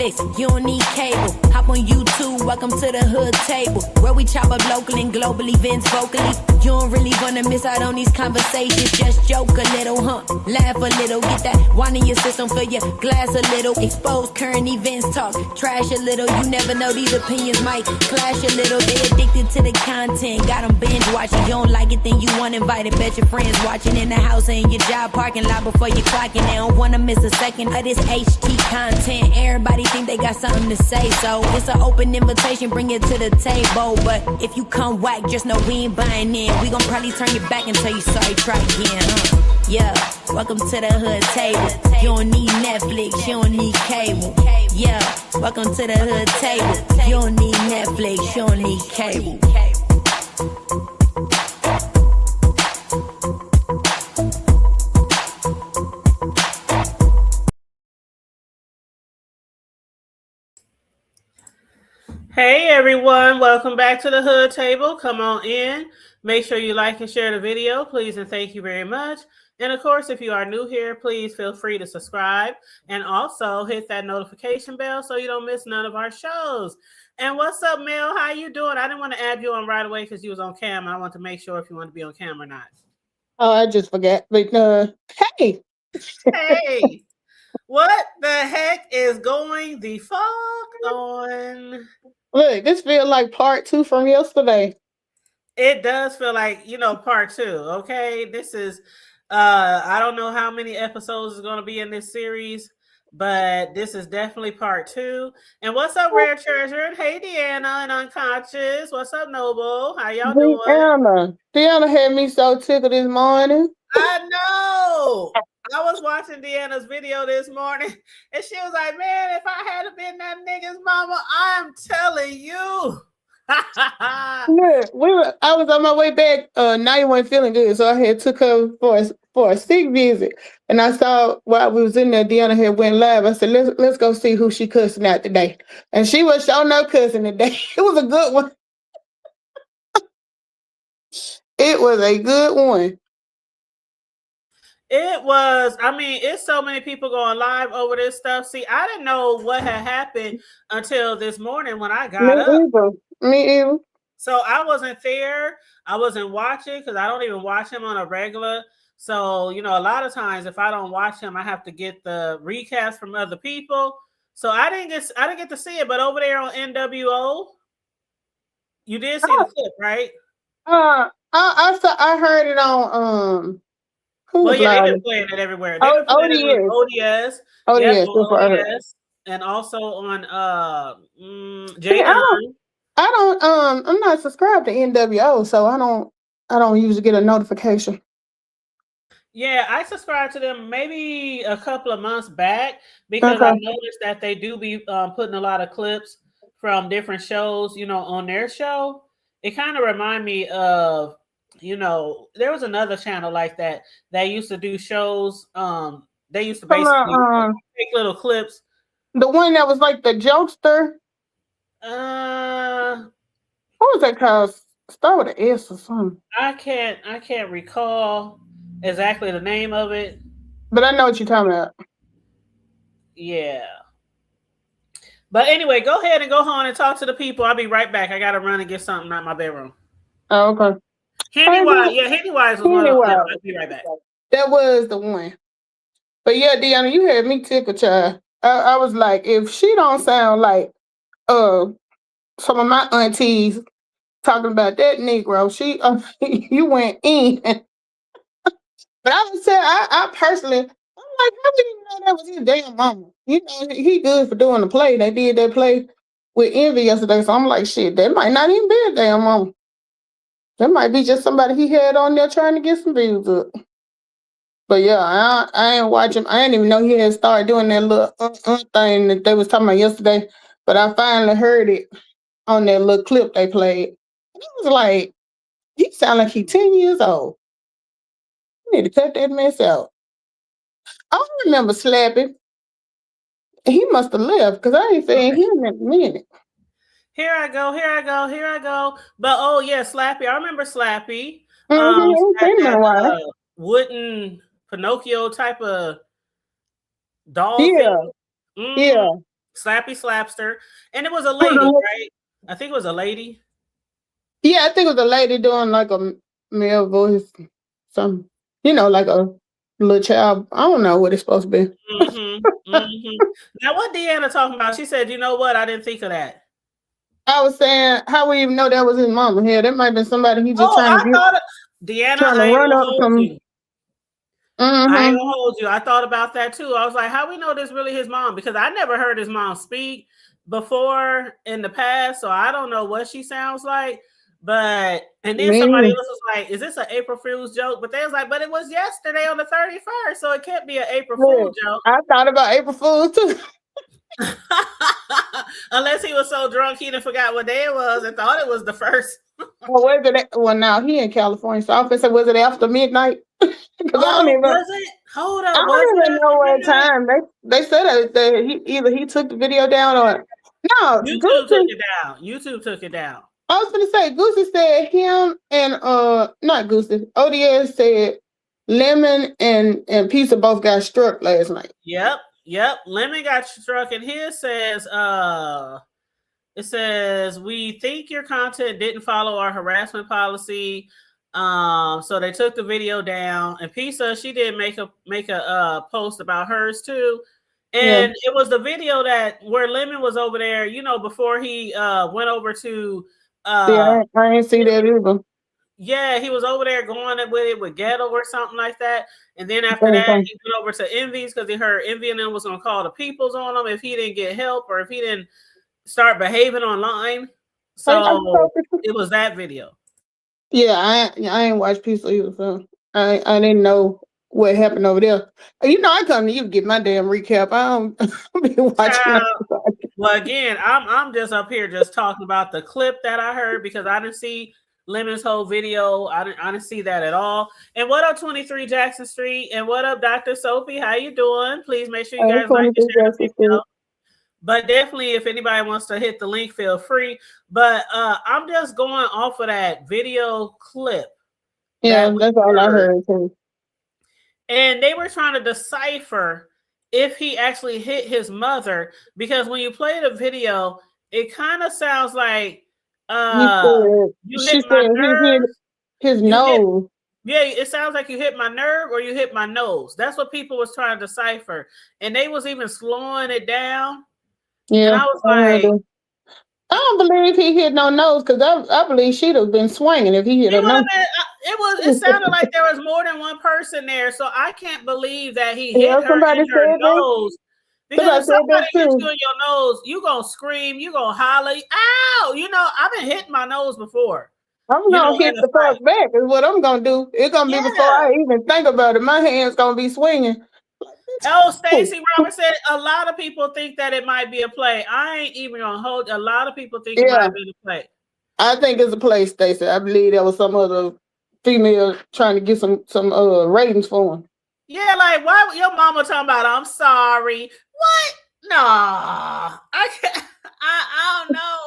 Netflix, you don't need cable. Hop on YouTube, welcome to the hood table, where we chop up local and global events vocally. You don't really wanna miss out on these conversations. Just joke a little, laugh a little, get that wine in your system, fill your glass a little. Expose current events, talk trash a little. You never know, these opinions might clash a little. They addicted to the content, got them binge watching. You don't like it, then you want invited. Bet your friends watching in the house and your job parking lot before you clocking. They don't wanna miss a second of this HT content. Everybody think they got something to say, so it's an open invitation, bring it to the table. But if you come whack, just know we ain't buying in. We gon' probably turn your back and tell you sorry, try again, Yeah, welcome to the hood table. You don't need Netflix, you don't need cable. Yeah, welcome to the hood table. You don't need Netflix, you don't need cable. Hey everyone, welcome back to the Hood Table. Come on in. Make sure you like and share the video, please, and thank you very much. And of course, if you are new here, please feel free to subscribe and also hit that notification bell so you don't miss none of our shows. And what's up, Mel? How you doing? I didn't want to add you on right away because you was on camera. I want to make sure if you want to be on camera or not. Oh, I just forgot. But hey. Hey, what the heck is going the fuck on? Look, this feels like part 2 from yesterday. It does feel like, part 2. Okay. This is I don't know how many episodes is going to be in this series, but this is definitely part 2. And what's up, Rare Treasure? And hey, Deanna and Unconscious. What's up, Noble? How y'all doing? Deanna had me so tickled this morning. I know. I was watching Deanna's video this morning, and she was like, "Man, if I had been that nigga's mama, I'm telling you." Look, I was on my way back. Now you weren't feeling good, so I had took her for a sick visit. And I saw while we was in there, Deanna had went live. I said, "Let's go see who she cussing out today." And she was showing no cussing today. It was a good one. It was a good one. It was, it's so many people going live over this stuff. See, I didn't know what had happened until this morning when I got up. Me either. So I wasn't there. I wasn't watching because I don't even watch him on a regular. So, a lot of times if I don't watch him, I have to get the recaps from other people. So I didn't get to see it, but over there on NWO, you did see the clip, right? I heard it on well, yeah, they've been playing it everywhere. They've been playing it on ODS. ODS, and also on I'm not subscribed to NWO, so I don't usually get a notification. Yeah, I subscribed to them maybe a couple of months back because I noticed that they do be putting a lot of clips from different shows, on their show. It kind of remind me of, there was another channel like that. They used to do shows. They used to basically take little clips. The one that was like the jokester. What was that called? Start with an S or something. I can't recall exactly the name of it. But I know what you're talking about. Yeah. But anyway, go ahead and go home and talk to the people. I'll be right back. I gotta run and get something out of my bedroom. Oh, okay. Handywise was one of them. I'll be right back. That was the one. But yeah, Deanna, you had me tickled, child. I was like, if she don't sound like some of my aunties talking about that Negro, you went in. But I would say, I personally, I'm like, how did you know that was his damn mama? He good for doing the play. They did that play with Envy yesterday, so I'm like, shit, that might not even be a damn mama. That might be just somebody he had on there trying to get some views up. But yeah, I ain't watching. I didn't even know he had started doing that little thing that they was talking about yesterday. But I finally heard it on that little clip they played. And it was like, he sound like he's 10 years old. You need to cut that mess out. I don't remember Slappy. He must have left because I ain't saying him in a minute. Here I go. But oh yeah, Slappy. I remember Slappy. That wooden Pinocchio type of doll thing. Yeah. Slappy Slapster, and it was a lady, right? I think it was a lady. Yeah, I think it was a lady doing like a male voice, some, like a little child. I don't know what it's supposed to be. Now, what Deanna talking about? She said, "You know what? I didn't think of that." I was saying, how we even know that was his mama here? That might have been somebody he just Oh, trying I to get, thought, Deanna, trying to I ain't run gonna up hold some. you. I ain't Mm-hmm. gonna hold you. I thought about that too. I was like, how we know this really his mom? Because I never heard his mom speak before in the past, so I don't know what she sounds like. But and then somebody Me, else was like, "Is this an April Fool's joke?" But they was like, "But it was yesterday on the 31st, so it can't be an April Fool joke." I thought about April Fool's too. Unless he was so drunk he didn't forgot what day it was and thought it was the first. Well, was it? Well, now he in California, so I was say, was it after midnight? Because Oh, was it? Hold I up, was don't it even know after what midnight? time they said that he took the video down or no. YouTube took Goosey, it down. YouTube took it down. I was gonna say Goosey said him and not Goosey. ODS said Lemon and Pizza both got struck last night. Yep. Lemon got struck, and his says, it says, "We think your content didn't follow our harassment policy." So they took the video down. And Pizza, she did make a post about hers too. Yeah, And it was the video that where Lemon was over there, before he went over to see, uh I ain't see that either. yeah, he was over there going with it with Ghetto or something like that. And then after Same that, thing. he went over to Envy's because he heard Envy and them was going to call the peoples on him if he didn't get help or if he didn't start behaving online. So it was that video. Yeah, I ain't watched Pizza either, so I didn't know what happened over there. I come to you to get my damn recap. I don't be watching. Child, well, again, I'm just up here just talking about the clip that I heard because I didn't see Lemon's whole video. I didn't see that at all. And what up, 23 Jackson Street? And what up, Dr. Sophie? How you doing? Please make sure you guys like and share the video. But definitely, if anybody wants to hit the link, feel free. But I'm just going off of that video clip Yeah, that we that's all I heard. heard too. And they were trying to decipher if he actually hit his mother because when you play the video, it kind of sounds like you She hit my said he hit nerves. his You hit nose. Yeah, it sounds like you hit my nerve or you hit my nose. That's what people was trying to decipher. And they was even slowing it down. And Yeah, I was I heard like, that. I don't believe he hit no nose because I believe she'd have been swinging if he hit he her would have nose. been. It sounded like there was more than one person there, so I can't believe that he Yeah, hit her somebody in her said that. nose. Because Somebody if said that somebody hits you too. in your nose, you gonna scream, you gonna holler, ow! I've been hitting my nose before. I'm In gonna hit a the fight. fuck back is what I'm gonna do. It's gonna be before Yeah. I even think about it. My hand's gonna be swinging. Oh, Stacey Roberts said a lot of people think that it might be a play. I ain't even gonna hold. A lot of people think it might Yeah, have been a play. I think it's a play, Stacey. I believe there was some other female trying to get some ratings for him. Yeah, like why your mama talking about I'm sorry? What? No, I can't. I don't know.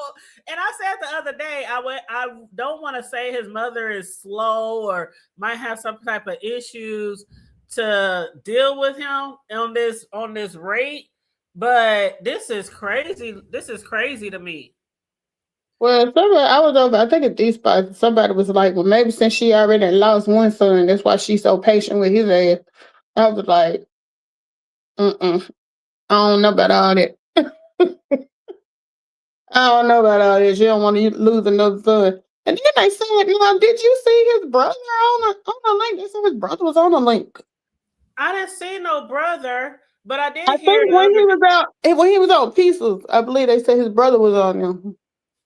And I said the other day, I don't want to say his mother is slow or might have some type of issues to deal with him on this rate, but this is crazy. This is crazy to me. Well, I was over. I think at these spots, somebody was like, "Well, maybe since she already lost one son, that's why she's so patient with his ass." I was like, I don't know about all that. I don't know about all this. You don't want to lose another son." And then they said, "No, did you see his brother on the link?" They said his brother was on the link. I didn't see no brother, but I I did hear think the other. when he was on Pieces, I believe they said his brother was on them.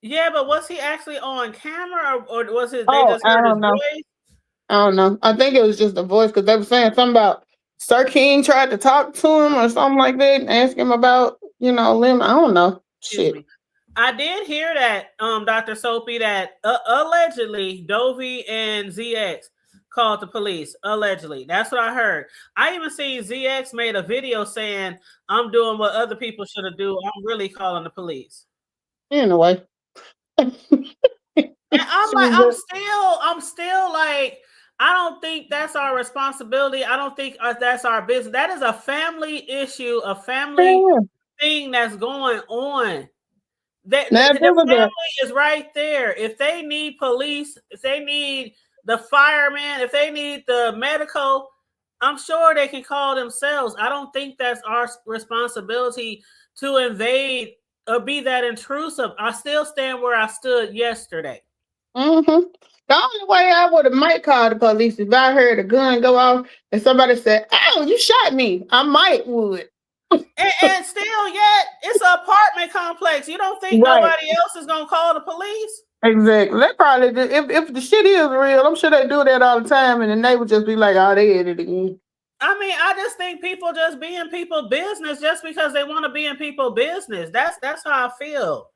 Yeah, but was he actually on camera or was they Oh, just I heard his don't know. voice? I don't know. I think it was just a voice because they were saying something about Sir King tried to talk to him or something like that and ask him about, Lim. I don't know. Excuse Shit. me. I did hear that, Dr. Soapy, that allegedly Dovey and ZX called the police. Allegedly. That's what I heard. I even seen ZX made a video saying, I'm doing what other people should have do. I'm really calling the police. Anyway. And I'm like, I'm still like, I don't think that's our responsibility. I don't think that's our business. That is a family issue, a family Yeah. thing that's going on. Now, The if it was family a is right there. If they need police, if they need the fireman, if they need the medical, I'm sure they can call themselves. I don't think that's our responsibility to invade or be that intrusive. I still stand where I stood yesterday. mm-hmm. The only way I would have might call the police if I heard a gun go off and somebody said, "Oh, you shot me." I might would. And still, yet it's an apartment complex. You don't think Right. nobody else is gonna call the police? Exactly. They probably do. If the shit is real, I'm sure they do that all the time, and then they would just be like, "Oh, they hit it again." I mean, I just think people just be in people business just because they want to be in people business. That's how I feel.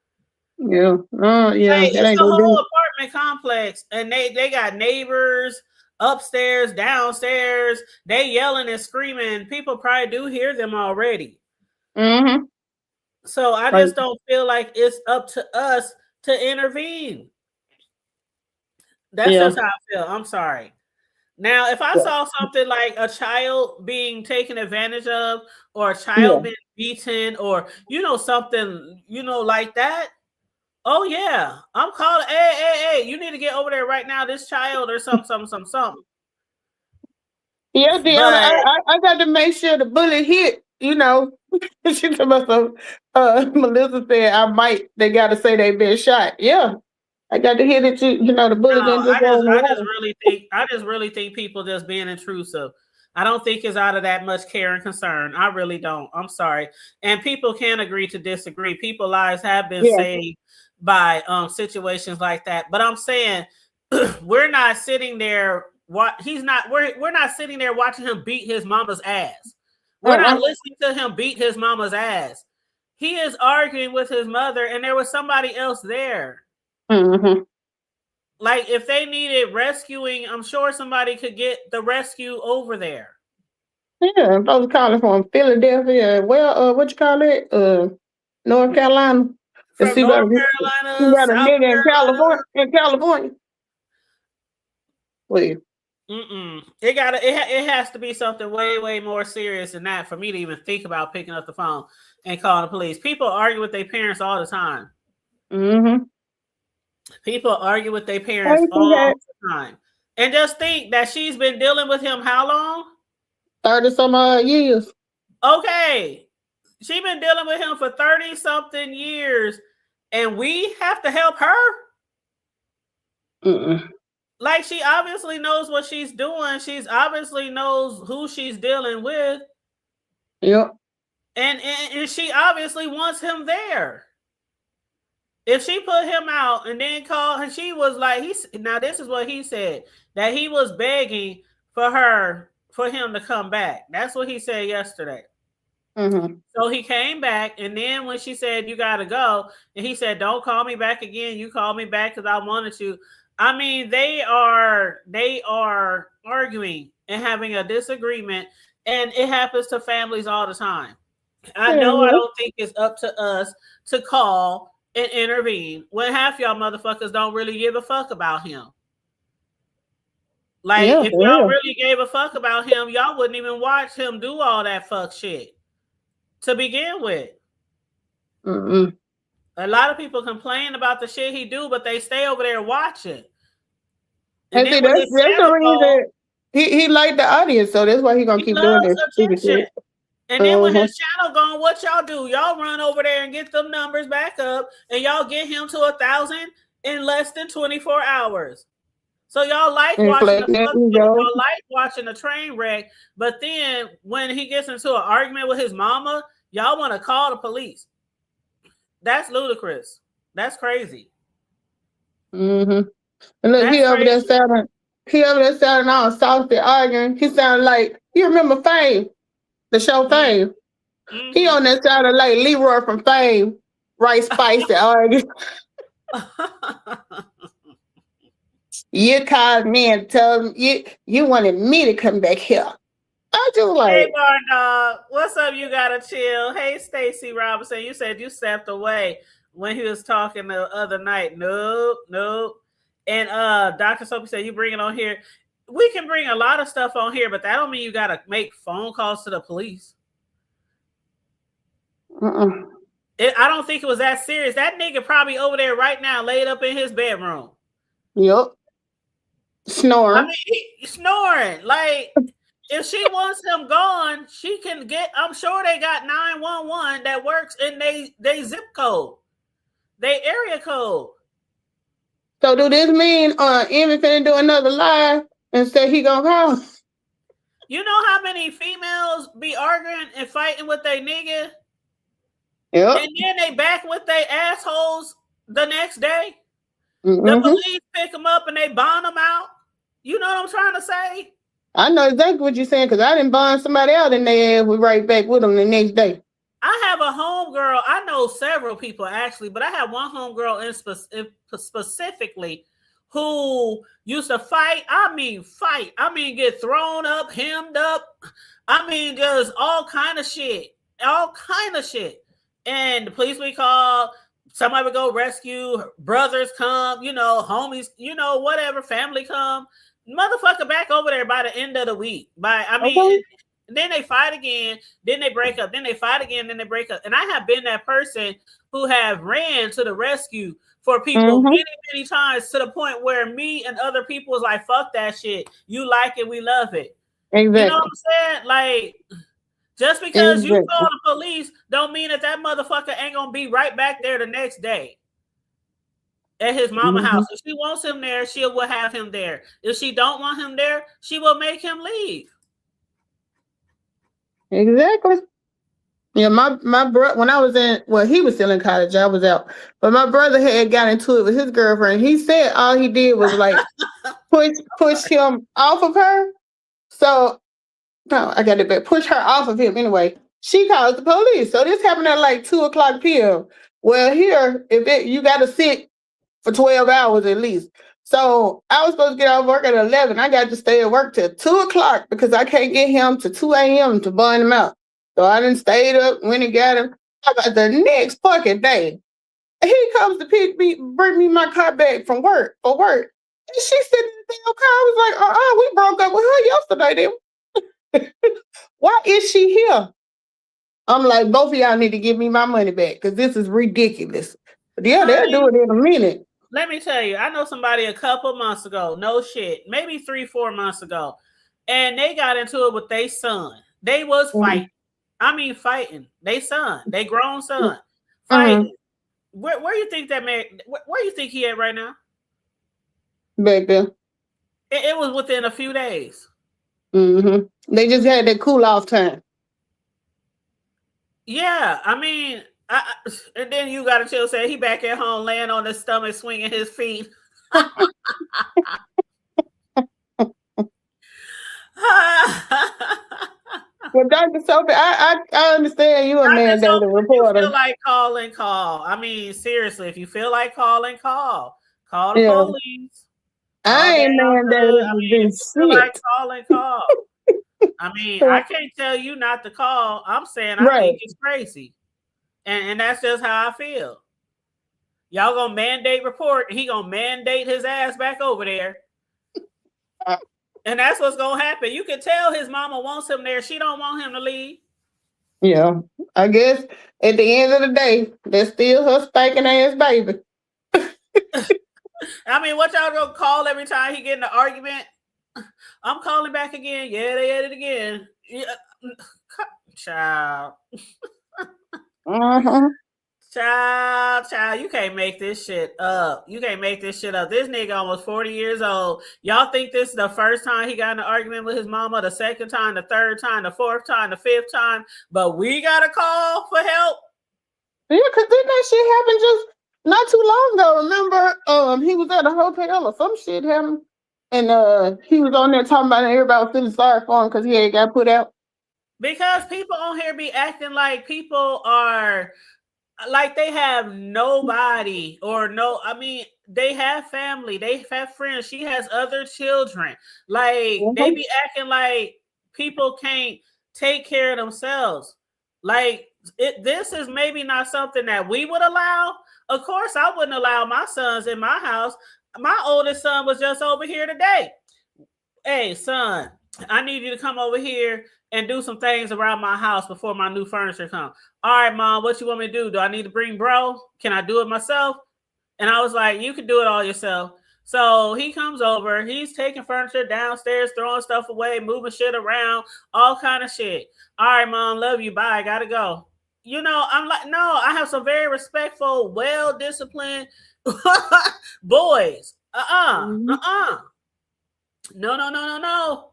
Yeah. Yeah. Like That it's ain't a gonna whole do. apartment complex, and they got neighbors upstairs, downstairs. They yelling and screaming. People probably do hear them already. Mm-hmm. So I Like, just don't feel like it's up to us to intervene. That's yeah. just how I feel. I'm sorry. Now, if I Yeah. saw something like a child being taken advantage of, or a Yeah. child being beaten, or something like that, oh yeah, I'm calling. Hey, you need to get over there right now. This child or something. Yeah, Deanna, But I got to make sure the bullet hit. She told me some. Melissa said I might. They got to say they been shot. Yeah, I got to hit it. The bullet no, didn't just go in the water. I just really think people just being intrusive. I don't think it's out of that much care and concern. I really don't. I'm sorry. And people can agree to disagree. People's lives have been Yeah. saved by situations like that. But I'm saying we're not sitting there. We're not sitting there watching him beat his mama's ass. We're not Uh-uh. listening to him beat his mama's ass. He is arguing with his mother, and there was somebody else there. Mm-hmm. Like if they needed rescuing, I'm sure somebody could get the rescue over there. Yeah, I'm supposed to call it from Philadelphia. Well, what you call it? North Carolina. To From see North about you Carolina, got a South nigga in Carolina. California. In California. Well, It has to be something way more serious than that for me to even think about picking up the phone and calling the police. People argue with their parents all the time. mm-hmm. People argue with their parents I think all that the time. And just think that she's been dealing with him how long? 30 some odd years. Okay. She's been dealing with him for 30 something years, and we have to help her. Mm-mm. Like she obviously knows what she's doing. She's obviously knows who she's dealing with. Yep. And she obviously wants him there. If she put him out and then called, and she was like, now this is what he said, that he was begging for him to come back. That's what he said yesterday. Mm-hmm. So he came back, and then when she said, "You got to go," and he said, "Don't call me back again. You called me back because I wanted to." I mean, they are arguing and having a disagreement, and it happens to families all the time. I Yeah, know I yeah. don't think it's up to us to call and intervene when half y'all motherfuckers don't really give a fuck about him. Like, Yeah, if for y'all real. really gave a fuck about him, y'all wouldn't even watch him do all that fuck shit to begin with. Mm-mm. A lot of people complain about the shit he do, but they stay over there watching. And And see, then when his that's the channel go, reason he liked the audience, so that's why he gonna he keep doing loves this stupid attention. shit. And then when Uh-huh. his channel gone, what y'all do? Y'all run over there and get them numbers back up, and y'all get him to 1,000 in less than 24 hours. So y'all like And watching the flex that fuck, ego. y'all like watching a train wreck, but then when he gets into an argument with his mama, y'all want to call the police. That's ludicrous. That's crazy. Mm-hmm. And look, That's crazy. he over there sounding all saucy arguing. He sounded like, you remember Fame, the show Fame. He Mm-hmm. on that sounded like Leroy from Fame, right spicy arguing. You called me and told me you wanted me to come back here. I just Hey, like, Barn Dog. What's up? You gotta chill. Hey, Stacy Robinson. You said you stepped away when he was talking the other night. Nope. And Dr. Soapy said you bring it on here. We can bring a lot of stuff on here, but that don't mean you gotta make phone calls to the police. I don't think it was that serious. That nigga probably over there right now, laid up in his bedroom. Yep. I Snoring. mean, snoring. Like, if she wants him gone, she can get. I'm sure they got 911 that works in they zip code, they area code. So do this mean Emmy finna do another live and say he gonna call? You know how many females be arguing and fighting with their nigga, Yep. and then they back with their assholes the next day? Mm-hmm. The police pick them up and they bond them out. You know what I'm trying to say? I know exactly what you're saying because I didn't bond somebody out and they ass was right back with them the next day. I have a homegirl. I know several people actually, but I have one homegirl specifically who used to fight. I mean, fight. I mean, get thrown up, hemmed up. I mean, just all kind of shit. All kind of shit. And the police we call, somebody would go rescue, brothers come, you know, homies, you know, whatever, family come. Motherfucker back over there by the end of the week. Then they fight again, then they break up, then they fight again, then they break up. And I have been that person who have ran to the rescue for people many, many times to the point where me and other people was like, fuck that shit. You like it, we love it. Exactly. You know what I'm saying? Like, just because you call the police don't mean that motherfucker ain't gonna be right back there the next day at his mama house. If she wants him there, she will have him there. If she don't want him there, she will make him leave. Exactly. Yeah, my brother, when I was he was still in college, I was out. But my brother had got into it with his girlfriend. He said all he did was like push him off of her. So no, I got it back. Push her off of him anyway. She calls the police. So this happened at like 2:00 p.m. Well, here, you got to sit for 12 hours at least. So I was supposed to get off work at 11. I got to stay at work till 2:00 because I can't get him to 2 a.m. to bond him out. So I done stayed up, went and got him. About the next fucking day, he comes to bring me my car back from work for work. And she said in the damn car, I was like, we broke up with her yesterday, then. Why is she here? I'm like, both of y'all need to give me my money back because this is ridiculous. But yeah, they'll do it in a minute. Let me tell you, I know somebody a couple months ago, no shit, maybe 3-4 months ago, and they got into it with their son. They was fighting. I mean, fighting. They son, they grown son, fighting. Where you think that man? Where you think he at right now? Back there. It was within a few days. They just had that cool off time. Yeah, I mean, and then you got to chill. Say he back at home, laying on his stomach, swinging his feet. Well, Dr. Sophie, I understand you a mandated reporter. If you feel like call. I mean, seriously, if you feel like call the police. I ain't mandated to do shit. Feel like call. I mean, I can't tell you not to call. I'm saying I think it's crazy. And that's just how I feel. Y'all gonna mandate report, and he gonna mandate his ass back over there. And that's what's gonna happen. You can tell his mama wants him there. She don't want him to leave. Yeah. I guess at the end of the day, that's still her stinking ass baby. I mean, what y'all gonna call every time he get in an argument? I'm calling back again. Yeah, they had it again. Yeah. Child. Child, you can't make this shit up. This nigga almost 40 years old. Y'all think this is the first time he got in an argument with his mama, the second time, the third time, the fourth time, the fifth time, but we got to call for help? Yeah, because didn't that shit happen just not too long ago? Remember, he was at a hotel or some shit happened, and he was on there talking about it, everybody was feeling sorry for him because he had got put out. Because people on here be acting like people are like they have nobody I mean, they have family, they have friends. She has other children. Like they be acting like people can't take care of themselves. Like this is maybe not something that we would allow. Of course, I wouldn't allow my sons in my house. My oldest son was just over here today. Hey, son, I need you to come over here and do some things around my house before my new furniture comes. All right, mom, what you want me to do? Do I need to bring bro? Can I do it myself? And I was like, you can do it all yourself. So he comes over, he's taking furniture downstairs, throwing stuff away, moving shit around, all kind of shit. All right, mom, love you. Bye. Gotta go. I'm like, no, I have some very respectful, well-disciplined boys. Mm-hmm. No, no, no, no, no.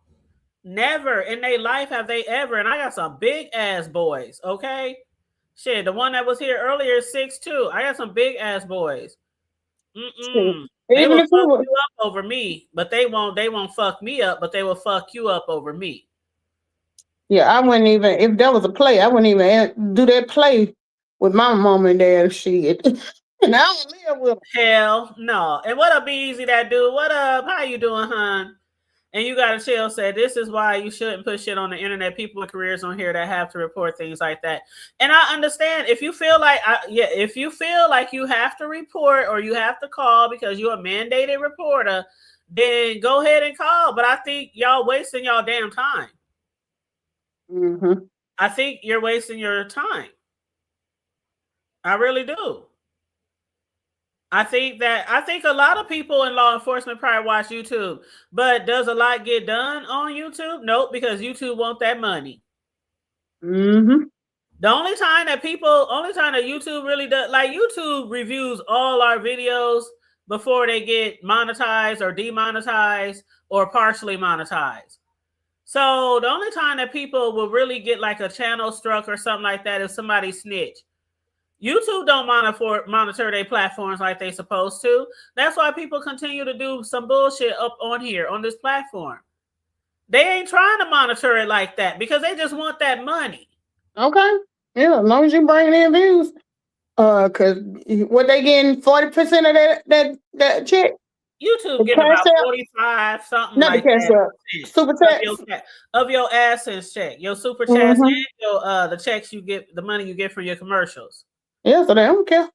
Never in their life have they ever. And I got some big ass boys, okay? Shit, the one that was here earlier is 6'2". I got some big ass boys. They Even will if we fuck were, you up over me, but they won't fuck me up, but they will fuck you up over me. yeah, I wouldn't even, if there was a play, I wouldn't even do that play with my mom and dad shit. And I don't live with them. Hell no. And what up, Easy that dude? What up? How you doing, hon? And you gotta chill. Say this is why you shouldn't put shit on the internet. People with careers on here that have to report things like that. And I understand if you feel like, if you feel like you have to report or you have to call because you're a mandated reporter, then go ahead and call. But I think y'all wasting y'all damn time. Mm-hmm. I think you're wasting your time. I really do. I think a lot of people in law enforcement probably watch YouTube, but does a lot get done on YouTube? Nope, because YouTube want that money. Mm-hmm. The only time that YouTube really does, like YouTube reviews all our videos before they get monetized or demonetized or partially monetized. So the only time that people will really get like a channel struck or something like that is somebody snitch. YouTube don't monitor their platforms like they supposed to. That's why people continue to do some bullshit up on here on this platform. They ain't trying to monitor it like that because they just want that money. Okay. Yeah, as long as you bring in views. Cause what they getting 40% of that check? YouTube The getting cash about out? 45, something Not the like cash that, out. Super of your AdSense check, your super chats, Mm-hmm. and your the checks you get, the money you get from your commercials. Yeah, so they don't care.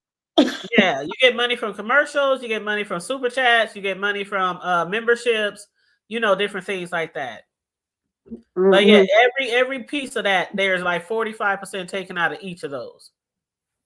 Yeah, you get money from commercials, you get money from super chats, you get money from memberships, different things like that. But yeah, Mm-hmm. every piece of that, there's like 45% taken out of each of those.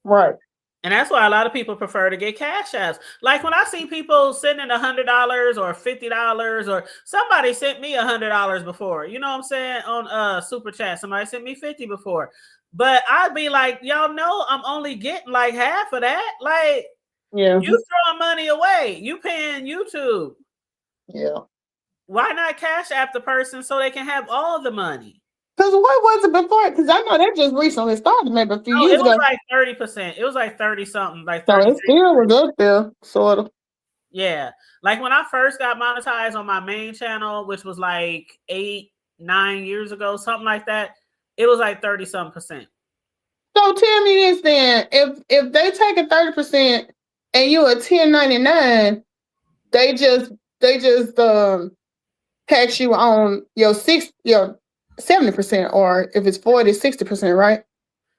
Right. And that's why a lot of people prefer to get cash apps. Like when I see people sending $100 or $50, or somebody sent me $100 before, you know what I'm saying? On super chat, somebody sent me 50 before. But I'd be like, y'all know I'm only getting like half of that. Like, yeah, you throwing money away. You paying YouTube. Yeah. Why not cash app the person so they can have all the money? Because what was it before? Because I know that just recently started, maybe a few Oh, years it was ago. like 30%. It was like 30 something, like So 30. it still was up there, sort of. Yeah. Like when I first got monetized on my main channel, which was like 8-9 years ago, something like that, it was like 30 something percent. So tell me this then: if they take a 30% and you a 1099, they just tax you on your 70%, or if it's 40, 60%, right?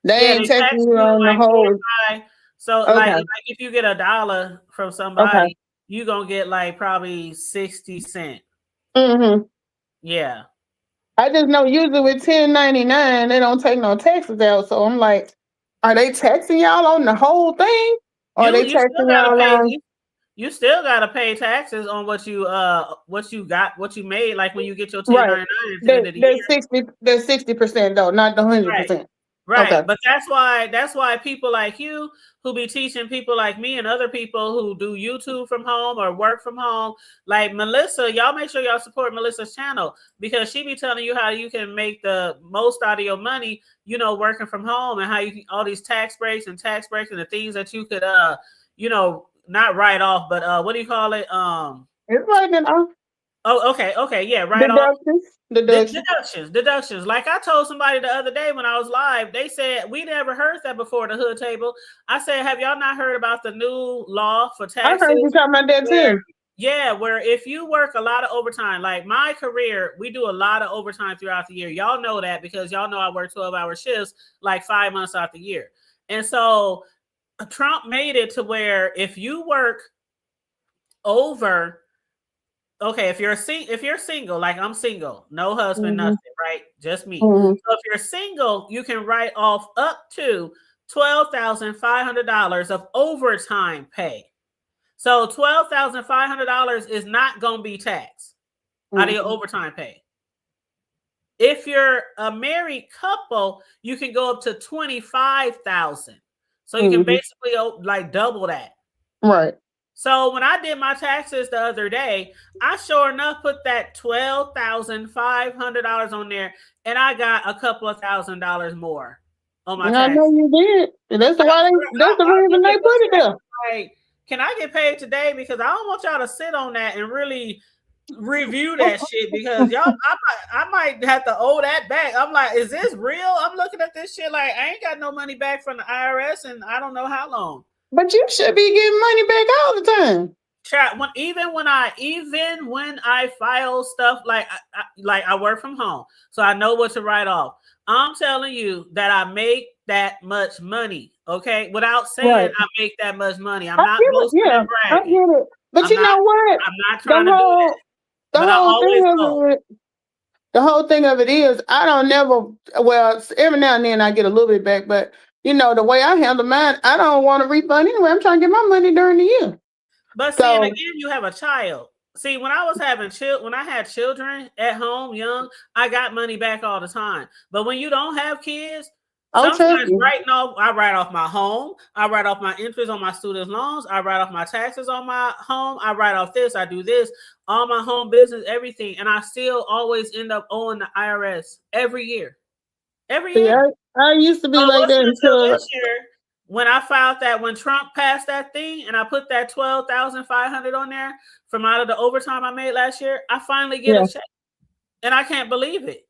They Yeah, ain't they taxing tax you you on the like whole. 45. So like Okay. if you get $1 from Okay. somebody, you gonna get like probably 60 cents. Mm-hmm. Yeah. I just know usually with 1099, they don't take no taxes out. So I'm like, are they taxing y'all on the whole thing? Or are they You still taxing gotta y'all pay on you still gotta pay taxes on what you made, like when you get your right? 1099 at the end of the They're year. 60% though, not the Right. 100%. Okay. Right. But that's why people like you who be teaching people like me and other people who do YouTube from home or work from home, like Melissa, y'all make sure y'all support Melissa's channel because she be telling you how you can make the most out of your money, working from home, and how you can all these tax breaks and the things that you could not write off, but what do you call it? It's right now. Oh, okay, yeah, write off. Deductions. Deductions. Like I told somebody the other day when I was live, they said we never heard that before, the hood table. I said, have y'all not heard about the new law for I heard you taxes? talking about that too. Where if you work a lot of overtime, like my career, we do a lot of overtime throughout the year. Y'all know that because y'all know I work 12-hour shifts like 5 months out the year. And so Trump made it to where if you work over okay, if you're single, like I'm single, no husband, Mm-hmm. nothing, right? Just me. Mm-hmm. So if you're single, you can write off up to $12,500 of overtime pay. So $12,500 is not gonna be taxed out of your Mm-hmm. overtime pay. If you're a married couple, you can go up to 25,000. So you can Mm-hmm. basically like double that. Right. So when I did my taxes the other day, I sure enough put that $12,500 on there, and I got a couple of $1,000 more on my I know taxes. you did. That's the I, why that's the I reason look they at those put it there. taxes like, can I get paid today? Because I don't want y'all to sit on that and really review that shit because y'all I might have to owe that back. I'm like, is this real? I'm looking at this shit like I ain't got no money back from the IRS and I don't know how long. But you should be getting money back all the time. Chat when even when I file stuff like I work from home, so I know what to write off. I'm telling you that I make that much money, okay? Without saying Right. I make that much money. I I'm not get it. boasting Yeah, and I bragging. get it. But I'm you not know what? I'm not The trying to do that. the But I whole always thing go. of it, the whole thing of it is I don't never well every now and then I get a little bit back, but you know the way I handle mine, I don't want to refund anyway. I'm trying to get my money during the year. But see, and So again, you have a child. See, when I was having when I had children at home, young, I got money back all the time. But when you don't have kids, I'll trust sometimes you. I write off my home, I write off my interest on my student loans, I write off my taxes on my home, I write off this, I do this, all my home business, everything, and I still always end up owing the IRS every year. Every See, year. I used to So be it like that wasn't until until this year when I filed that when Trump passed that thing and I put that 12,500 on there from out of the overtime I made last year, I finally get a yeah. check. And I can't believe it.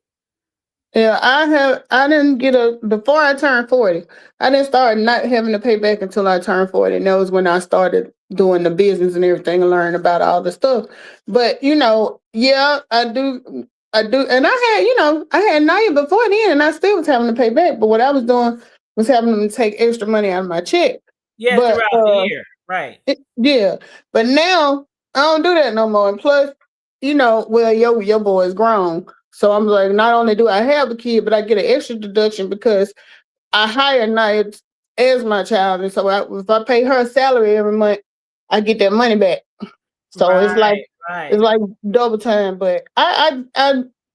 Yeah, I didn't get a before I turned 40. I didn't start not having to pay back until I turned 40. And that was when I started doing the business and everything and learning about all the stuff. But you know, yeah, I do and I had Naya before then and I still was having to pay back. But what I was doing was having them take extra money out of my check. Yeah, But throughout the year. Right. yeah. But now I don't do that no more. And plus, well, your boy is grown. So I'm like, not only do I have a kid, but I get an extra deduction because I hire Night as my child. And so if I pay her a salary every month, I get that money back. So Right. it's Right. like double time. But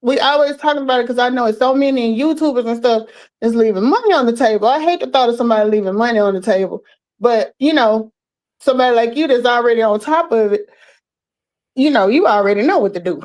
we always talking about it because I know it's so many YouTubers and stuff is leaving money on the table. I hate the thought of somebody leaving money on the table. But somebody like you that's already on top of it, you already know what to do.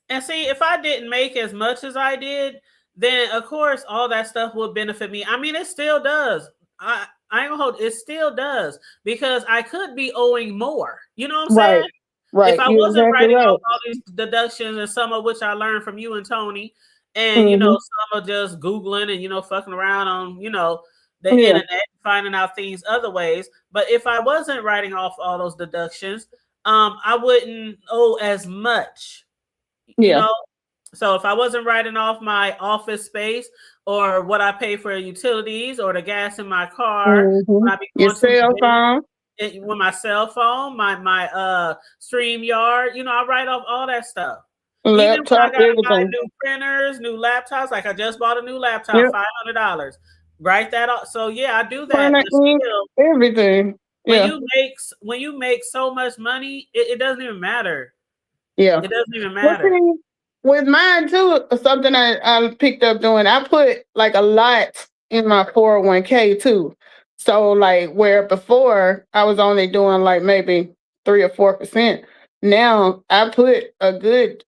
And see, if I didn't make as much as I did, then of course all that stuff would benefit me. I mean, it still does. I ain't gonna hold it still does because I could be owing more. You know what I'm Right. saying? If Right. I You're wasn't exactly writing right. off all these deductions and some of which I learned from you and Tony, and Hmm. some are just Googling and fucking around on the Yeah. internet, finding out things other ways. But if I wasn't writing off all those deductions, I wouldn't owe as much. You Yeah. know, so if I wasn't writing off my office space or what I pay for utilities or the gas in my car Hmm. when I be Your going to cell events, phone, with my cell phone, my stream yard, I write off all that stuff. Even when I laptop, gotta buy everything. new printers, new laptops, like I just bought a new laptop, Yep. $500. Write that off. So yeah, I do that. Printer, But ink, still, everything. when Yeah. you make when you make so much money, it doesn't even matter. Yeah. It doesn't even Well, matter. see, with mine too, something I picked up doing, I put like a lot in my 401k too. So like where before I was only doing like maybe 3 or 4%. Now I put a good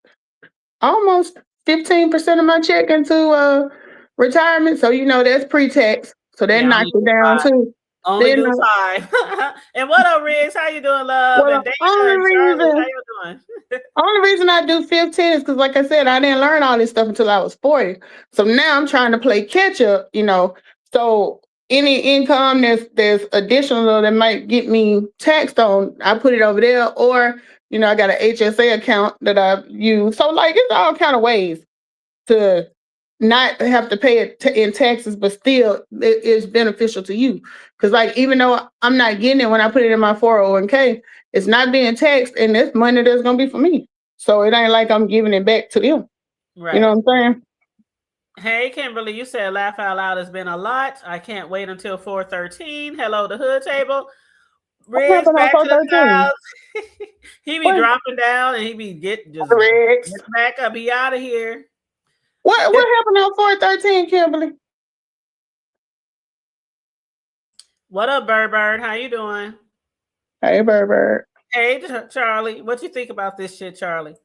almost 15% of my check into retirement. So that's pre-tax. So that Yeah, I knocks only it do down five. too. Only Then do five. And what up, Riggs? How you doing, love? well And the Dana and Charlie, how you doing? only reason I do 15 is because like I said, I didn't learn all this stuff until I was 40. So now I'm trying to play catch up. So any income that's additional that might get me taxed on, I put it over there, or I got an HSA account that I use. So like it's all kind of ways to not have to pay it in taxes, but still it is beneficial to you. Because like even though I'm not getting it when I put it in my 401k, it's not being taxed, and it's money that's gonna be for me. So it ain't like I'm giving it back to them. Right. You know what I'm saying? Hey, Kimberly, you said laugh out loud has been a lot. I can't wait until 413. Hello, the hood table. What Riggs happened on back to the 413? clouds. He be What? dropping down and he be get Rex. back up. He out of here. What happened on 413, Kimberly? What up, Bird? How you doing? Hey, Bird. Hey, Charlie. What you think about this shit, Charlie?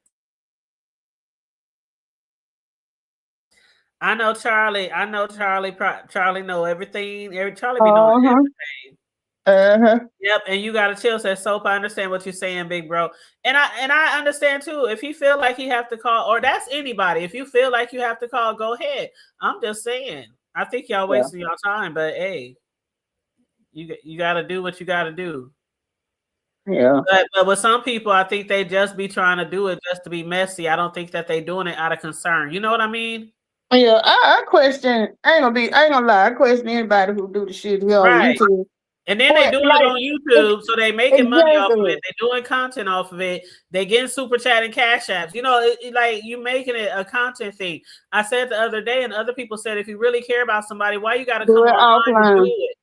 I know Charlie. Charlie know everything. Charlie be knowing everything. Yep, and you got to chill. Says Soap. I understand what you're saying, big bro, and I understand too. If you feel like you have to call, or that's anybody. If you feel like you have to call, go ahead. I'm just saying. I think y'all wasting your time, but hey, you got to do what you got to do. Yeah. But with some people, I think they just be trying to do it just to be messy. I don't think that they doing it out of concern. You know what I mean? Yeah, I question. I ain't gonna lie. I question anybody who do the shit here on Right. YouTube. And then they doing it on YouTube, so they making money off of it. They doing content off of it. They getting super chat and cash apps. You know, like you making it a content thing. I said the other day, and other people said, if you really care about somebody, why you got to come online and do it?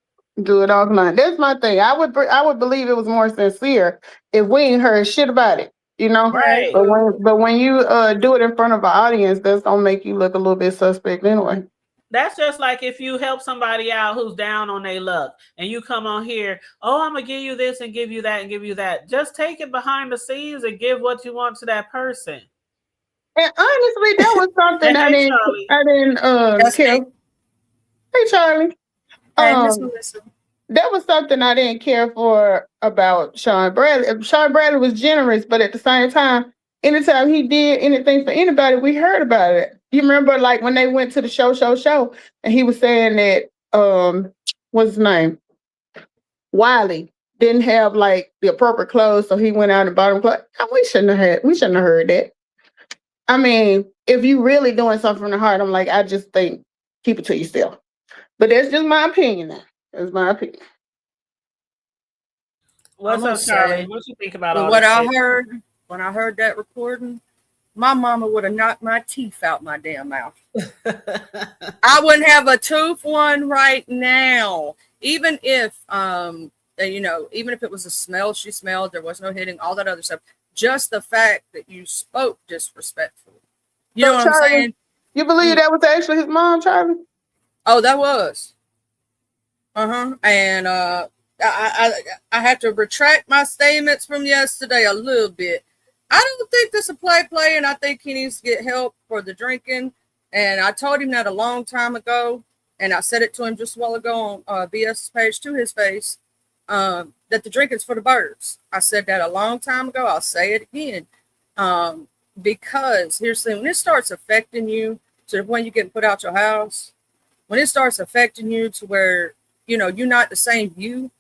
Do it offline. That's my thing. I would believe it was more sincere if we ain't heard shit about it. You know, right? But when you do it in front of an audience, that's gonna make you look a little bit suspect anyway. That's just like if you help somebody out who's down on their luck and you come on here, oh, I'm going to give you this and give you that and give you that. Just take it behind the scenes and give what you want to that person. And honestly, that was something I didn't care. Hey, Charlie. That was something I didn't care for about Sean Bradley. Sean Bradley was generous, but at the same time, anytime he did anything for anybody, we heard about it. You remember, like when they went to the show, and he was saying that what's his name, Wiley didn't have like the appropriate clothes, so he went out and bought him clothes. We shouldn't have heard that. I mean, if you really doing something from the heart, I'm like, I just think keep it to yourself. But that's just my opinion now. That's my opinion. What's up, Charlie? What you think about all what this I shit? heard when I heard that recording? My mama would have knocked my teeth out my damn mouth. I wouldn't have a tooth one right now. Even if even if it was a smell she smelled, there was no hitting, all that other stuff. Just the fact that you spoke disrespectfully. You know what I'm saying? You believe that was actually his mom, Charlie? Oh, that was. And I have to retract my statements from yesterday a little bit. I don't think this is a play, and I think he needs to get help for the drinking. And I told him that a long time ago, and I said it to him just a while ago on BS's page to his face, that the drinking's for the birds. I said that a long time ago. I'll say it again. Because here's the thing, when it starts affecting you to the point you get put out your house, when it starts affecting you to where, you're not the same you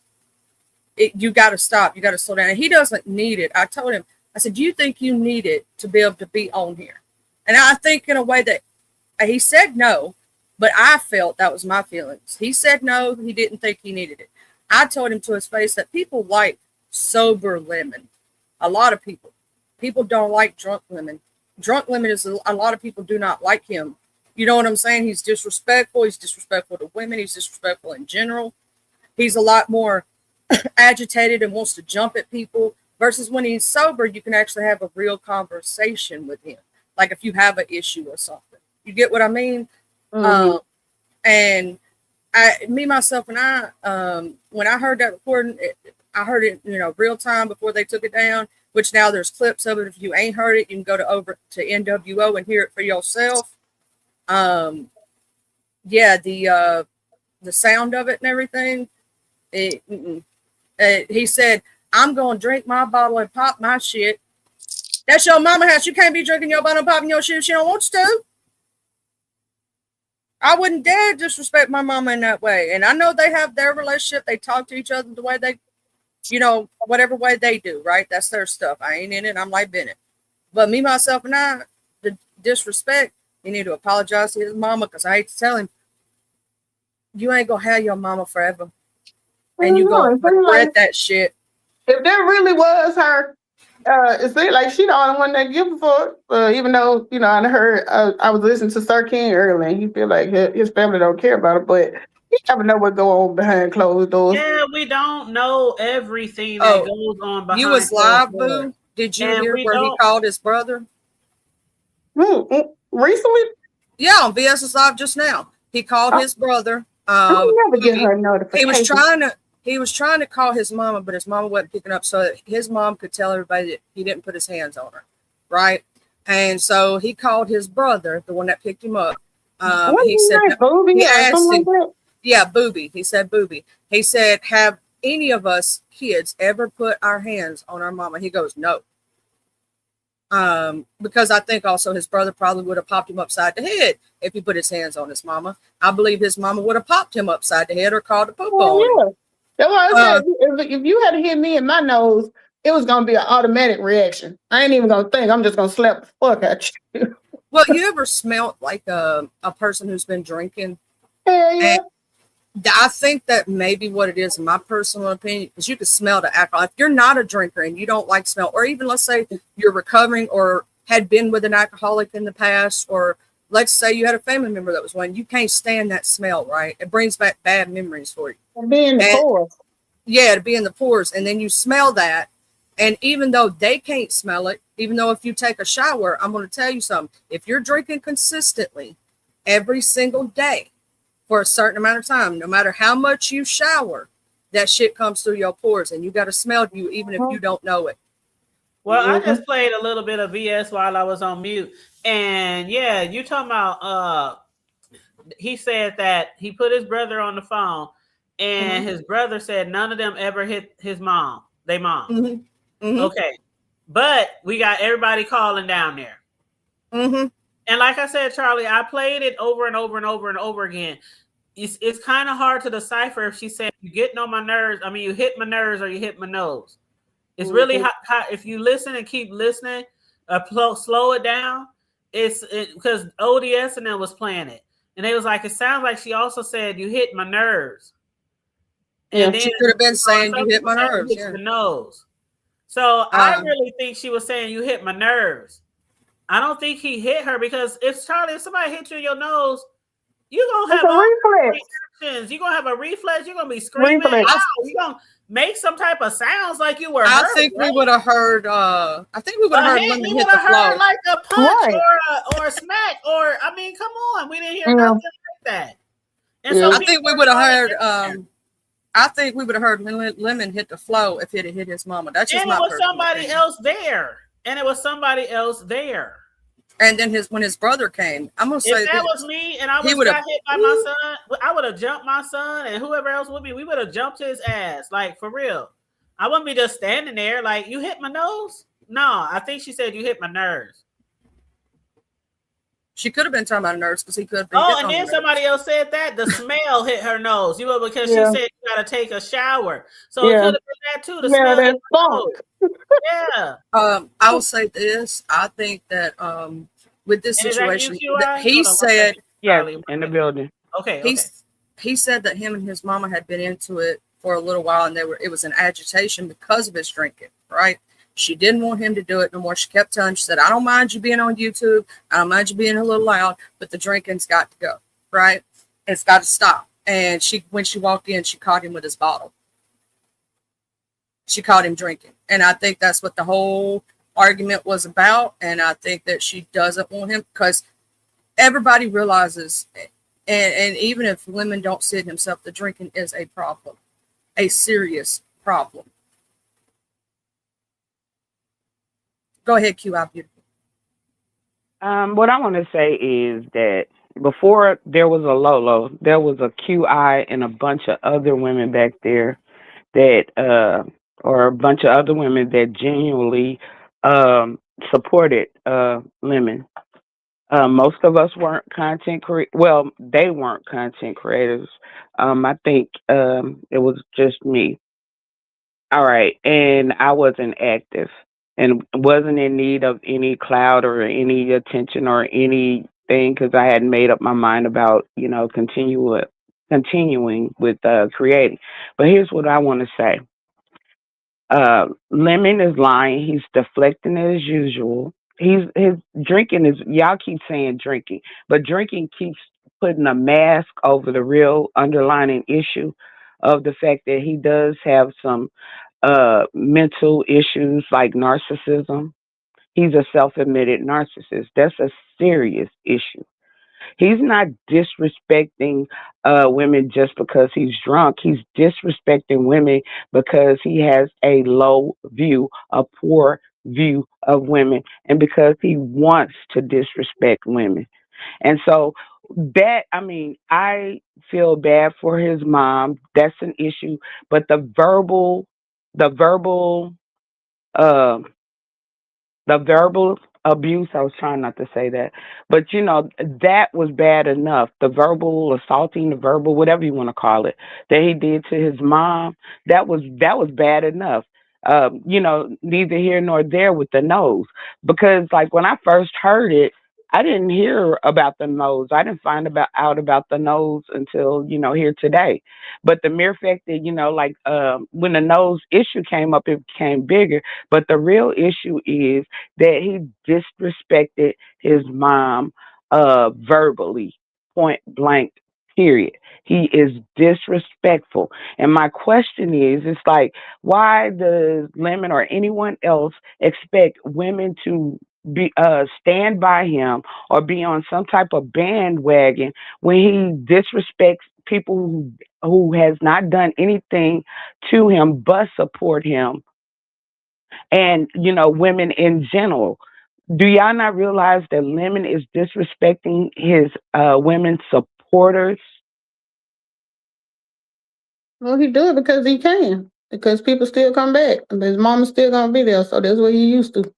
got to stop. You got to slow down. And he doesn't need it. I told him, I said, do you think you need it to be able to be on here? And I think in a way that he said no, but I felt that was my feelings. He said no. He didn't think he needed it. I told him to his face that people like sober women. A lot of people. People don't like drunk women. Drunk women is a lot of people do not like him. You know what I'm saying? He's disrespectful. He's disrespectful to women. He's disrespectful in general. He's a lot more agitated and wants to jump at people versus when he's sober, you can actually have a real conversation with him. Like if you have an issue or something, you get what I mean? Mm-hmm. And me, myself, and I, when I heard that recording, I heard it, real time before they took it down, which now there's clips of it. If you ain't heard it, you can go over to NWO and hear it for yourself. The sound of it and everything. He said, I'm going to drink my bottle and pop my shit. That's your mama house. You can't be drinking your bottle and popping your shit if she don't want you to. I wouldn't dare disrespect my mama in that way. And I know they have their relationship. They talk to each other the way they, whatever way they do, right? That's their stuff. I ain't in it. I'm like Bennett. But me, myself, and I, the disrespect, he need to apologize to his mama because I hate to tell him, you ain't going to have your mama forever. And you going to regret that shit. If that really was her, It seems like she the only one that give a fuck. Even though I heard I was listening to Sir King earlier, and he feel like his family don't care about it, but you never know what go on behind closed doors. Yeah, we don't know everything that Oh, goes on you behind was closed live, doors, boo. Did you and hear we where he don't. called his brother? Recently, Yeah, on VS's live just now. He called I, his brother. I never get Booby. her He was notification. trying to call his mama, but his mama wasn't picking up, so that his mom could tell everybody that he didn't put his hands on her, right? And so he called his brother, the one that picked him up. What's He his said name, Booby he or asked something like him, that? yeah, Booby. He said Booby. He said, have any of us kids ever put our hands on our mama? He goes, no. Because I think also his brother probably would have popped him upside the head if he put his hands on his mama. I believe his mama would have popped him upside the head or called a poop Well, on him. yeah. That's why I Uh, said if you had to hit me in my nose, it was gonna be an automatic reaction. I ain't even gonna think. I'm just gonna slap the fuck at you. well, you ever smelt like a person who's been drinking? Hell yeah. And I think that maybe what it is, in my personal opinion, is you can smell the alcohol. If you're not a drinker and you don't like smell, or even let's say you're recovering or had been with an alcoholic in the past, or let's say you had a family member that was one, you can't stand that smell, right? It brings back bad memories for you. And being the And poor. yeah, to be in the pores, and then you smell that. And even though they can't smell it, even though if you take a shower, I'm going to tell you something. If you're drinking consistently every single day, for a certain amount of time, no matter how much you shower, that shit comes through your pores and you got to smell you even if you don't know it. Well, I Mm-hmm. just played a little bit of VS while I was on mute, and yeah, you talking about he said that he put his brother on the phone, and his brother said none of them ever hit his mom, they mom. Mm-hmm. Mm-hmm. Okay, but we got everybody calling down there. Mm-hmm. And like I said, Charlie, I played it over and over and over and over again. It's kind of hard to decipher if she said you getting on my nerves. I mean, you hit my nerves or you hit my nose. It's really hot. If you listen and keep listening, slow it down. It's because ODS and them was playing it, and they was like, it sounds like she also said you hit my nerves. Yeah. And then She could have been saying some you hit people my say you nerves. hit Yeah. the nose. So I really think she was saying you hit my nerves. I don't think he hit her because if somebody hit you in your nose, you're gonna It's have a all reflex. reactions. You're gonna have a reflex. You're gonna be screaming. Reflex. You're gonna make some type of sounds like you were I hurt. think we Right? would have heard. I think we would have heard You women hit would the have heard floor. like a punch Right. or a smack or I mean, come on, we didn't hear Yeah. nothing like that. And Yeah. so I think we would have heard. I think we would have heard Lemon hit the floor if it had hit his mama. That's just and it my was personal somebody opinion. else there. And it was somebody else there. And then when his brother came, I'm gonna say If that was me and I was would've- got hit by my son, I would have jumped my son and whoever else with me. We would have jumped his ass, like for real. I wouldn't be just standing there like you hit my nose. No, I think she said you hit my nerves. She could have been talking about nerves because he could have been. Oh, and then somebody else said that the smell hit her nose. You know, because she said you got to take a shower, so it could have been that too. The smell hit her nose. Yeah. I will say this. I think that with this situation, that he said, yes, in the building. Okay. He said that him and his mama had been into it for a little while, and it was an agitation because of his drinking. Right? She didn't want him to do it no more. She kept telling him, she said, I don't mind you being on YouTube. I don't mind you being a little loud, but the drinking's got to go. Right? It's got to stop. And when she walked in, she caught him with his bottle. She caught him drinking. And I think that's what the whole argument was about. And I think that she doesn't want him because everybody realizes, and even if Lemon don't see it himself, the drinking is a problem, a serious problem. Go ahead, Q. Beautiful. What I want to say is that before there was a Lolo, there was a QI and a bunch of other women back there that, or a bunch of other women that genuinely supported Lemon. Most of us weren't well, they weren't content creators. I think it was just me. All right, and I wasn't active and wasn't in need of any clout or any attention or anything because I hadn't made up my mind about continuing with creating. But here's what I want to say: Lemon is lying. He's deflecting as usual. His drinking is, y'all keep saying drinking, but drinking keeps putting a mask over the real underlying issue of the fact that he does have some mental issues like narcissism. He's a self-admitted narcissist. That's a serious issue. He's not disrespecting women just because he's drunk. He's disrespecting women because he has a low view, a poor view of women, and because he wants to disrespect women. And so that, I mean, I feel bad for his mom. That's an issue. But the verbal, uh, the verbal abuse, I was trying not to say that, but you know, that was bad enough. The verbal assaulting, the verbal, whatever you want to call it, that he did to his mom, that was bad enough. You know, neither here nor there with the nose. Because like when I first heard it, I didn't hear about the nose. I didn't find about out about the nose until, you know, here today. But the mere fact that, you know, like when the nose issue came up, it became bigger. But the real issue is that he disrespected his mom verbally, point blank, period. He is disrespectful. And my question is, it's like, why does Lemon or anyone else expect women to be stand by him or be on some type of bandwagon when he disrespects people who has not done anything to him but support him, and you know, women in general? Do y'all not realize that Lemon is disrespecting his women supporters? Well, he do it because he can. Because people still come back. And his mama's still gonna be there, so that's what he used to.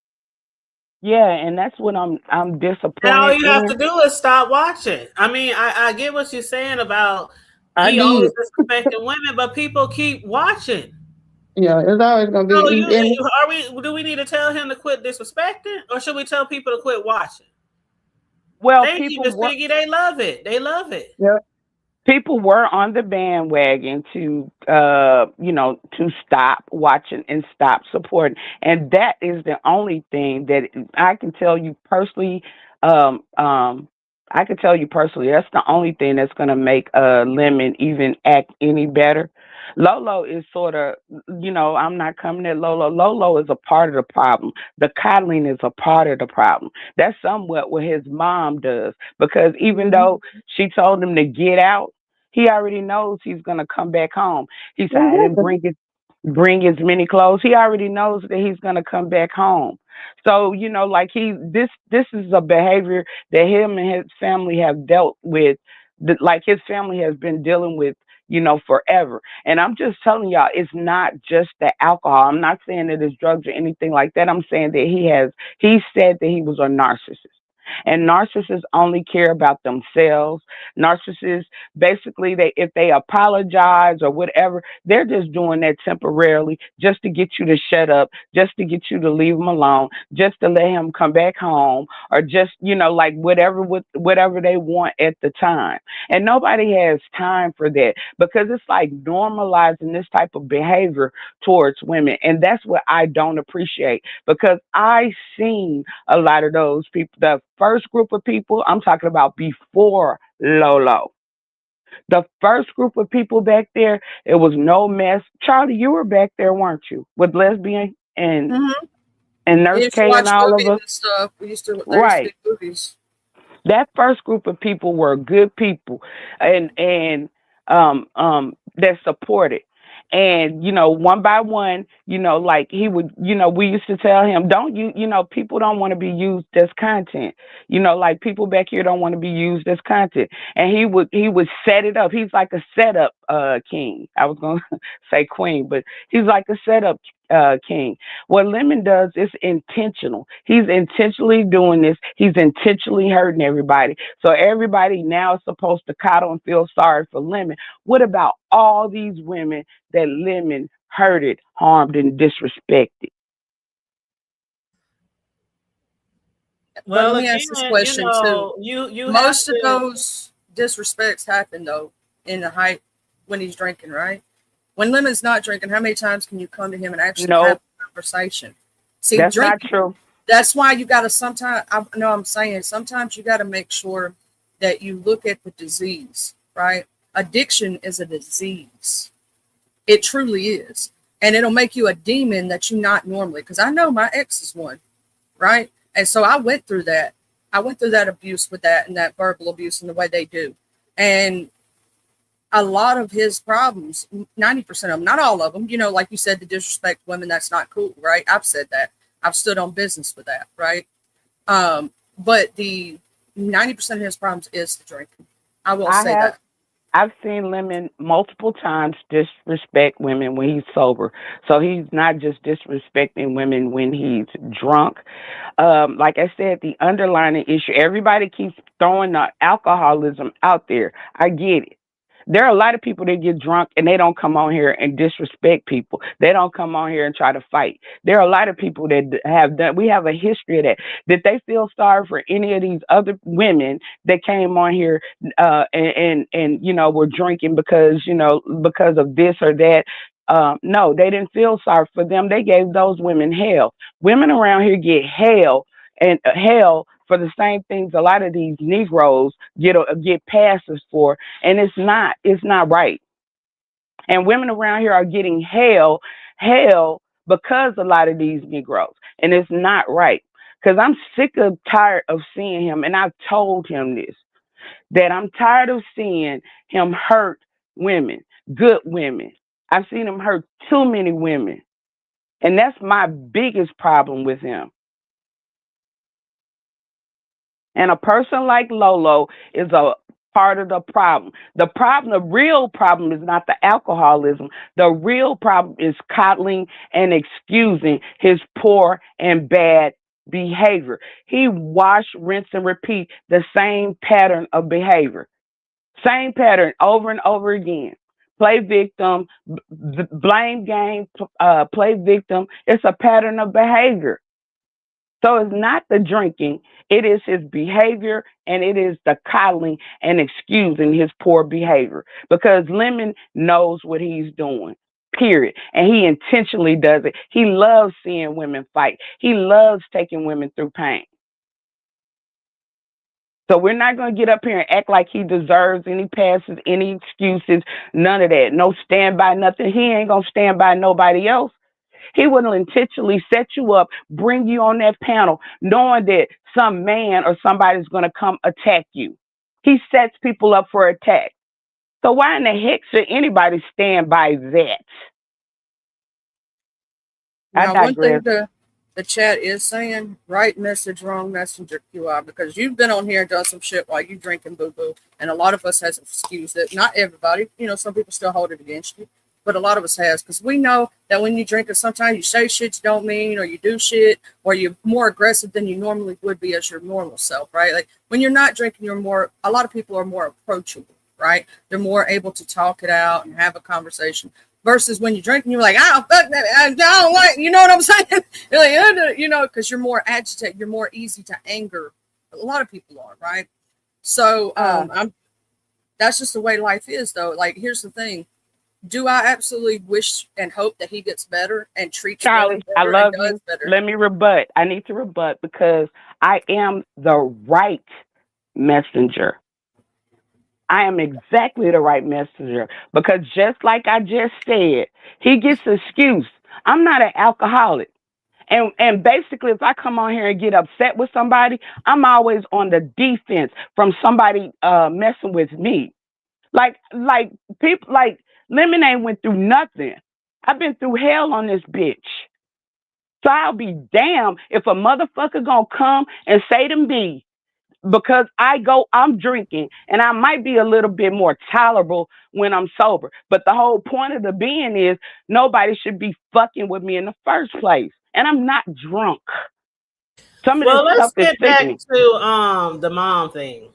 Yeah, and that's what I'm And all disappointed you have to in. do is stop watching. I mean, I get what you're saying about I he always did. disrespecting women, but people keep watching. Yeah, it's always gonna be So and are we? Do we need to tell him to quit disrespecting, or should we tell people to quit watching? Well, Thank you, Miss Piggy. They love it. They love it. yeah. people were on the bandwagon to you know, to stop watching and stop supporting, and that is the only thing that I can tell you personally. um um I can tell you personally, that's the only thing that's going to make Lemon even act any better. Lolo is sort of, you know, I'm not coming at Lolo. Lolo is a part of the problem. The coddling is a part of the problem. That's somewhat what his mom does, because even Mhm. though she told him to get out, he already knows he's gonna come back home. He said, I didn't Exactly. bring as many clothes. He already knows that he's gonna come back home. So, you know, like this is a behavior that him and his family have dealt with, that like his family has been dealing with, you know, forever. And I'm just telling y'all, it's not just the alcohol. I'm not saying that it's drugs or anything like that. I'm saying that he said that he was a narcissist. And narcissists only care about themselves. Narcissists, basically, they if they apologize or whatever, they're just doing that temporarily, just to get you to shut up, just to get you to leave him alone, just to let him come back home, or just, you know, like whatever they want at the time. And nobody has time for that, because it's like normalizing this type of behavior towards women, and that's what I don't appreciate, because I seen a lot of those people. The first group of people, I'm talking about before Lolo. The first group of people back there, it was no mess. Charlie, you were back there, weren't you? With lesbian Mm-hmm. and We Nurse used to K and watch all of movies us. and stuff. There used to be Right. movies. That first group of people were good people, and that supported. And you know, one by one, you know, like he would, you know, we used to tell him, don't you, you know, people don't want to be used as content. You know, like people back here don't want to be used as content. And he would set it up. He's like a setup king. I was gonna say queen, but he's like a setup king. What Lemon does is intentional. He's intentionally doing this. He's intentionally hurting everybody. So everybody now is supposed to coddle and feel sorry for Lemon. What about all these women that Lemon hurted, harmed, and disrespected? But let Well, me ask this again, question too. you have Most of to. those disrespects happen though in the height when he's drinking, right? When Lemon's not drinking, how many times can you come to him and actually have No, a conversation? See, that's not drinking, true. that's why you got to sometimes, I know I'm saying, sometimes you got to make sure that you look at the disease, right? Addiction is a disease. It truly is. And it'll make you a demon that you not normally, because I know my ex is one, right? And so I went through that. I went through that abuse with that and that verbal abuse and the way they do. And a lot of his problems, 90% of them, not all of them, like you said, the disrespect women, that's not cool, right? I've said that. I've stood on business with that, right? But the 90% of his problems is the drinking. I will I say have that. I've seen Lemon multiple times disrespect women when he's sober. So he's not just disrespecting women when he's drunk. Like I said, the underlying issue, everybody keeps throwing the alcoholism out there. I get it. There are a lot of people that get drunk and they don't come on here and disrespect people. They don't come on here and try to fight. There are a lot of people that have done, we have a history of that. Did they feel sorry for any of these other women that came on here and were drinking because of this or that? No, they didn't feel sorry for them. They gave those women hell. Women around here get hell for the same things a lot of these Negroes get passes for, and it's not right. And women around here are getting hell because a lot of these Negroes, and it's not right. Because I'm sick of tired of seeing him, and I've told him this, that I'm tired of seeing him hurt women, good women. I've seen him hurt too many women, and that's my biggest problem with him. And a person like Lolo is a part of the problem. The real problem is not the alcoholism. The real problem is coddling and excusing his poor and bad behavior. He wash, rinse, and repeat the same pattern of behavior. Same pattern over and over again. Play victim, blame game, play victim. It's a pattern of behavior. So it's not the drinking, it is his behavior and it is the coddling and excusing his poor behavior because Lemon knows what he's doing. Period. And he intentionally does it. He loves seeing women fight. He loves taking women through pain. So we're not going to get up here and act like he deserves any passes, any excuses, none of that. No stand by nothing. He ain't going to stand by nobody else. He will intentionally set you up, bring you on that panel, knowing that some man or somebody's going to come attack you. He sets people up for attack. So why in the heck should anybody stand by that? I Now, one thing digress. the chat is saying, right message, wrong messenger, QI, because you've been on here and done some shit while you drinking boo boo, and a lot of us has excused it. Not everybody, some people still hold it against you, but a lot of us has, because we know that when you drink it, sometimes you say shit you don't mean, or you do shit, or you're more aggressive than you normally would be as your normal self, right? Like when you're not drinking, a lot of people are more approachable, right? They're more able to talk it out and have a conversation. Versus when you drink and you're like, oh, fuck that, I don't like, you know what I'm saying? You're like, because you're more agitated, you're more easy to anger. A lot of people are, right? So that's just the way life is, though. Like, here's the thing. Do I absolutely wish and hope that he gets better and treats Charlie, women I better and love does you. better? Let me rebut. I need to rebut because I am the right messenger. I am exactly the right messenger because just like I just said, he gets excuse. I'm not an alcoholic. And basically if I come on here and get upset with somebody, I'm always on the defense from somebody messing with me. Like people like Lemonade went through nothing. I've been through hell on this bitch. So I'll be damned if a motherfucker gonna come and say to me, because I'm drinking and I might be a little bit more tolerable when I'm sober. But the whole point of the being is nobody should be fucking with me in the first place. And I'm not drunk. Some of this Well, let's stuff is get back sickening. to the mom thing.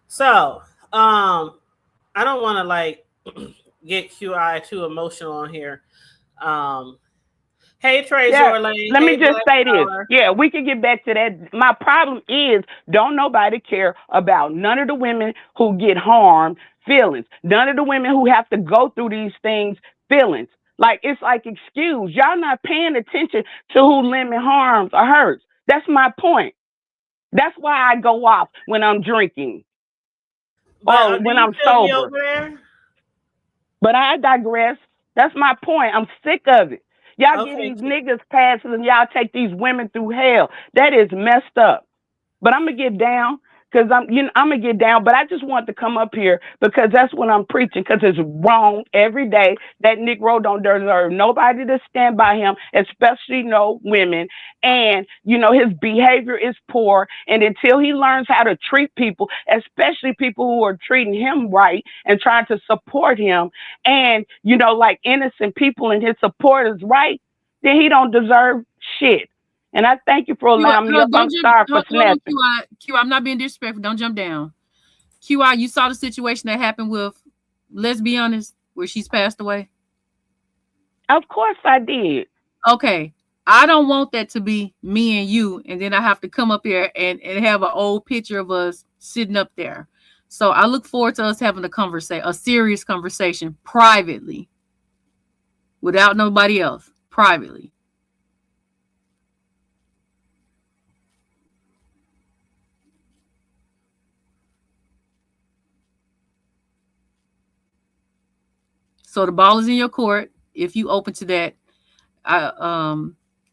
So, I don't want to like get QI too emotional on here. Um, hey Trey Yeah. Jorlane, Let me hey just Black say this. Power. Yeah, we can get back to that. My problem is don't nobody care about none of the women who get harmed feelings. None of the women who have to go through these things feelings. Like, it's like, excuse, y'all not paying attention to who limit harms or hurts. That's my point. That's why I go off when I'm drinking But or do when you I'm still be sober. over there? But I digress. That's my point. I'm sick of it. Y'all get Okay. these niggas passes and y'all take these women through hell. That is messed up. But I'm gonna get down because I'm gonna get down. But I just want to come up here because that's what I'm preaching. Because it's wrong every day. That Negro don't deserve nobody to stand by him, especially no women. And his behavior is poor. And until he learns how to treat people, especially people who are treating him right and trying to support him, and like innocent people and his supporters, right, then he don't deserve shit. And I thank you for allowing me up. I'm Don't jump. sorry for Hold on, snapping. QI. QI, I'm not being disrespectful. Don't jump down. QI, you saw the situation that happened with, let's be honest, where she's passed away. Of course I did. Okay. I don't want that to be me and you, and then I have to come up here and have an old picture of us sitting up there. So I look forward to us having a serious conversation privately, without nobody else, privately. So the ball is in your court if you open to that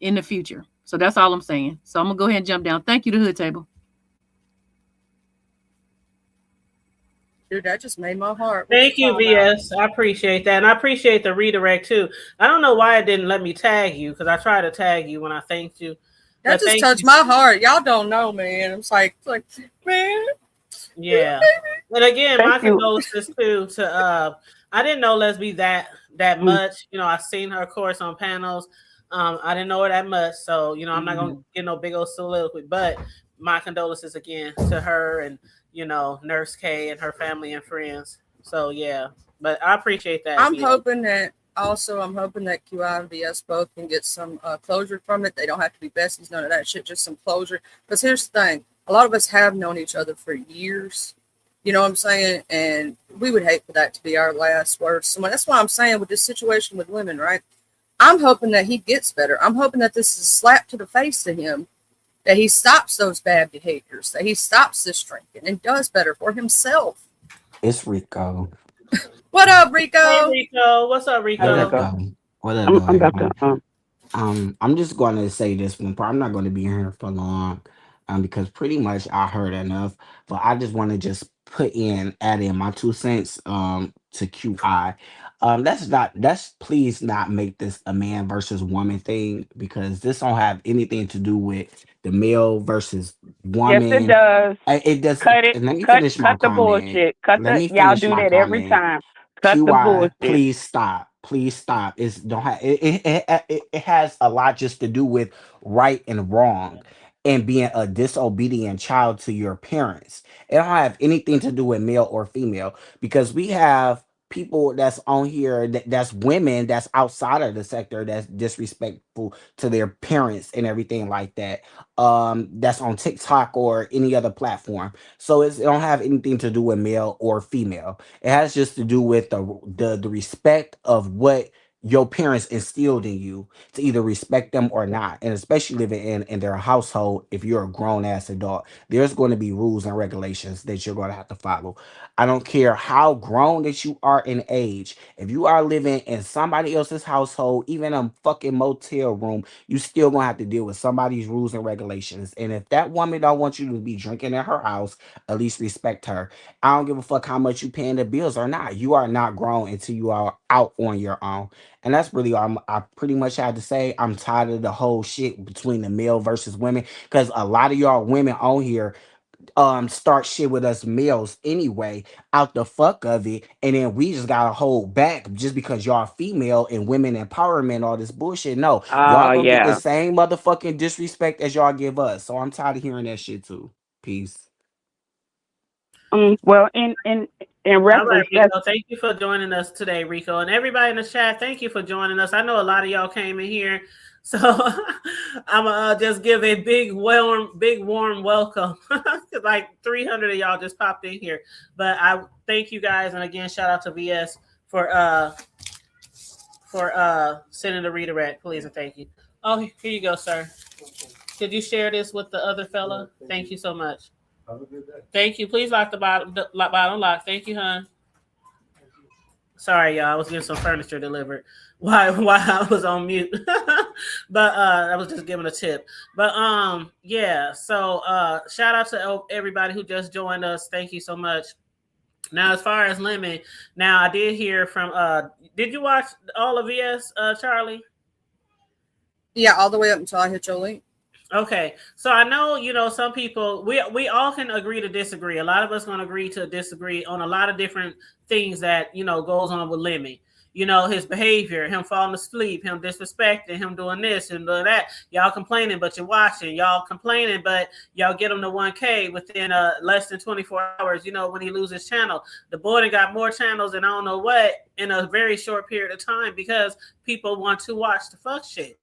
in the future. So that's all I'm saying. So I'm gonna go ahead and jump down. Thank you, the hood table. Dude, that just made my heart. What you Thank you, talking about? VS. I appreciate that. And I appreciate the redirect too. I don't know why it didn't let me tag you because I tried to tag you when I thanked you. That But just thank touched you. my heart. Y'all don't know, man. It's like man. Yeah. And again, Thank my you. condolences too to I didn't know Leslie that Mm, much. I've seen her of course on panels. I didn't know her that much. So, I'm not gonna mm. get no big old soliloquy, but my condolences again to her and Nurse K and her family and friends. So yeah. But I appreciate that. I'm VS. hoping that QI and VS both can get some closure from it. They don't have to be besties, none of that shit, just some closure. Because here's the thing, a lot of us have known each other for years. You know what I'm saying? And we would hate for that to be our last words. So that's why I'm saying with this situation with women, right? I'm hoping that he gets better. I'm hoping that this is a slap to the face to him, that he stops those bad behaviors, that he stops this drinking and does better for himself. It's Rico. What up, Hey Rico? Rico. What's up, Hey, What up, Rico? Rico. though? What up, though, I'm about to. everyone? I'm just going to say this one part. I'm not going to be here for long, because pretty much I heard enough. But I just want to just add in my 2 cents, to QI. That's please not make this a man versus woman thing because this don't have anything to do with the male versus Yes, it woman. does. It does. Cut it. And let me Cut. finish my Cut the comment. bullshit. Cut Let the. me Y'all finish do my that every comment. time. Cut the QI, bullshit. please stop. Please stop. It's don't have it has a lot just to do with right and wrong and being a disobedient child to your parents. It don't have anything to do with male or female because we have people that's on here that's women that's outside of the sector that's disrespectful to their parents and everything like that. That's on TikTok or any other platform. So it don't have anything to do with male or female. It has just to do with the respect of what your parents instilled in you to either respect them or not. And especially living in their household, if you're a grown ass adult, there's going to be rules and regulations that you're going to have to follow. I don't care how grown that you are in age. If you are living in somebody else's household, even a fucking motel room, you still gonna have to deal with somebody's rules and regulations. And if that woman don't want you to be drinking in her house, at least respect her. I don't give a fuck how much you paying the bills or not. You are not grown until you are out on your own. And that's really all I pretty much had to say. I'm tired of the whole shit between the male versus women because a lot of y'all women on here start shit with us males anyway out the fuck of it, and then we just gotta hold back just because y'all female and women empowerment, all this bullshit. No, y'all Oh gonna get the yeah. same motherfucking disrespect as y'all give us. So I'm tired of hearing that shit too. Peace. Well, in All right, reference, that's Rico. Thank you for joining us today, Rico. And everybody in the chat, thank you for joining us. I know a lot of y'all came in here. So I'm gonna just give a big warm welcome. Like 300 of y'all just popped in here. But I thank you guys. And again, shout out to VS for sending the redirect, please and thank you. Oh, here you go, sir. Could you share this with the other fella? Thank you so much. Thank you. Please lock the bottom lock. Thank you, hon. Sorry, y'all. I was getting some furniture delivered while I was on mute. But I was just giving a tip. But yeah. So shout out to everybody who just joined us. Thank you so much. Now, as far as Lemon, now I did hear from did you watch all of VS, Charlie? Yeah, all the way up until I hit your link. Okay, so I know, you know, some people, we all can agree to disagree. A lot of us going to agree to disagree on a lot of different things that, you know, goes on with Lemmy. You know, his behavior, him falling asleep, him disrespecting, him doing this and doing that. Y'all complaining, but you're watching. Y'all complaining, but y'all get him to 1K within less than 24 hours, you know, when he loses channel. The boy done got more channels than I don't know what in a very short period of time because people want to watch the fuck shit.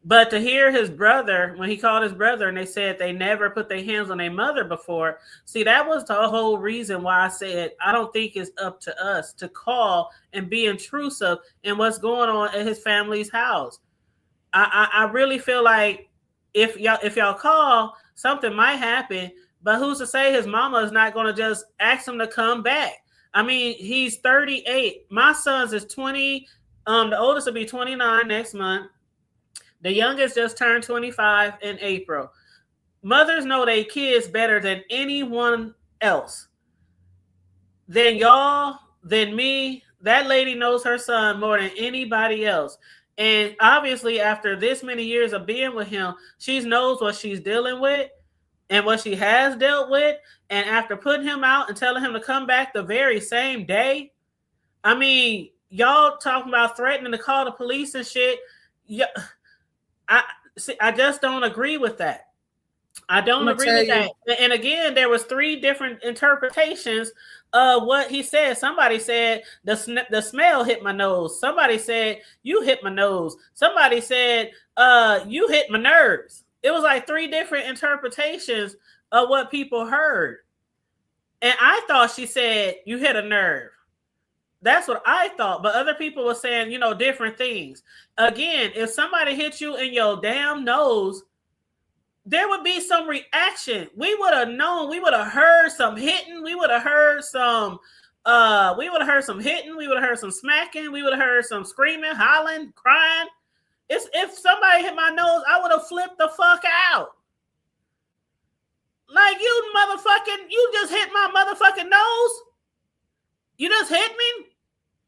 But to hear his brother, when he called his brother and they said they never put their hands on their mother before, see, that was the whole reason why I said I don't think it's up to us to call and be intrusive in what's going on at his family's house. I really feel like if y'all call, something might happen, but who's to say his mama is not going to just ask him to come back? I mean, he's 38. My son's is 20. The oldest will be 29 next month. The youngest just turned 25 in April. Mothers know their kids better than anyone else. Than y'all, than me. That lady knows her son more than anybody else. And obviously, after this many years of being with him, she knows what she's dealing with and what she has dealt with. And after putting him out and telling him to come back the very same day, I mean, y'all talking about threatening to call the police and shit. Yeah. I just don't agree with that. I don't agree with that. And again, there was 3 different interpretations of what he said. Somebody said the smell hit my nose. Somebody said you hit my nose. Somebody said you hit my nerves. It was like 3 different interpretations of what people heard. And I thought she said you hit a nerve. That's what I thought, but other people were saying, you know, different things. Again, if somebody hit you in your damn nose, there would be some reaction. We would have known. We would have heard some hitting. We would have heard some. We would have heard some hitting. We would have heard some smacking. We would have heard some screaming, hollering, crying. If somebody hit my nose, I would have flipped the fuck out. Like, you just hit my motherfucking nose. You just hit me.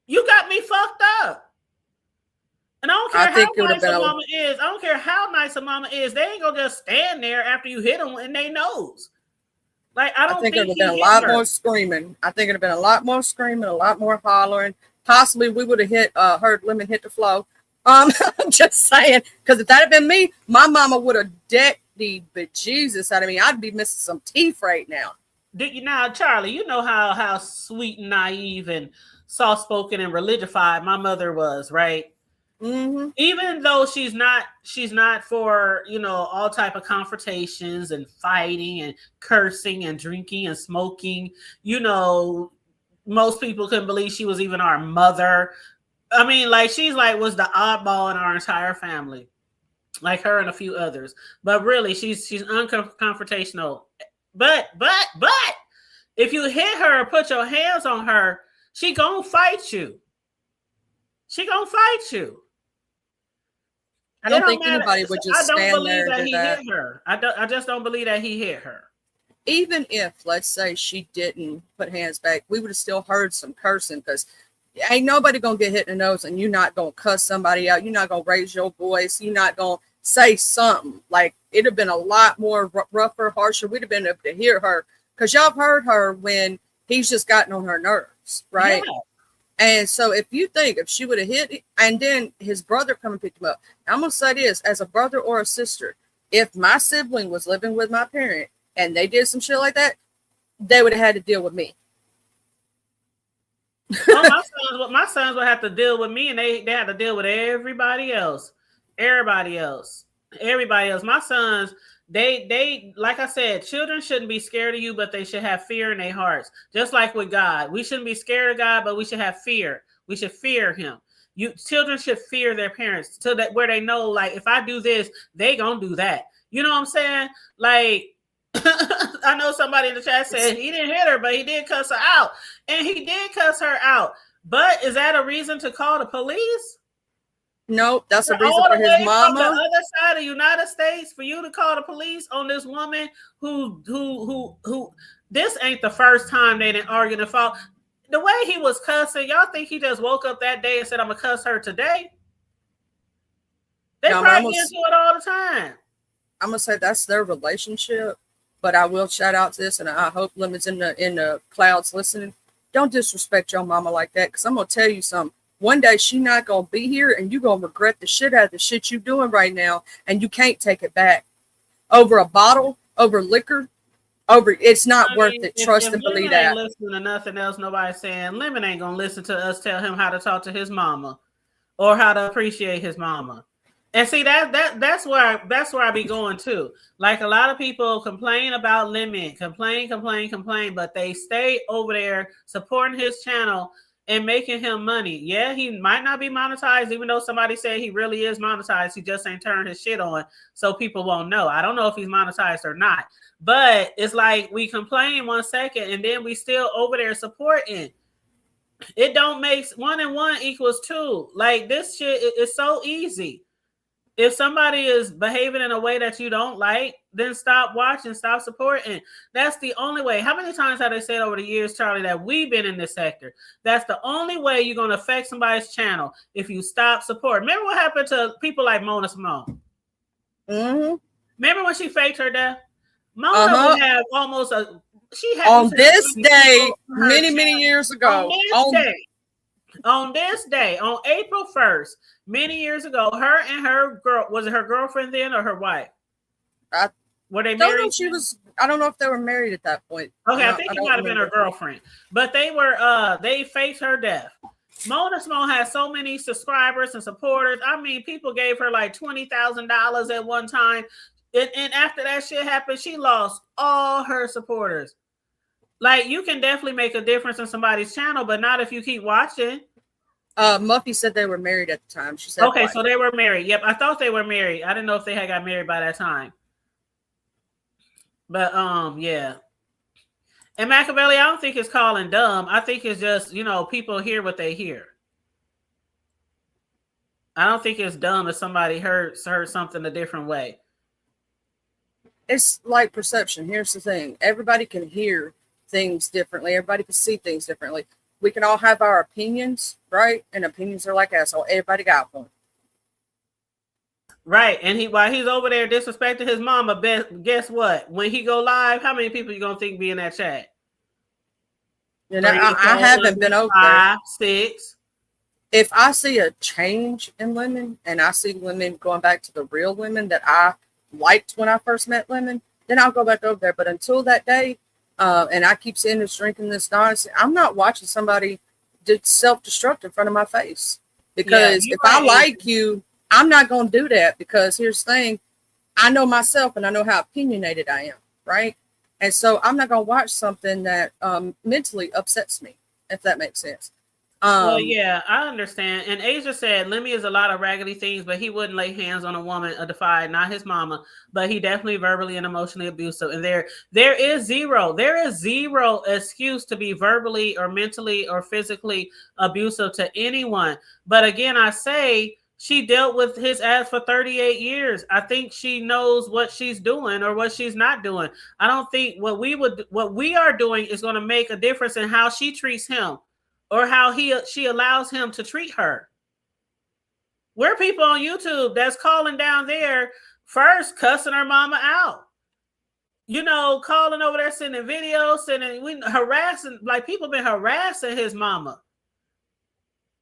You got me fucked up. And I don't care how nice a mama is. I don't care how nice a mama is. They ain't gonna just stand there after you hit them in their nose. Like, I think it would have been a lot more screaming. I think it would have been a lot more screaming, a lot more hollering. Possibly we would have heard Lemon hit the floor. I'm just saying, because if that had been me, my mama would have decked the bejesus out of me. I'd be missing some teeth right now. Now, Charlie, you know how sweet and naive and soft-spoken and religified my mother was, right? Mm-hmm. Even though she's not for, you know, all type of confrontations and fighting and cursing and drinking and smoking. You know, most people couldn't believe she was even our mother. I mean, like, was the oddball in our entire family, like her and a few others. But really, she's unconfrontational. But if you hit her or put your hands on her, she gonna fight you. She gonna fight you. I don't think anybody would just stand there and do that. Hit her. I just don't believe that he hit her. Even if, let's say, she didn't put hands back, we would have still heard some cursing, because ain't nobody gonna get hit in the nose and you're not gonna cuss somebody out. You're not gonna raise your voice. You're not gonna say something. Like, it'd have been a lot more rougher, harsher. We'd have been able to hear her, because y'all have heard her when he's just gotten on her nerves, right? Yeah. And so if she would have hit, and then his brother come and pick him up. I'm going to say this, as a brother or a sister, if my sibling was living with my parent and they did some shit like that, they would have had to deal with me. My sons would have to deal with me, and they had to deal with everybody else. Everybody else. My sons, they like I said, children shouldn't be scared of you, but they should have fear in their hearts. Just like with God. We shouldn't be scared of God, but we should have fear. We should fear him. Children should fear their parents till that where they know, like, if I do this, they gonna do that. You know what I'm saying? Like, I know somebody in the chat said he didn't hit her, but he did cuss her out. And he did cuss her out. But is that a reason to call the police? Nope, that's a reason all for the his way mama. From the other side of the United States for you to call the police on this woman who this ain't the first time they didn't argue the fault. The way he was cussing, y'all think he just woke up that day and said, I'm gonna cuss her today? They probably get into it all the time. I'm gonna say that's their relationship, but I will shout out to this, and I hope Lemon's in the clouds listening. Don't disrespect your mama like that, because I'm gonna tell you something. One day she not gonna be here, and you're gonna regret the shit out of the shit you doing right now, and you can't take it back. Over a bottle, over liquor, over it's not worth it. Trust and believe that. Ain't listening to nothing else nobody's saying. Lemon ain't gonna listen to us tell him how to talk to his mama or how to appreciate his mama. And see that's where I be going too. Like, a lot of people complain about Lemon, complain, but they stay over there supporting his channel and making him money. Yeah, he might not be monetized, even though somebody said he really is monetized. He just ain't turned his shit on, so people won't know. I don't know if he's monetized or not. But it's like we complain 1 second and then we still over there supporting. It don't make 1 and 1 equals 2. Like, this shit is so easy. If somebody is behaving in a way that you don't like, then stop watching, stop supporting. That's the only way. How many times have they said over the years, Charlie, that we've been in this sector? That's the only way you're going to affect somebody's channel, if you stop supporting. Remember what happened to people like Mona Simone? Mm-hmm. Remember when she faked her death? Mona would have almost she had on this day many years ago. On this day, on April 1st, many years ago, her and her girl, was it her girlfriend then or her wife? Were they married? I don't know if they were married at that point. Okay, I think it might have been her girlfriend. But they were they faked her death. Mona Simone had so many subscribers and supporters. I mean, people gave her like $20,000 at one time. And after that shit happened, she lost all her supporters. Like, you can definitely make a difference in somebody's channel, but not if you keep watching. Muffy said they were married at the time. She said, okay, so they were married. Yep, I thought they were married. I didn't know if they had got married by that time. But yeah. And Machiavelli, I don't think it's calling dumb. I think it's just, people hear what they hear. I don't think it's dumb if somebody heard something a different way. It's like perception. Here's the thing. Everybody can hear things differently. Everybody can see things differently. We can all have our opinions, right? And opinions are like asshole. Everybody got one. Right. And while he's over there disrespecting his mama, guess what? When he go live, how many people you gonna think be in that chat? And I haven't been over 5, 6. If I see a change in Lemon and I see women going back to the real women that I liked when I first met Lemon, then I'll go back over there. But until that day, and I keep seeing this drinking this nonsense, I'm not watching somebody self-destruct in front of my face. Because if I like you, I'm not going to do that, because here's the thing. I know myself and I know how opinionated I am, right? And so I'm not going to watch something that mentally upsets me, if that makes sense. Well, yeah, I understand. And Asia said Lemmy is a lot of raggedy things, but he wouldn't lay hands on a woman, a defied, not his mama, but he definitely verbally and emotionally abusive. And there is zero excuse to be verbally or mentally or physically abusive to anyone. But again, I say she dealt with his ass for 38 years. I think she knows what she's doing or what she's not doing. I don't think what we are doing is going to make a difference in how she treats him, or how she allows him to treat her. We're people on YouTube that's calling down there first, cussing her mama out. Calling over there, sending videos, harassing, like, people been harassing his mama.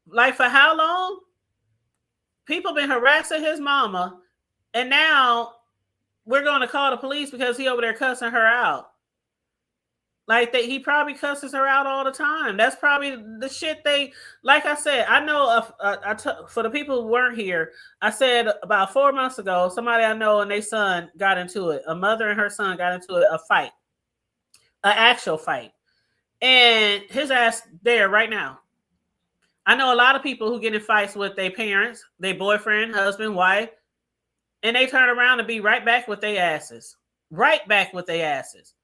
Like, for how long? People been harassing his mama, and now we're going to call the police because he over there cussing her out. Like, he probably cusses her out all the time. That's probably the shit like I said, I know for the people who weren't here, I said about 4 months ago, somebody I know and their son got into it. A mother and her son got into a fight, an actual fight. And his ass there right now. I know a lot of people who get in fights with their parents, their boyfriend, husband, wife, and they turn around and be right back with their asses. Right back with their asses.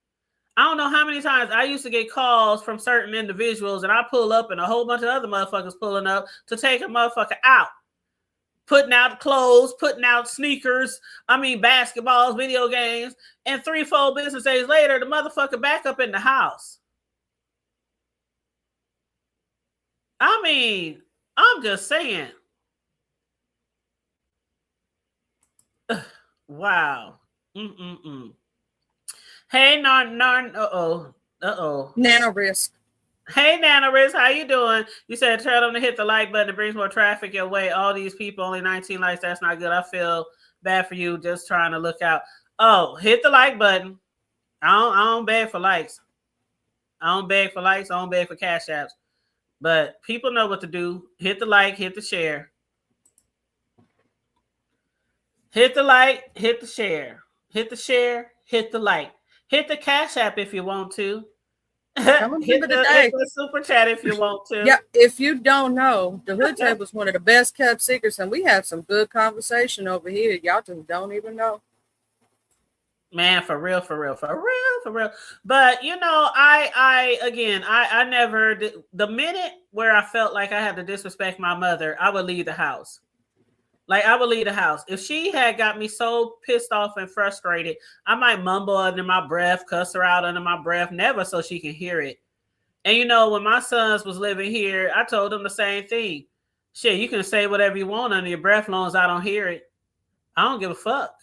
I don't know how many times I used to get calls from certain individuals, and I pull up and a whole bunch of other motherfuckers pulling up to take a motherfucker out. Putting out clothes, putting out sneakers, basketballs, video games, and 3-4 business days later, the motherfucker back up in the house. I'm just saying. Wow. Hey, Nano risk. Hey, Nana Riz, how you doing? You said tell them to hit the like button. It brings more traffic your way. All these people, only 19 likes. That's not good. I feel bad for you just trying to look out. Oh, hit the like button. I don't beg for likes. I don't beg for likes. I don't beg for cash apps. But people know what to do. Hit the like, hit the share. Hit the like, hit the share. Hit the share, hit the like. Hit the cash app if you want to. Hit the super chat if you want to. Yeah, if you don't know, the Hood Table is one of the best kept secrets, and we have some good conversation over here. Y'all just don't even know. Man, for real. But I never did. The minute where I felt like I had to disrespect my mother, I would leave the house. Like, I would leave the house. If she had got me so pissed off and frustrated, I might mumble under my breath, cuss her out under my breath, never so she can hear it. And when my sons was living here, I told them the same thing. Shit, you can say whatever you want under your breath as long as I don't hear it. I don't give a fuck.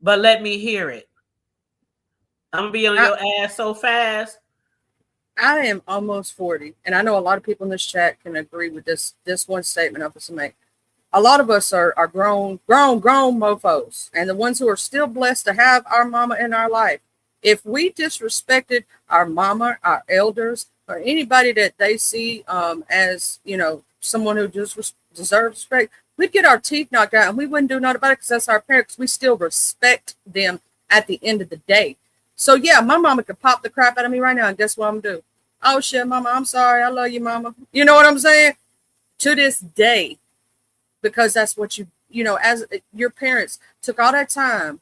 But let me hear it. I'm going to be on your ass so fast. I am almost 40, and I know a lot of people in this chat can agree with this one statement I'm going to make. A lot of us are grown mofos, and the ones who are still blessed to have our mama in our life. If we disrespected our mama, our elders, or anybody that they see as, someone who just deserves respect, we'd get our teeth knocked out and we wouldn't do nothing about it because that's our parents. We still respect them at the end of the day. So yeah, my mama could pop the crap out of me right now, and guess what I'm gonna do? Oh shit, mama, I'm sorry. I love you, mama. You know what I'm saying? To this day. Because that's what as your parents took all that time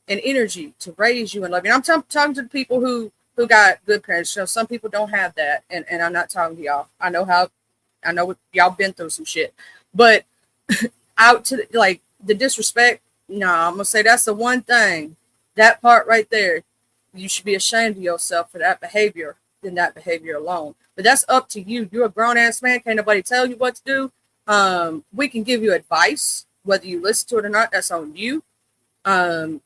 and energy to raise you and love you. And I'm talking to the people who got good parents. Some people don't have that, and I'm not talking to y'all. I know what y'all been through some shit, but out to the disrespect. No, I'm gonna say that's the one thing. That part right there, you should be ashamed of yourself for that behavior than that behavior alone. But that's up to you. You're a grown ass man. Can't nobody tell you what to do. We can give you advice, whether you listen to it or not, that's on you. And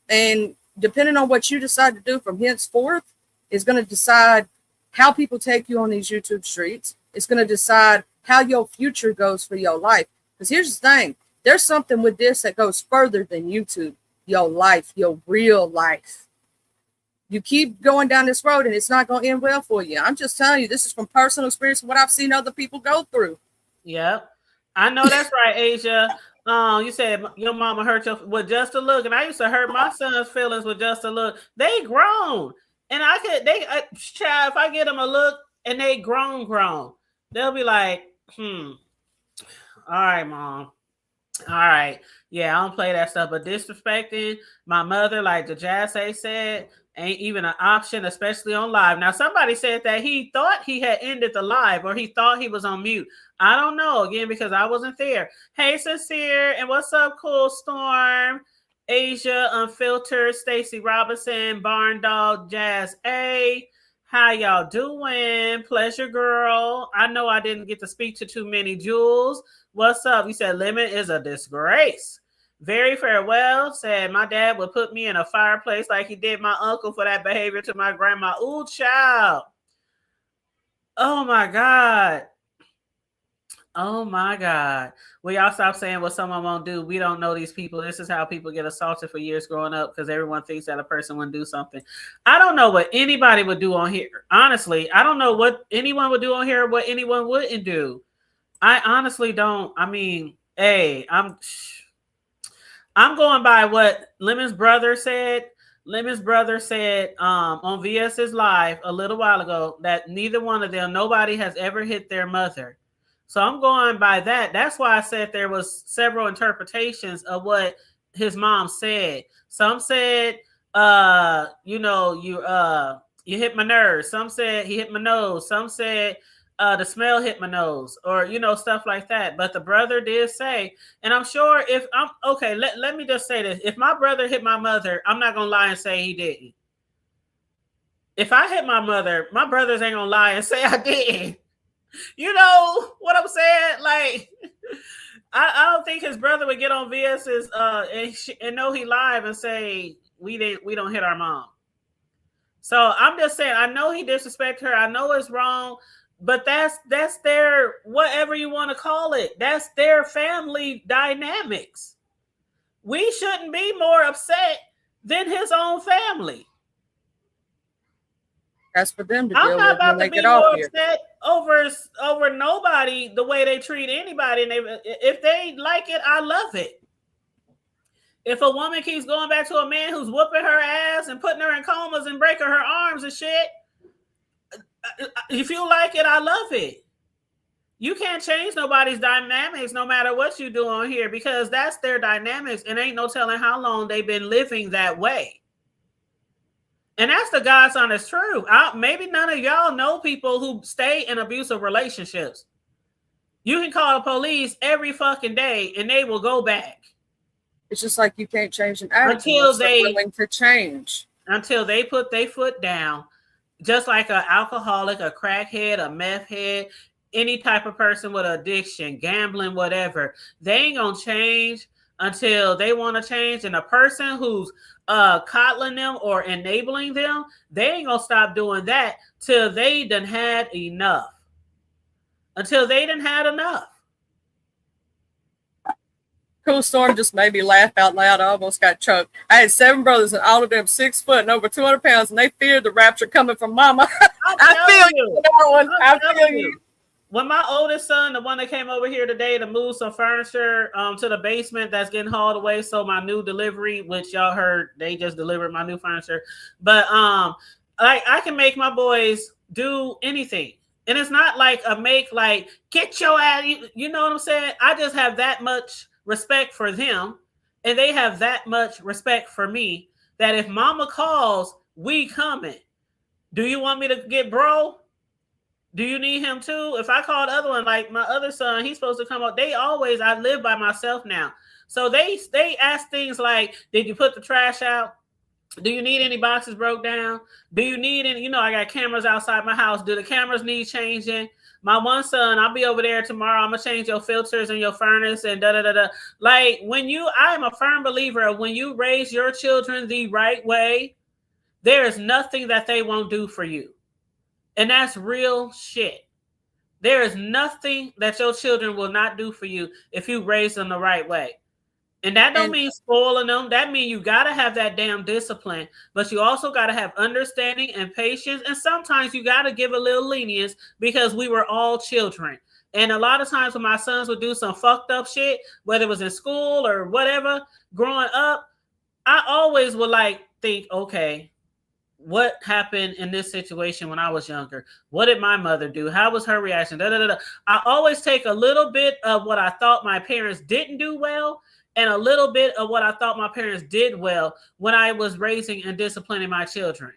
depending on what you decide to do from henceforth is going to decide how people take you on these YouTube streets. It's going to decide how your future goes for your life. Because here's the thing, there's something with this that goes further than YouTube, your life, your real life. You keep going down this road and it's not going to end well for you. I'm just telling you, this is from personal experience, what I've seen other people go through. Yep. I know that's right, Asia. You said your mama hurt you with just a look, and I used to hurt my son's feelings with just a look. They grown, and child, if I get them a look and they grown, they'll be like, all right, mom. All right. Yeah, I don't play that stuff, but disrespecting my mother, like the Jazz said, ain't even an option, especially on live. Now, somebody said that he thought he had ended the live or he thought he was on mute. I don't know, again, because I wasn't there. Hey, Sincere, and what's up, Cool Storm, Asia, Unfiltered, Stacy Robinson, Barn Dog, Jazz A. How y'all doing? Pleasure Girl. I know I didn't get to speak to too many. Jules, what's up? You said Lemon is a disgrace. Very farewell said my dad would put me in a fireplace like he did my uncle for that behavior to my grandma. Ooh, child. Oh my God. Oh my God. Will y'all stop saying what someone won't do? We don't know these people. This is how people get assaulted for years growing up because everyone thinks that a person wouldn't do something. I don't know what anybody would do on here. Honestly, I don't know what anyone would do on here or what anyone wouldn't do. I honestly don't. I mean, hey, I'm going by what Lemon's brother said. Lemon's brother said on VS's live a little while ago that neither one of them, nobody has ever hit their mother. So I'm going by that. That's why I said there was several interpretations of what his mom said. Some said, you hit my nerves. Some said he hit my nose. Some said the smell hit my nose, or stuff like that. But the brother did say, and I'm sure if I'm okay, let me just say this. If my brother hit my mother, I'm not gonna lie and say he didn't. If I hit my mother, my brothers ain't gonna lie and say I didn't. You know what I'm saying? Like, I don't think his brother would get on VS's and know he live and say we don't hit our mom. So I'm just saying, I know he disrespected her. I know it's wrong, but that's their, whatever you want to call it. That's their family dynamics. We shouldn't be more upset than his own family. That's for them to I'm deal not with when about they to be get off more here. upset over nobody the way they treat anybody. And if they like it, I love it. If a woman keeps going back to a man who's whooping her ass and putting her in comas and breaking her arms and shit, if you like it, I love it. You can't change nobody's dynamics no matter what you do on here, because that's their dynamics, and ain't no telling how long they've been living that way. And that's the God's honest truth. Maybe none of y'all know people who stay in abusive relationships. You can call the police every fucking day and they will go back. It's just like you can't change an attitude Until they're willing to change. Until they put their foot down. Just like an alcoholic, a crackhead, a meth head, any type of person with addiction, gambling, whatever, they ain't gonna change until they want to change. And a person who's coddling them or enabling them, they ain't gonna stop doing that till they done had enough. Until they done had enough. Cool Storm just made me laugh out loud. I almost got choked. I had 7 brothers, and all of them 6 foot and over 200 pounds, and they feared the rapture coming from Mama. I feel you. I feel you. When my oldest son, the one that came over here today to move some furniture to the basement that's getting hauled away, so my new delivery, which y'all heard, they just delivered my new furniture. But I can make my boys do anything. And it's not like get your ass, you know what I'm saying? I just have that much respect for them, and they have that much respect for me, that if Mama calls, we coming. Do you want me to get bro? Do you need him too? If I call the other one, like my other son, he's supposed to come up. I live by myself now. So they ask things like, did you put the trash out? Do you need any boxes broke down? Do you need any, I got cameras outside my house. Do the cameras need changing? My one son, I'll be over there tomorrow. I'm gonna change your filters and your furnace and da-da-da-da. Like I'm a firm believer of when you raise your children the right way, there is nothing that they won't do for you. And that's real shit. There is nothing that your children will not do for you if you raise them the right way. And that don't mean spoiling them. That means you got to have that damn discipline, but you also got to have understanding and patience. And sometimes you got to give a little lenience, because we were all children. And a lot of times when my sons would do some fucked up shit, whether it was in school or whatever, growing up, I always would think, okay, what happened in this situation when I was younger? What did my mother do? How was her reaction? Da, da, da, da. I always take a little bit of what I thought my parents didn't do well, and a little bit of what I thought my parents did well when I was raising and disciplining my children.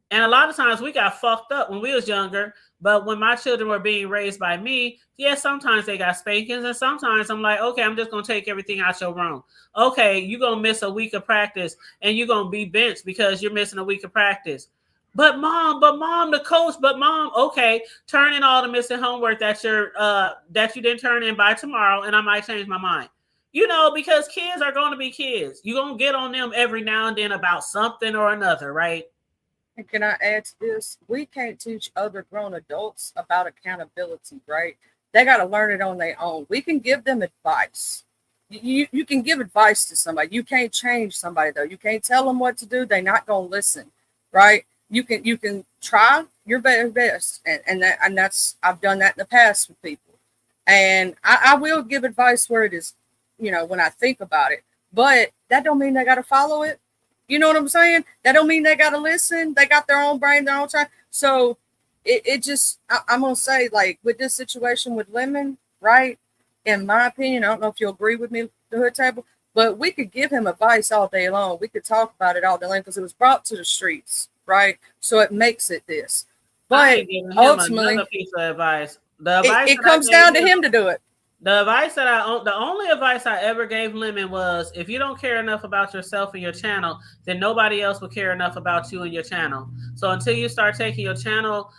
And a lot of times we got fucked up when we was younger, but when my children were being raised by me, yes, sometimes they got spankings, and sometimes I'm like, okay, I'm just going to take everything out your room. Okay, you're going to miss a week of practice, and you're going to be benched because you're missing a week of practice. But mom, the coach, okay, turn in all the missing homework that you didn't turn in by tomorrow, and I might change my mind. Because kids are going to be kids. You're going to get on them every now and then about something or another, right? And can I add to this? We can't teach other grown adults about accountability, right? They got to learn it on their own. We can give them advice. You can give advice to somebody. You can't change somebody, though. You can't tell them what to do. They're not going to listen, right? You can try your very best. And that's, I've done that in the past with people. And I will give advice where it is, when I think about it. But that don't mean they got to follow it. You know what I'm saying? That don't mean they got to listen. They got their own brain, their own time. So it just, I'm going to say, like, with this situation with Lemon, right? In my opinion, I don't know if you'll agree with me, the hood table, but we could give him advice all day long. We could talk about it all day long because it was brought to the streets, right? So it makes it this. I But ain't giving him ultimately, another piece of advice. The advice it that I comes gave down to him, him to do it. the advice that the only advice I ever gave Lemon was, if you don't care enough about yourself and your channel, then nobody else will care enough about you and your channel. So until you start taking your channel,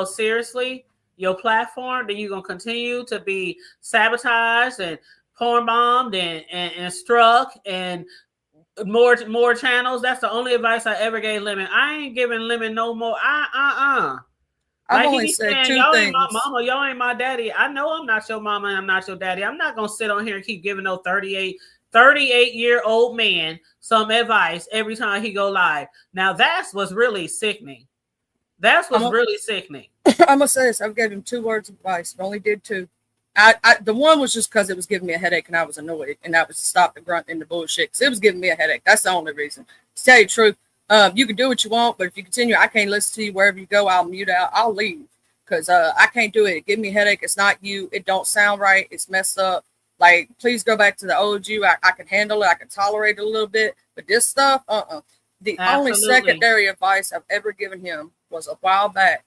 seriously, your platform, then you're gonna continue to be sabotaged and porn bombed and struck and more channels. That's the only advice I ever gave Lemon. I ain't giving Lemon no more. I've Like he only be said saying, two y'all ain't my things. mama, y'all ain't my daddy. I know I'm not your mama and I'm not your daddy. I'm not gonna sit on here and keep giving no 38-year-old man some advice every time he go live. Now that's what's really sickening. That's what's really sickening. I'm gonna say this. I've given him 2 words of advice. I only did 2. The one was just because it was giving me a headache and I was annoyed, and I was to stop the grunt and the bullshit because it was giving me a headache. That's the only reason. To tell you the truth, you can do what you want, but if you continue, I can't listen to you wherever you go. I'll mute out. I'll leave because I can't do it. It give me a headache. It's not you. It don't sound right. It's messed up. Like, please go back to the old you. I can handle it. I can tolerate it a little bit, but this stuff, The only secondary advice I've ever given him was a while back.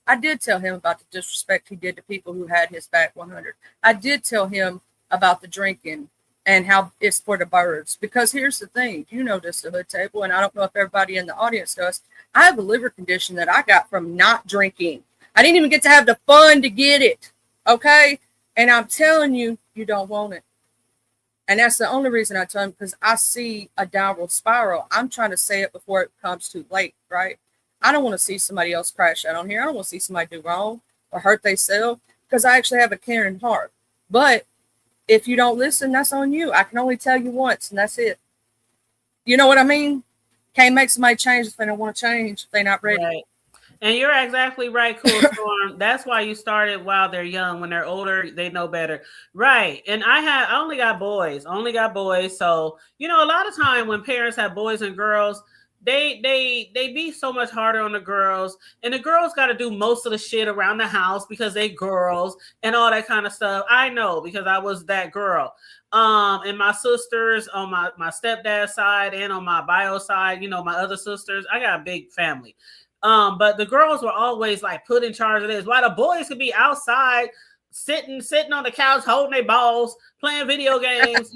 I did tell him about the disrespect he did to people who had his back 100. I did tell him about the drinking and how it's for the birds. Because here's the thing, this, the hood table, and I don't know if everybody in the audience does. I have a liver condition that I got from not drinking. I didn't even get to have the fun to get it. Okay? And I'm telling you, you don't want it. And that's the only reason I tell him, because I see a downward spiral. I'm trying to say it before it comes too late, right? I don't want to see somebody else crash out on here. I don't want to see somebody do wrong or hurt themselves because I actually have a caring heart. But if you don't listen, that's on you. I can only tell you once, and that's it. You know what I mean? Can't make somebody change if they don't want to change, if they're not ready. Right. And you're exactly right, Cool Storm. That's why you started while they're young. When they're older, they know better. Right. And I only got boys. So, a lot of time when parents have boys and girls, they be so much harder on the girls. And the girls got to do most of the shit around the house because they girls and all that kind of stuff. I know because I was that girl. And my sisters on my stepdad's side and on my bio side, my other sisters, I got a big family. But the girls were always like put in charge of this. While the boys could be outside, sitting on the couch, holding their balls, playing video games,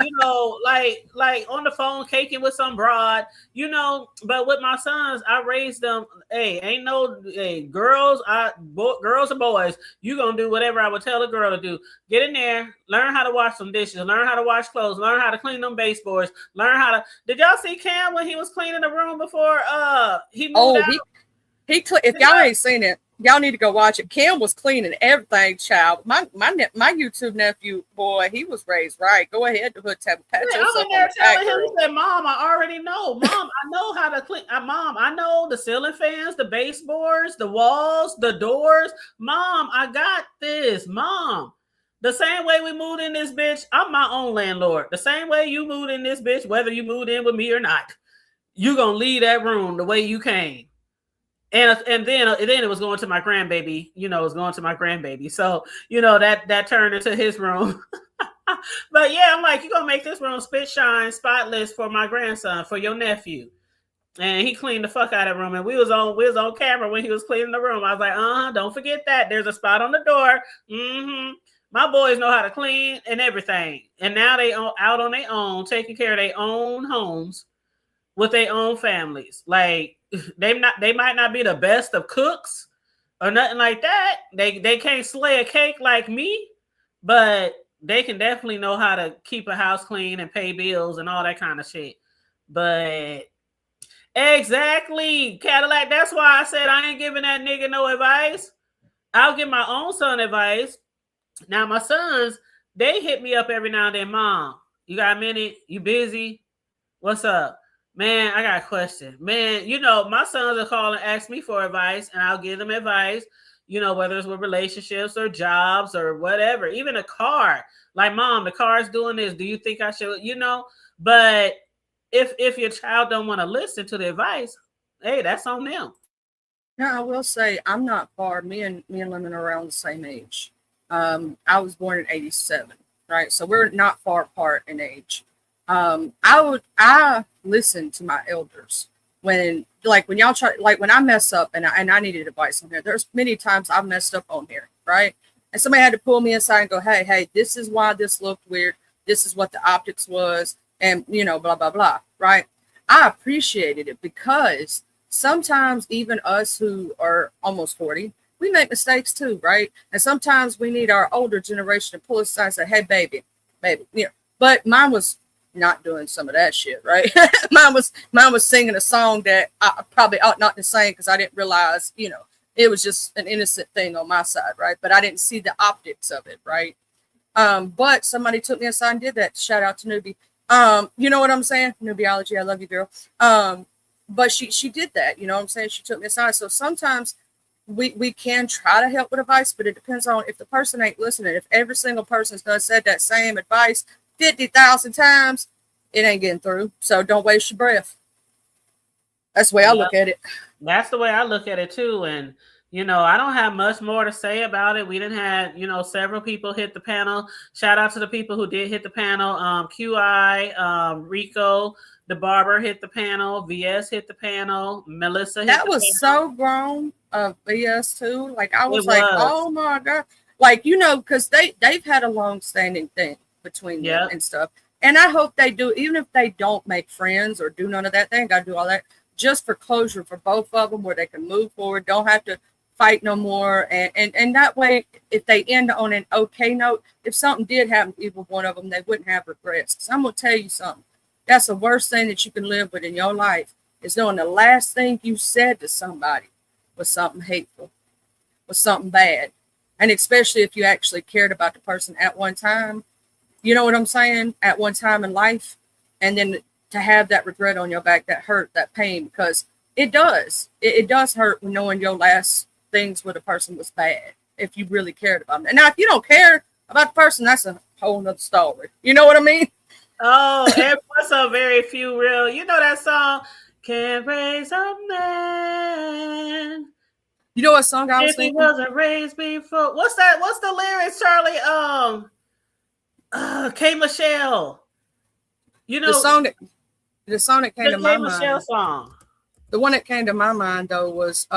like on the phone, caking with some broad, But with my sons, I raised them. Hey, ain't no girls. Girls and boys. You gonna do whatever I would tell a girl to do. Get in there, learn how to wash some dishes, learn how to wash clothes, learn how to clean them baseboards, learn how to. Did y'all see Cam when he was cleaning the room before he moved out? If y'all ain't seen it, y'all need to go watch it. Kim was cleaning everything, child. My YouTube nephew, boy, he was raised right. Go ahead, the hood table. Pat yourself I'm in there on the back, telling him, girl. he said, Mom, I already know. Mom, I know how to clean. Mom, I know the ceiling fans, the baseboards, the walls, the doors. Mom, I got this. Mom. The same way we moved in this bitch, I'm my own landlord. The same way you moved in this bitch, whether you moved in with me or not, you gonna leave that room the way you came. And then it was going to my grandbaby, it was going to my grandbaby. So, that turned into his room. But yeah, I'm like, you're going to make this room spit shine, spotless for my grandson, for your nephew. And he cleaned the fuck out of the room. And we was on camera when he was cleaning the room. I was like, don't forget that. There's a spot on the door. Mm-hmm. My boys know how to clean and everything. And now they out on their own, taking care of their own homes with their own families. Like, they might not be the best of cooks or nothing like that. They can't slay a cake like me, but they can definitely know how to keep a house clean and pay bills and all that kind of shit. But exactly, Cadillac. That's why I said I ain't giving that nigga no advice. I'll give my own son advice. Now my sons, they hit me up every now and then. Mom, you got a minute? You busy? What's up? Man, I got a question. Man, my sons will call and ask me for advice, and I'll give them advice, whether it's with relationships or jobs or whatever, even a car. Like, Mom, the car's doing this. Do you think I should, But if your child don't want to listen to the advice, hey, that's on them. Now, I will say I'm not far. Me and Lemon are around the same age. I was born in 87, right? So we're not far apart in age. I listen to my elders when y'all try, like when I mess up and I needed advice on here. There's many times I've messed up on here, right? And somebody had to pull me aside and go, hey, this is why this looked weird. This is what the optics was, and blah blah blah, right? I appreciated it because sometimes even us who are almost 40, we make mistakes too, right? And sometimes we need our older generation to pull us aside and say, hey, baby, But mine was not doing some of that shit, right? mine was singing a song that I probably ought not to sing because I didn't realize, it was just an innocent thing on my side, right? But I didn't see the optics of it, right? But somebody took me aside and did that. Shout out to Newbie. You know what I'm saying? Newbiology, I love you, girl. But she did that, you know what I'm saying? She took me aside. So sometimes we can try to help with advice, but it depends on if the person ain't listening. If every single person's done said that same advice 50,000 times, it ain't getting through. So don't waste your breath. That's the way I look at it. That's the way I look at it too. And I don't have much more to say about it. We didn't have, several people hit the panel. Shout out to the people who did hit the panel. QI, Rico, the barber hit the panel. VS hit the panel. Melissa hit that the was panel. So grown of VS too. Like I was like, oh my God. Like, because they've had a long-standing thing between them and stuff. And I hope they do, even if they don't make friends or do none of that, they ain't got to do all that. Just for closure for both of them where they can move forward, don't have to fight no more. And that way, if they end on an okay note, if something did happen to either one of them, they wouldn't have regrets. Because I'm going to tell you something. That's the worst thing that you can live with in your life is knowing the last thing you said to somebody was something hateful, was something bad. And especially if you actually cared about the person at one time, you know what I'm saying? At one time in life. And then to have that regret on your back, that hurt, that pain, because it does. It does hurt knowing your last things with a person was bad if you really cared about them. And now, if you don't care about the person, that's a whole nother story. You know what I mean? Oh, and what's a very few real, that song, Can't Raise a Man. You know what song I was thinking? If he wasn't raised before. What's that? What's the lyrics, Charlie? K. Michelle. The song that came to my mind. Michelle song. The one that came to my mind though was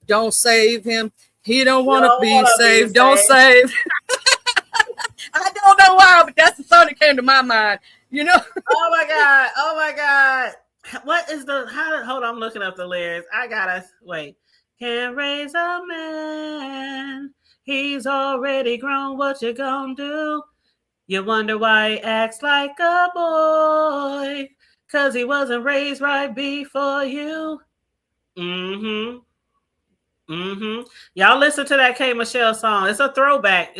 "Don't Save Him. He don't want to be saved. Don't save." I don't know why, but that's the song that came to my mind. Oh my God! Oh my God! What is hold on, I'm looking up the lyrics. I gotta wait. Can't raise a man. He's already grown. What you gonna do? You wonder why he acts like a boy. Cause he wasn't raised right before you. Mm-hmm. Y'all listen to that K. Michelle song. It's a throwback.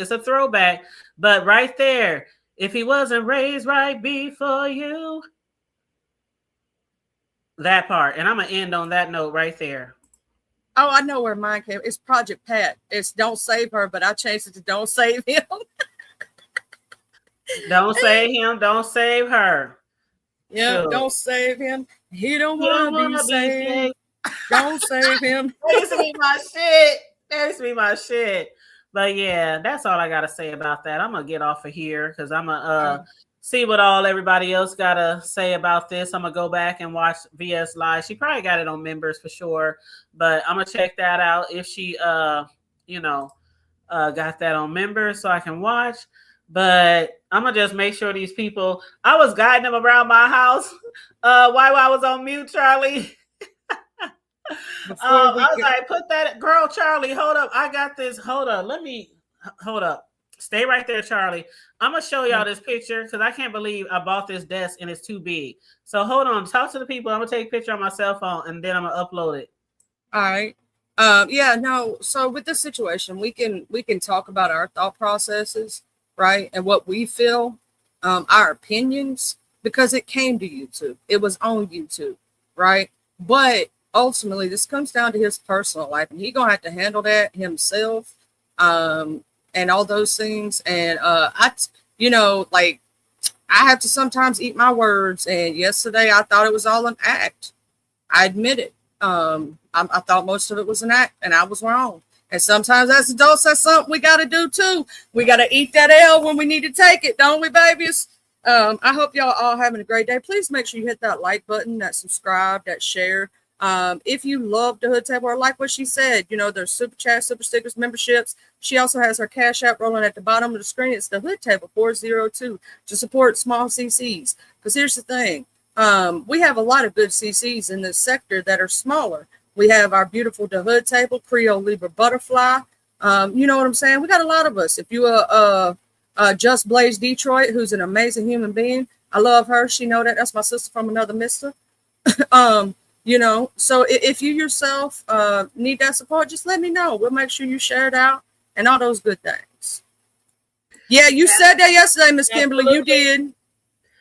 But right there, if he wasn't raised right before you. That part. And I'm going to end on that note right there. Oh, I know where mine came. It's Project Pat. It's Don't Save Her, but I changed it to Don't Save Him. Don't save him. Don't save her. Yeah, sure. Don't save him. He don't want to be saved. Don't save him. That used to be my shit. But yeah, that's all I got to say about that. I'm going to get off of here because I'm going to see what everybody else got to say about this. I'm going to go back and watch VS Live. She probably got it on members for sure. But I'm going to check that out if she, got that on members so I can watch. But I'm going to just make sure these people, I was guiding them around my house while I was on mute, Charlie. I was like, put that, girl, Charlie, hold up. I got this. Hold up. Stay right there, Charlie. I'm going to show y'all this picture because I can't believe I bought this desk and it's too big. So hold on. Talk to the people. I'm going to take a picture on my cell phone and then I'm going to upload it. All right. So with this situation, we can talk about our thought processes, right? And what we feel, our opinions, because it came to YouTube. It was on YouTube, right? But ultimately, this comes down to his personal life, and he's gonna have to handle that himself, and all those things. And I have to sometimes eat my words. And yesterday, I thought it was all an act. I admit it. I thought most of it was an act, and I was wrong. And sometimes as adults, that's something we got to do too. We got to eat that L when we need to take it, don't we, babies? I hope y'all all having a great day. Please make sure you hit that like button, that subscribe, that share. If you love the Hood Table or like what she said, you know, there's super chat, super stickers, memberships. She also has her Cash App rolling at the bottom of the screen. It's the Hood Table 402 to support small CCs. Because here's the thing. We have a lot of good CCs in this sector that are smaller. We have our beautiful The Hood Table, Creole Libra Butterfly. You know what I'm saying? We got a lot of us. If you Just Blaze Detroit, who's an amazing human being, I love her. She know that. That's my sister from another mister. You know, so if you yourself need that support, just let me know. We'll make sure you share it out and all those good things. Yeah, you said that yesterday, Miss Kimberly. You did.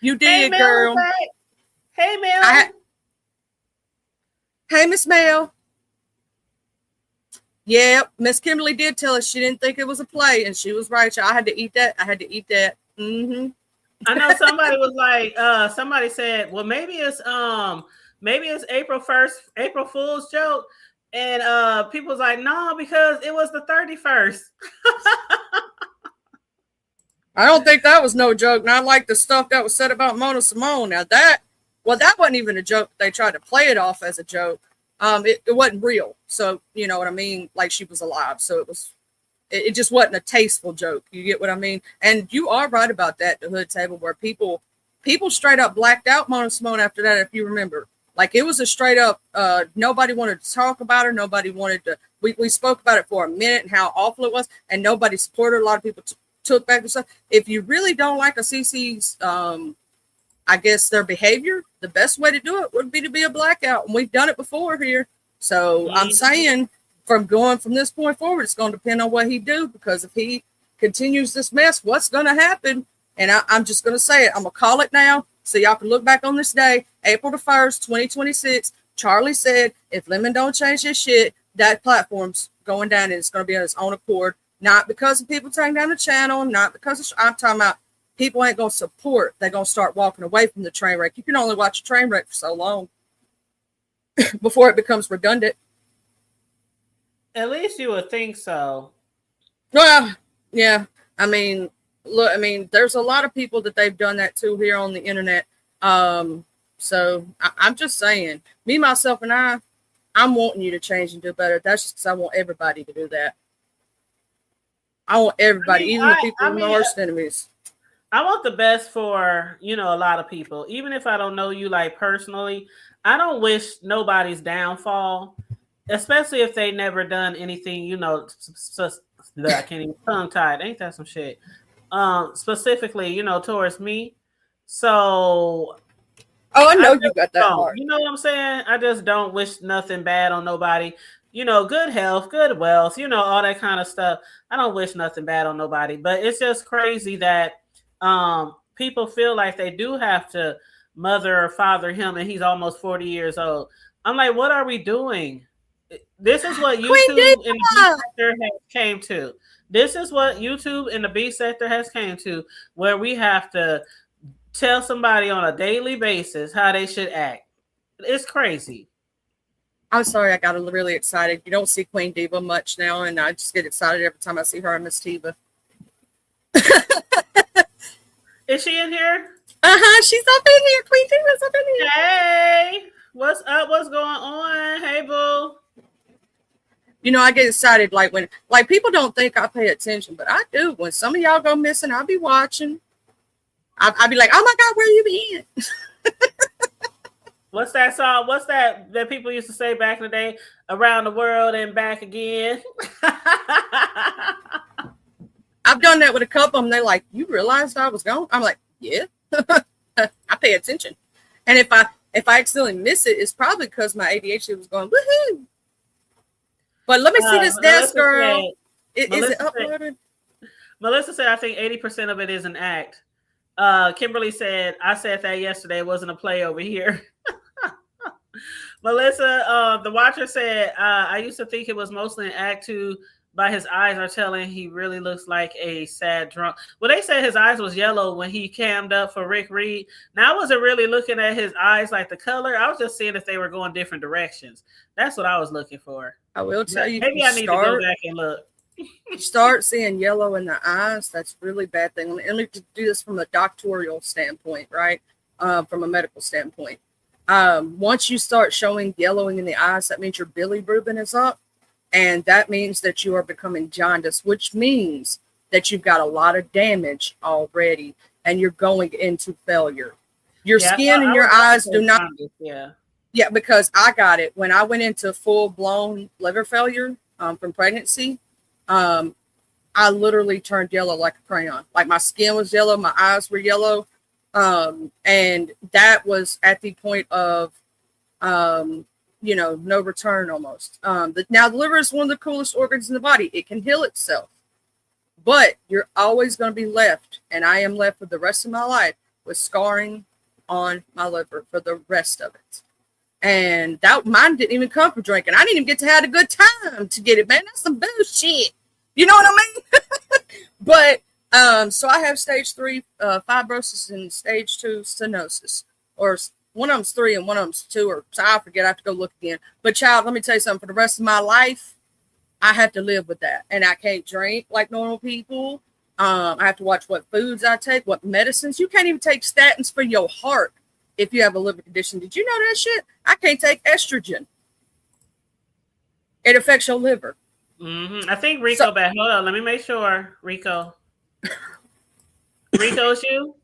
You did, hey, girl. Hey, Mel. Hey, Miss Mel. Yeah, Miss Kimberly did tell us she didn't think it was a play, and she was right. I had to eat that. Mm-hmm. I know somebody was like, somebody said, well, maybe it's April 1st, April Fool's joke. And people was like, no, because it was the 31st. I don't think that was no joke. Not like the stuff that was said about Mona Simone. Now that wasn't even a joke. They tried to play it off as a joke. It wasn't real. So, you know what I mean? Like she was alive. So it just wasn't a tasteful joke. You get what I mean? And you are right about that, the Hood Table, where people straight up blacked out Mona Simone after that, if you remember. Like it was a straight up, nobody wanted to talk about her. Nobody wanted to, we spoke about it for a minute and how awful it was, and nobody supported her. A lot of people took back the stuff. If you really don't like a CC's, I guess their behavior, the best way to do it would be to be a blackout. And we've done it before here. So I'm saying from this point forward, it's going to depend on what he do, because if he continues this mess, what's going to happen? And I'm just going to say it. I'm going to call it now. So y'all can look back on this day, April the 1st, 2026. Charlie said, if Lemon don't change his shit, that platform's going down and it's going to be on its own accord. Not because of people taking down the channel, not because I'm talking about people ain't going to support. They're going to start walking away from the train wreck. You can only watch a train wreck for so long before it becomes redundant. At least you would think so. Well, yeah. I mean, look, there's a lot of people that they've done that to here on the internet. So I'm just saying, me, myself, and I'm wanting you to change and do better. That's just because I want everybody to do that. I want everybody, even the people who are my worst enemies. I want the best for, a lot of people. Even if I don't know you like personally, I don't wish nobody's downfall, especially if they never done anything, I can't even tongue tied. Ain't that some shit? Specifically, towards me. So I know you got that part. You know what I'm saying? I just don't wish nothing bad on nobody. Good health, good wealth, all that kind of stuff. I don't wish nothing bad on nobody, but it's just crazy that people feel like they do have to mother or father him, and he's almost 40 years old. I'm like, what are we doing? This is what YouTube and the B sector has came to. This is what YouTube and the B sector has came to, where we have to tell somebody on a daily basis how they should act. It's crazy. I'm sorry, I got really excited. You don't see Queen Diva much now, and I just get excited every time I see her and Miss Tiva. Is she in here? She's up in here. Queen Diva's up in here. Hey, what's up? What's going on? Hey, boo. I get excited when people don't think I pay attention, but I do. When some of y'all go missing, I'll be watching. I'll be like, oh my God, where you been? What's that song? What's that people used to say back in the day? Around the world and back again. I've done that with a couple of them. They're like, you realized I was gone? I'm like, yeah. I pay attention. And if I accidentally miss it, it's probably because my ADHD was going, woohoo. But let me see this desk, girl. Is it uploaded? Melissa said, I think 80% of it is an act. Kimberly said, I said that yesterday. It wasn't a play over here. Melissa, the watcher said, I used to think it was mostly an act to by his eyes are telling he really looks like a sad drunk. Well, they said his eyes was yellow when he cammed up for Rick Reed. Now I wasn't really looking at his eyes like the color. I was just seeing if they were going different directions. That's what I was looking for. I will tell you, if you Maybe I need to go back and look. start seeing yellow in the eyes, that's a really bad thing. Let me do this from a doctoral standpoint, right? From a medical standpoint. Once you start showing yellowing in the eyes, that means your bilirubin is up, and that means that you are becoming jaundice, which means that you've got a lot of damage already, and you're going into failure. Your Yeah, skin and I your was about to eyes do say not. jaundice, yeah. Yeah, because I got it when I went into full blown liver failure from pregnancy. Um, I literally turned yellow like a crayon. Like my skin was yellow, my eyes were yellow. And that was at the point of, no return almost. Now, the liver is one of the coolest organs in the body. It can heal itself, but you're always going to be left, and I am left for the rest of my life with scarring on my liver for the rest of it. And that mine didn't even come from drinking. I didn't even get to have a good time to get it, man. That's some bullshit. You know what I mean? But so I have stage 3 fibrosis and stage 2 stenosis, or one of them's 3 and one of them's 2, or so I forget. I have to go look again. But child, let me tell you something. For the rest of my life, I have to live with that, and I can't drink like normal people. I have to watch what foods I take, what medicines. You can't even take statins for your heart if you have a liver condition. Did you know that shit? I can't take estrogen. It affects your liver. I think Rico back. Hold on, let me make sure. Rico, Rico's you.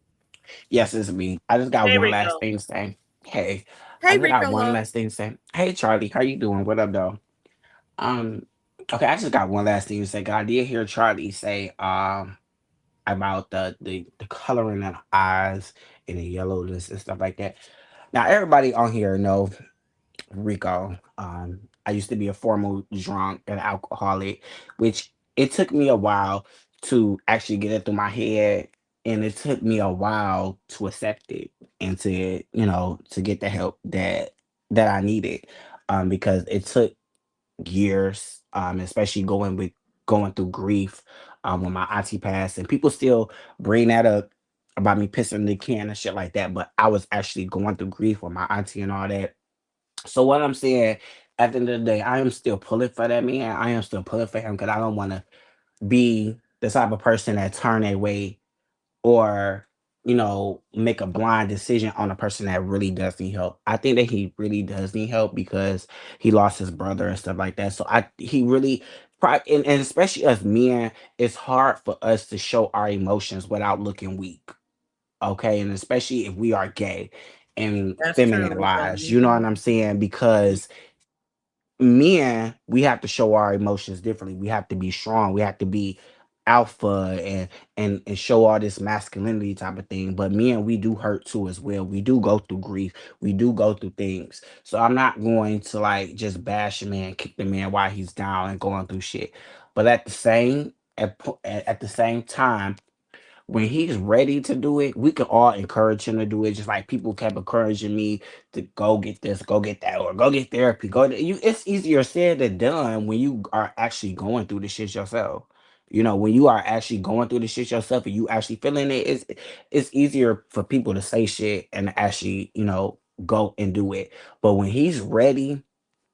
Yes, it's me. I just got Hey, one last Rico. thing to say. Hey, I Hey, just got Rico one love. last thing to say. Hey, Charlie, how you doing? What up, though? Um, okay, I just got one last thing to say. 'Cause I did hear Charlie say about the coloring of the eyes and the yellowness and stuff like that. Now, everybody on here know Rico. I used to be a formal drunk and alcoholic, which it took me a while to actually get it through my head, and it took me a while to accept it and to get the help that I needed. Because it took years, especially going through grief, when my auntie passed, and people still bring that up about me pissing the can and shit like that. But I was actually going through grief with my auntie and all that. So what I'm saying, at the end of the day, I am still pulling for that man. I am still pulling for him because I don't want to be the type of person that turn away or make a blind decision on a person that really does need help. I think that he really does need help because he lost his brother and stuff like that. So I he really and especially as men, it's hard for us to show our emotions without looking weak. Okay, and especially if we are gay and That's true, Rico. feminine, you know what I'm saying? Because men, we have to show our emotions differently. We have to be strong. We have to be alpha and show all this masculinity type of thing. But men, we do hurt too as well. We do go through grief. We do go through things. So I'm not going to like just bash a man, kick the man while he's down and going through shit. But at the same time, when he's ready to do it, we can all encourage him to do it. Just like people kept encouraging me to go get this, go get that, or go get therapy. It's easier said than done when you are actually going through the shit yourself. When you are actually going through the shit yourself and you actually feeling it, it's easier for people to say shit and actually, go and do it. But when he's ready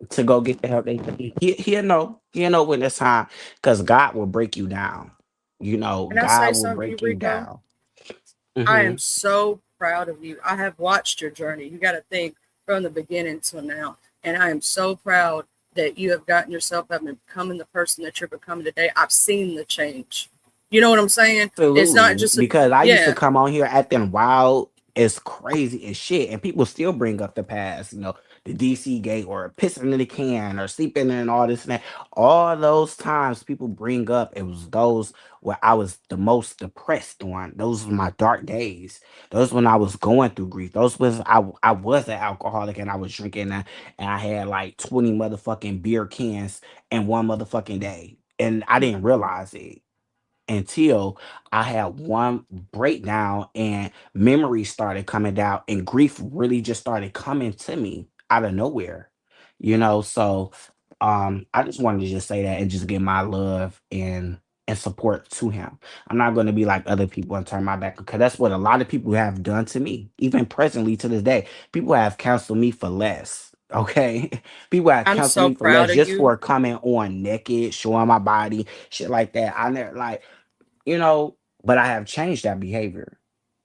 to go get the help they need. He'll know when it's time because God will break you down. Can I say God will something to you, break you Rico? down. I Hmm. am so proud of you. I have watched your journey. You got to think from the beginning till now. And I am so proud that you have gotten yourself up and becoming the person that you're becoming today. I've seen the change. You know what I'm saying? It's not Absolutely. just a, Because I used to yeah. come on here acting wild as crazy as shit, and people still bring up the past, the DC gate or pissing in the can or sleeping in all this and that. All those times people bring up, it was those where I was the most depressed on. Those were my dark days. Those when I was going through grief. Those was I was an alcoholic and I was drinking and I had like 20 motherfucking beer cans in one motherfucking day. And I didn't realize it until I had one breakdown and memories started coming down and grief really just started coming to me out of nowhere. So I just wanted to just say that and just give my love and support to him. I'm not going to be like other people and turn my back, because that's what a lot of people have done to me. Even presently to this day, people have counseled me for less. Okay, people have I'm counseled so me for proud less of just you. for coming on naked, showing my body, shit like that. I never like, you know, but I have changed that behavior,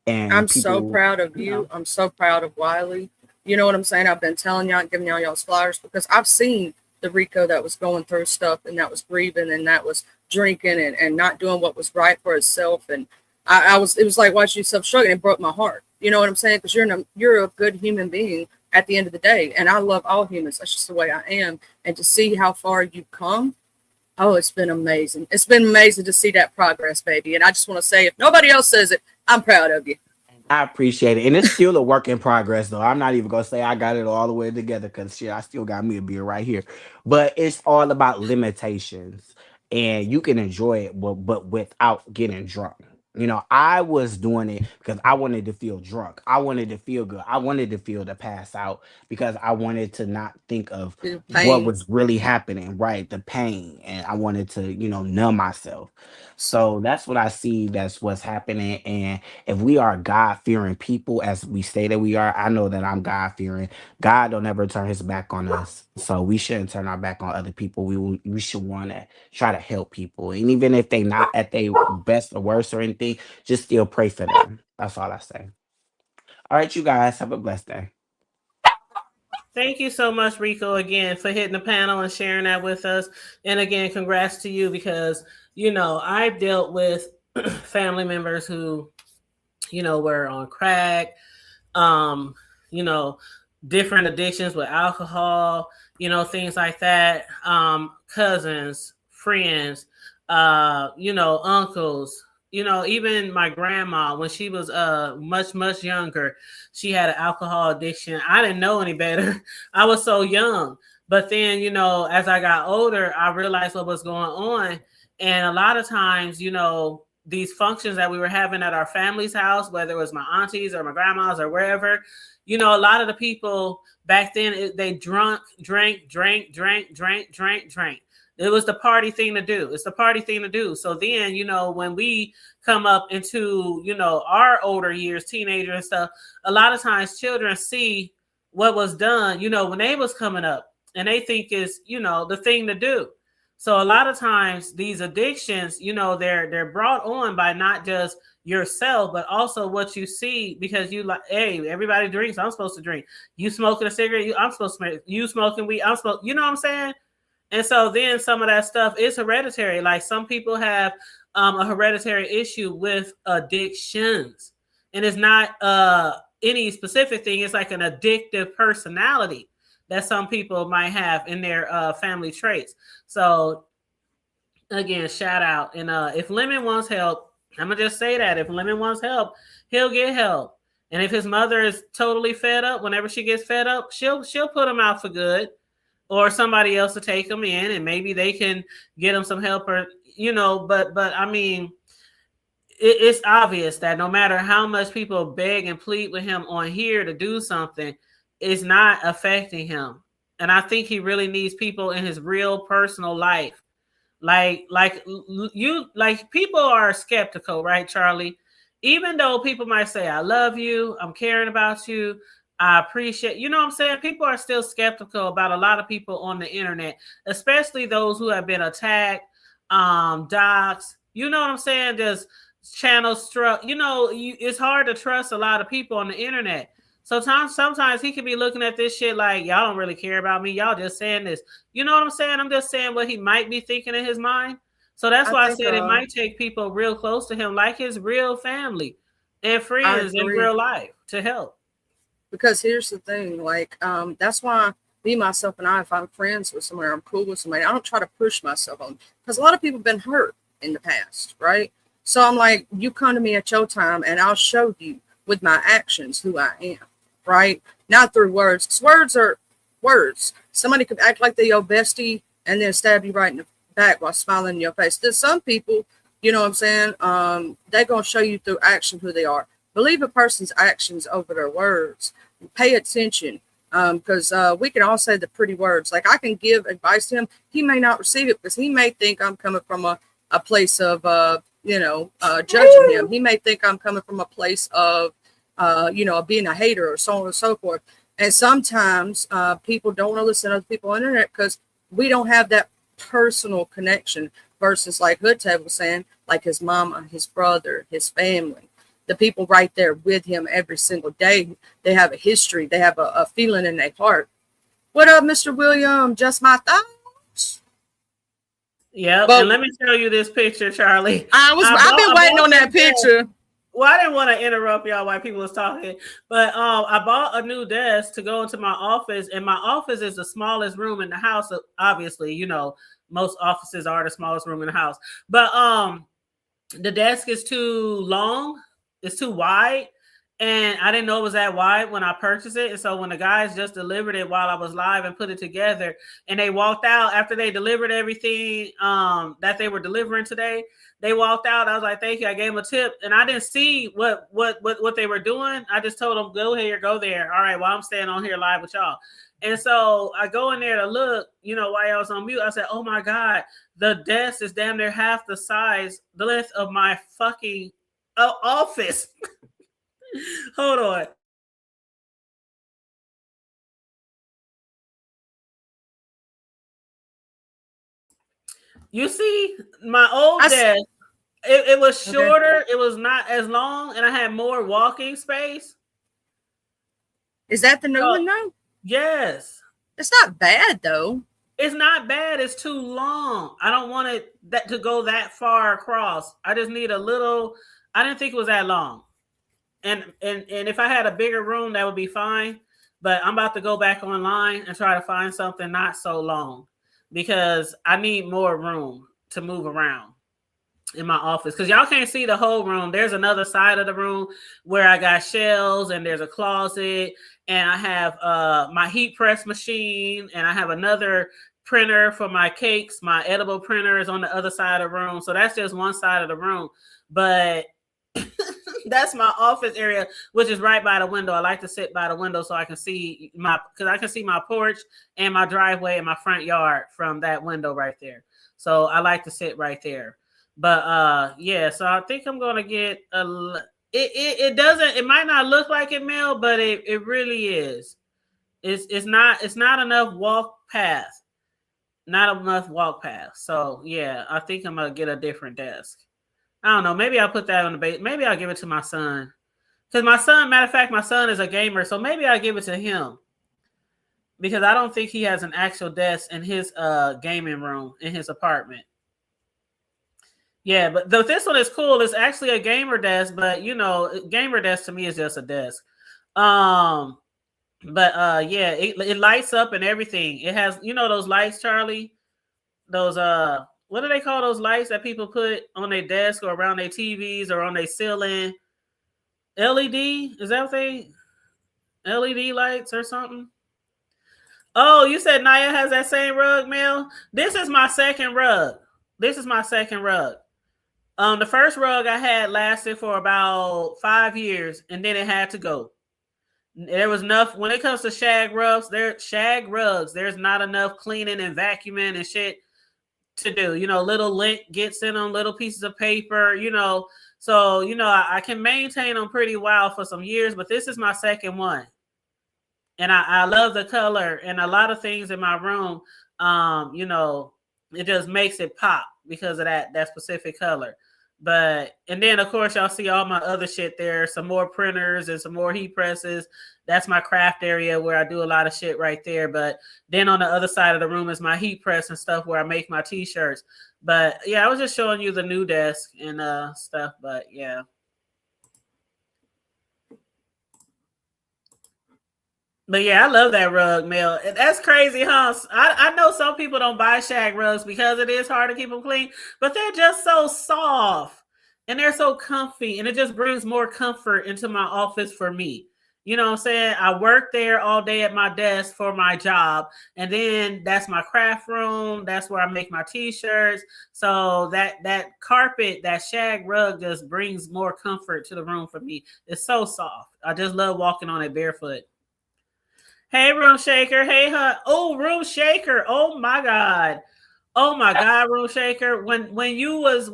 I'm and so people, proud of you you. know, I'm so proud of Wiley. You know what I'm saying? I've been telling y'all, giving y'all's flowers because I've seen the Rico that was going through stuff and that was grieving and that was drinking and not doing what was right for himself. And it was like watching yourself struggling. It broke my heart. You know what I'm saying? Because you're a good human being at the end of the day. And I love all humans. That's just the way I am. And to see how far you've come, oh, it's been amazing. It's been amazing to see that progress, baby. And I just want to say, if nobody else says it, I'm proud of you. I appreciate it. And it's still a work in progress, though. I'm not even going to say I got it all the way together, because shit, I still got me a beer right here. But it's all about limitations. And you can enjoy it, but without getting drunk. You know, I was doing it because I wanted to feel drunk. I wanted to feel good. I wanted to feel the pass out, because I wanted to not think of The what pain. was really happening, right? The pain. And I wanted to, numb myself. So that's what I see. That's what's happening. And if we are God fearing people, as we say that we are, I know that I'm God fearing. God don't ever turn his back on us, so we shouldn't turn our back on other people. We should want to try to help people, and even if they not at their best or worst or anything, just still pray for them. That's all I say. All right, you guys have a blessed day. Thank you so much, Rico, again, for hitting the panel and sharing that with us. And again, congrats to you, because, I've dealt with family members who, were on crack, um, you know, different addictions with alcohol, things like that. Cousins, friends, uncles, even my grandma, when she was much, much younger, she had an alcohol addiction. I didn't know any better. I was so young. But then, as I got older, I realized what was going on. And a lot of times, these functions that we were having at our family's house, whether it was my aunties or my grandmas or wherever, a lot of the people back then, they drank. It was the party thing to do. It's the party thing to do. So then, when we come up into, our older years, teenager and stuff, a lot of times children see what was done, when they was coming up, and they think is, the thing to do. So a lot of times these addictions, they're brought on by not just yourself, but also what you see, because you like, hey, everybody drinks, I'm supposed to drink. You smoking a cigarette, I'm supposed to smoke. You smoking weed, I'm supposed, you know what I'm saying? And so then some of that stuff is hereditary. Like some people have a hereditary issue with addictions, and it's not any specific thing. It's like an addictive personality that some people might have in their family traits. So again, shout out. And if Lemon wants help, I'm gonna just say that if Lemon wants help, he'll get help. And if his mother is totally fed up, whenever she gets fed up, she'll put him out for good, or somebody else to take him in, and maybe they can get him some help, or But I mean, it's obvious that no matter how much people beg and plead with him on here to do something, it's not affecting him. And I think he really needs people in his real personal life. Like people are skeptical, right, Charlie? Even though people might say, I love you, I'm caring about you, I appreciate, you know what I'm saying? People are still skeptical about a lot of people on the internet, especially those who have been attacked, doxxed, you know what I'm saying? Just channel struck, it's hard to trust a lot of people on the internet. So sometimes he could be looking at this shit like, y'all don't really care about me. Y'all just saying this. You know what I'm saying? I'm just saying what he might be thinking in his mind. So that's I why I think said it might take people real close to him, like his real family and I friends in agree. real life, to help. Because here's the thing, like, that's why me, myself, and I, if I'm friends with somebody, I'm cool with somebody, I don't try to push myself on, because a lot of people have been hurt in the past, right? So I'm like, you come to me at your time, and I'll show you with my actions who I am, right? Not through words, because words are words. Somebody could act like they're your bestie and then stab you right in the back while smiling in your face. There's some people, you know what I'm saying? They're gonna show you through action who they are. Believe a person's actions over their words. Pay attention. Because we can all say the pretty words. Like I can give advice to him. He may not receive it because he may think I'm coming from a place of, judging him. He may think I'm coming from a place of, being a hater or so on and so forth. And sometimes people don't want to listen to other people on the internet because we don't have that personal connection versus like Hood Table was saying, like his mama, his brother, his family, the people right there with him every single day. They have a history. They have a feeling in their heart. What up, Mr. William? Just my thoughts. Yeah, and let me show you this picture, Charlie. I've been waiting on that picture. Well, I didn't want to interrupt y'all while people was talking, but I bought a new desk to go into my office, and my office is the smallest room in the house. So obviously, you know, most offices are the smallest room in the house, but the desk is too long. It's too wide. And I didn't know it was that wide when I purchased it. And so when the guys just delivered it while I was live and put it together, and they walked out after they delivered everything that they were delivering today, they walked out. I was like, thank you. I gave them a tip, and I didn't see what they were doing. I just told them, go here, go there. All right, well, I'm staying on here live with y'all. And so I go in there to look, you know, while I was on mute. I said, oh my God, the desk is damn near half the size, the length of my fucking office. Hold on. You see, my old desk, it was shorter. Okay. It was not as long, and I had more walking space. Is that the new one though? Yes. It's not bad though. It's not bad. It's too long. I don't want it to go that far across. I just need a little. I didn't think it was that long. And if I had a bigger room, that would be fine. But I'm about to go back online and try to find something not so long because I need more room to move around in my office. Because y'all can't see the whole room. There's another side of the room where I got shelves and there's a closet and I have my heat press machine and I have another printer for my cakes. My edible printer is on the other side of the room. So that's just one side of the room. But that's my office area, which is right by the window. I like to sit by the window so I can see because I can see my porch and my driveway and my front yard from that window right there. So I like to sit right there. But yeah, so I think I'm gonna get it might not look like it, Mel, but it really is. It's not enough walk path. Not enough walk path. So yeah, I think I'm gonna get a different desk. I don't know. Maybe I'll put that on the base. Maybe I'll give it to my son. Because my son, matter of fact, my son is a gamer. So maybe I'll give it to him. Because I don't think he has an actual desk in his gaming room in his apartment. Yeah, but this one is cool. It's actually a gamer desk. But, you know, gamer desk to me is just a desk. Yeah, it lights up and everything. It has, you know, those lights, Charlie? Those, what do they call those lights that people put on their desk or around their TVs or on their ceiling? LED? Is that what they LED lights or something? Oh, you said Naya has that same rug, Mel? This is my second rug. The first rug I had lasted for about 5 years and then it had to go. There was enough when it comes to shag rugs, there's not enough cleaning and vacuuming and shit to do. You know, little lint gets in on little pieces of paper, you know. So, you know, I can maintain them pretty well for some years, but this is my second one. And I love the color and a lot of things in my room, you know, it just makes it pop because of that specific color. But, and then of course y'all see all my other shit there, some more printers and some more heat presses. That's my craft area where I do a lot of shit right there. But then on the other side of the room is my heat press and stuff where I make my t-shirts. But yeah, I was just showing you the new desk and stuff, but yeah. But yeah, I love that rug, Mel. That's crazy, huh? I know some people don't buy shag rugs because it is hard to keep them clean, but they're just so soft and they're so comfy, and it just brings more comfort into my office for me. You know what I'm saying? I work there all day at my desk for my job, and then that's my craft room. That's where I make my t-shirts. So that carpet, that shag rug just brings more comfort to the room for me. It's so soft. I just love walking on it barefoot. Hey, Room Shaker. Hey, huh? Oh, Room Shaker. Oh my God. Oh my God, Room Shaker. When you was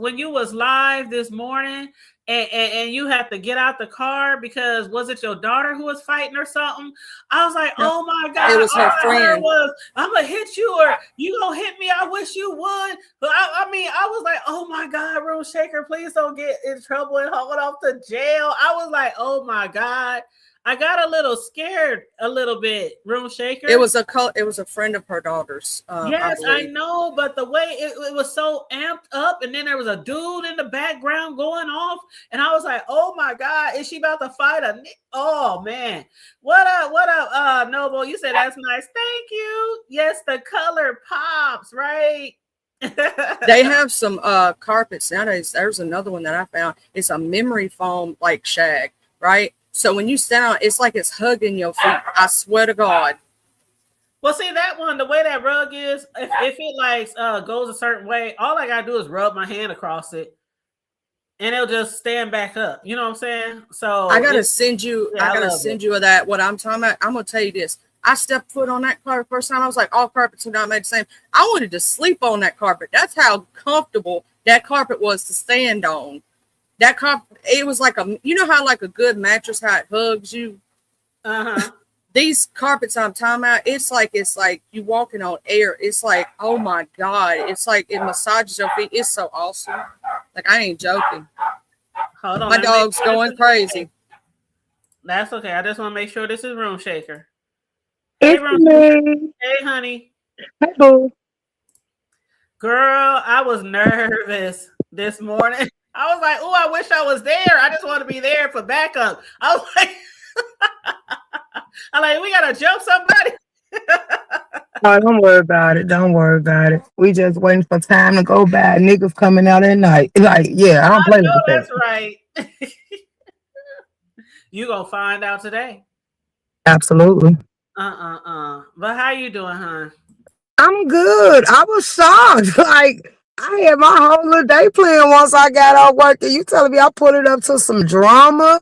live this morning and you had to get out the car because was it your daughter who was fighting or something? I was like, No, oh my it God, was all her I heard friend. was I'm gonna hit you or you gonna hit me. I wish you would. But I mean, I was like, oh my God, Room Shaker, please don't get in trouble and hauled off to jail. I was like, oh my God. I got a little scared a little bit, Room It Shaker. was it was a friend of her daughter's, I Yes, I believe. know, but the way it was so amped up, and then there was a dude in the background going off, and I was like, "Oh my God, is she about to fight a?" Oh man, what up? What up? Noble, you said that's nice. Thank you. Yes, the color pops, right? They have some carpets nowadays. There's another one that I found. It's a memory foam like shag, right? So when you stand on, it's like it's hugging your feet. I swear to God. Well, see that one, the way that rug is, if it like goes a certain way, all I gotta do is rub my hand across it, and it'll just stand back up. You know what I'm saying? I So gotta it, send you. yeah, I I gotta love it. send you of that. What I'm talking about. I'm gonna tell you this. I stepped foot on that carpet first time. I was like, all carpets are not made the same. I wanted to sleep on that carpet. That's how comfortable that carpet was to stand on. That carpet, it was like a, you know how like a good mattress, how it hugs you. Uh-huh. These carpets I'm talking about, it's like you walking on air. It's like, oh my God, it's like it massages your feet. It's so awesome. Like I ain't joking. Hold on, My let me make dog's sure this going is Room Shaker. crazy. That's okay. I just want to make sure this is Room Shaker. Hey, It's Room Shaker. me. Hey, honey. Hey, boo. Girl, I was nervous this morning. I was like, oh, I wish I was there. I just want to be there for backup. I was like, I'm like, we gotta jump somebody. Oh, don't worry about it. Don't worry about it. We just waiting for time to go by. Niggas coming out at night. Like, yeah, I don't I play know like that. that's right. You gonna find out today. Absolutely. But how you doing, huh? I'm good. I was shocked. Like, I had my whole little day plan once I got off work. And you telling me I put it up to some drama?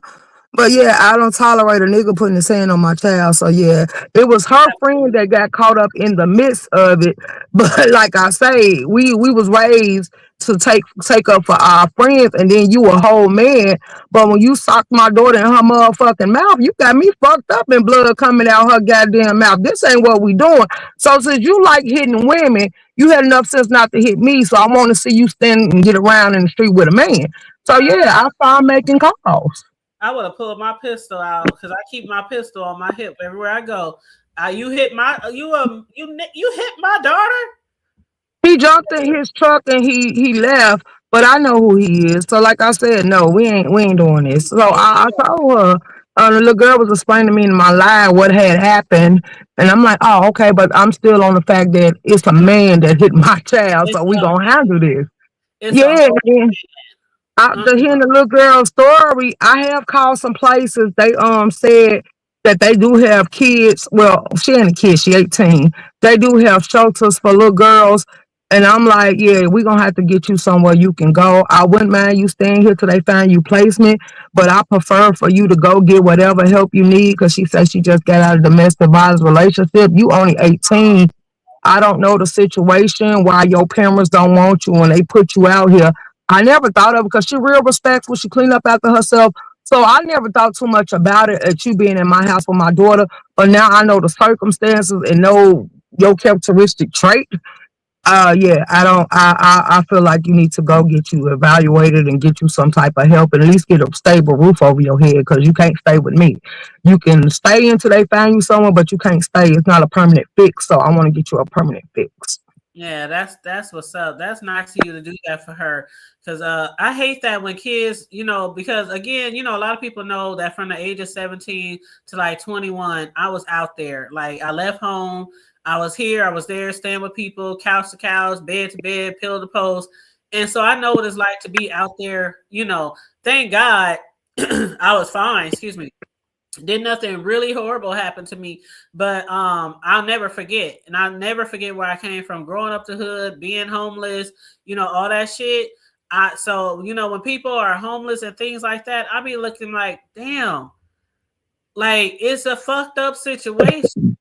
But yeah, I don't tolerate a nigga putting his hand on my child. So yeah, it was her friend that got caught up in the midst of it. But like I say, we was raised to take up for our friends, and then you a whole man. But when you socked my daughter in her motherfucking mouth, you got me fucked up and blood coming out her goddamn mouth. This ain't what we doing. So since you like hitting women, you had enough sense not to hit me. So I want to see you stand and get around in the street with a man. So yeah, I started making calls. I would have pulled my pistol out because I keep my pistol on my hip everywhere I go. You hit my you hit my daughter. He jumped in his truck and he left, but I know who he is. So like I said, no, we ain't doing this. So Oh I told her, the little girl was explaining to me in my live what had happened, and I'm like, oh okay, but I'm still on the fact that it's a man that hit my child, it's so we gonna handle this. a Yeah, whole to hearing the little girl's story, I have called some places. They said that they do have kids. Well, she ain't a kid, she 18. They do have shelters for little girls. And I'm like, yeah, we're gonna have to get you somewhere you can go. I wouldn't mind you staying here till they find you placement, but I prefer for you to go get whatever help you need because she said she just got out of a domestic violence relationship. You only 18. I don't know the situation why your parents don't want you when they put you out here. I never thought of it because she real respectful. She clean up after herself. So I never thought too much about it at you being in my house with my daughter. But now I know the circumstances and know your characteristic trait. Yeah, I don't. I feel like you need to go get you evaluated and get you some type of help, and at least get a stable roof over your head because you can't stay with me. You can stay until they find you someone, but you can't stay. It's not a permanent fix. So I want to get you a permanent fix. Yeah, that's what's up. That's nice of you to do that for her. Cause I hate that when kids, because again, a lot of people know that from the age of 17 to like 21, I was out there. Like I left home, I was here, I was there, staying with people, couch to couch, bed to bed, pillow to post. And so I know what it's like to be out there. Thank God I was fine, excuse me, did nothing really horrible happen to me, but I'll never forget, and I'll never forget where I came from, growing up the hood, being homeless, all that shit. So when people are homeless and things like that, I'll be looking like, damn, like it's a fucked up situation.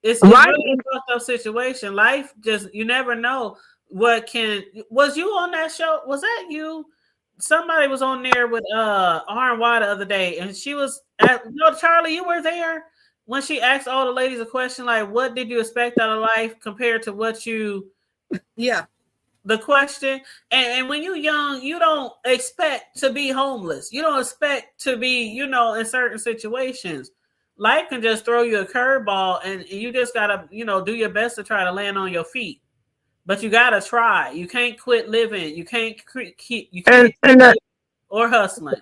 It's Right. really a fucked up situation. Life just, you never know what can. Was you on that show? Was that you? Somebody was on there with R&Y the other day, and she was at, no, Charlie, you were there when she asked all the ladies a question like, "What did you expect out of life compared to what you?" Yeah. The question, and when you're young, you don't expect to be homeless. You don't expect to be, in certain situations. Life can just throw you a curveball, and you just gotta, do your best to try to land on your feet. But you gotta try. You can't quit living. You can't keep. You And can't and that quit or hustling.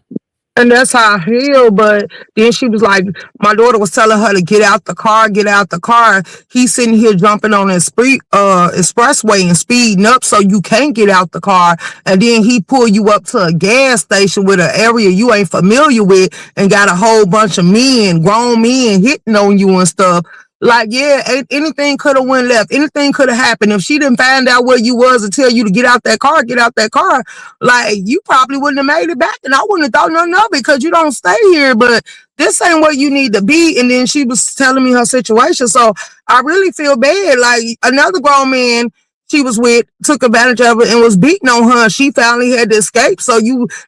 And that's how I feel. But then she was like, my daughter was telling her to get out the car, get out the car. He's sitting here jumping on the expressway and speeding up so you can't get out the car. And then he pull you up to a gas station with an area you ain't familiar with and got a whole bunch of men, grown men hitting on you and stuff. Like, yeah, anything could have went left. Anything could have happened. If she didn't find out where you was and tell you to get out that car, get out that car, like, you probably wouldn't have made it back, and I wouldn't have thought nothing of it because you don't stay here. But this ain't where you need to be. And then she was telling me her situation. So I really feel bad. Like, another grown man she was with took advantage of it and was beating on her. She finally had to escape. So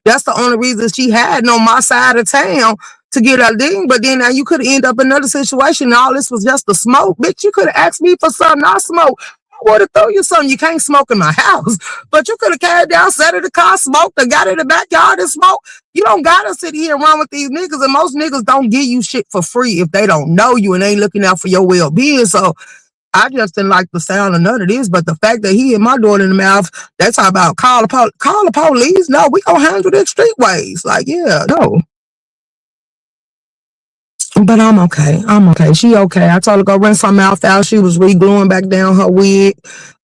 that's the only reason she had on my side of town to get a ding. But then now you could end up in another situation. All this was just a smoke. Bitch, you could have asked me for something. I smoke. I would have thrown you something. You can't smoke in my house. But you could have carried down, sat in the car, smoked, and got in the backyard and smoked. You don't gotta sit here and run with these niggas. And most niggas don't give you shit for free if they don't know you and ain't looking out for your well-being. So I just didn't like the sound of none of this. But the fact that he hit my daughter in the mouth, that's how about call the police. No, we gonna handle this streetways. Like, yeah, no. But I'm okay. I'm okay. She okay. I told her go rinse her mouth out. She was re-gluing back down her wig,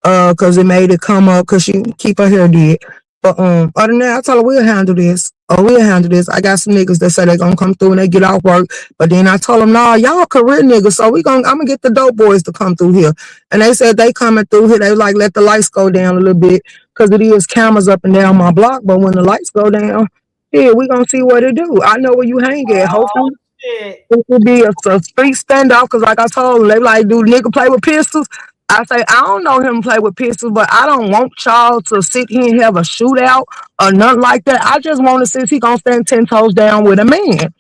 cause it made it come up, cause she keep her hair did. But other than that, I told her we'll handle this. Oh, we'll handle this. I got some niggas that say they gonna come through and they get off work. But then I told them, nah, y'all career niggas, so I'm gonna get the dope boys to come through here. And they said they coming through here. They like let the lights go down a little bit, cause it is cameras up and down my block. But when the lights go down, yeah, we gonna see what it do. I know where you hang at. Oh Hopefully shit! it could be a street standoff, because like I told them, they like, do nigga play with pistols? I say, I don't know him play with pistols, but I don't want y'all to sit here and have a shootout or nothing like that. I just want to see if he gonna stand 10 toes down with a man.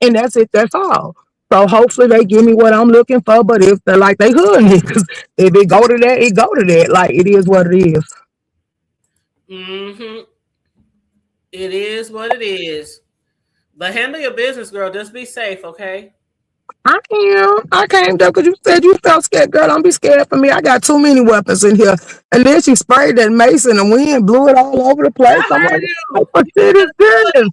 And that's it, that's all. So hopefully they give me what I'm looking for, but if they're like they hood niggas, if it go to that, it go to that. Like, it is what it is. Mm-hmm. It is what it is. But handle your business, girl. Just be safe, okay? I am. I came there because you said you felt scared. Girl, don't be scared for me. I got too many weapons in here. And then she sprayed that mace and the wind blew it all over the place. I I'm heard like, you. what You shit is just this?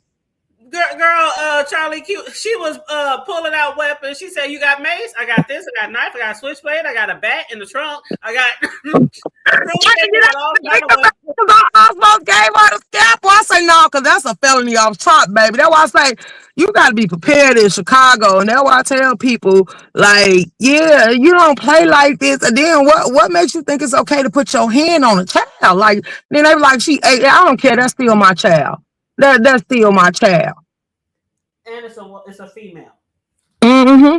girl, Charlie Q. She was pulling out weapons. She said, "You got mace? I got this. I got a knife. I got a switchblade. I got a bat in the trunk. I got." I Really, can get got all out kind of weapons. because I almost gave her the scalpel. I say no, because that's a felony off top, baby. That's why I say you got to be prepared in Chicago. And that's why I tell people, like, yeah, you don't play like this. And then what makes you think it's okay to put your hand on a child? Like, then they be like, I don't care. That's still my child. That's still my child. And it's a female. Mm-hmm.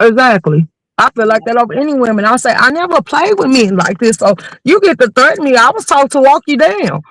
Exactly. I feel like Yeah. that over any women. I say, I never played with men like this. So you get to threaten me. I was taught to walk you down.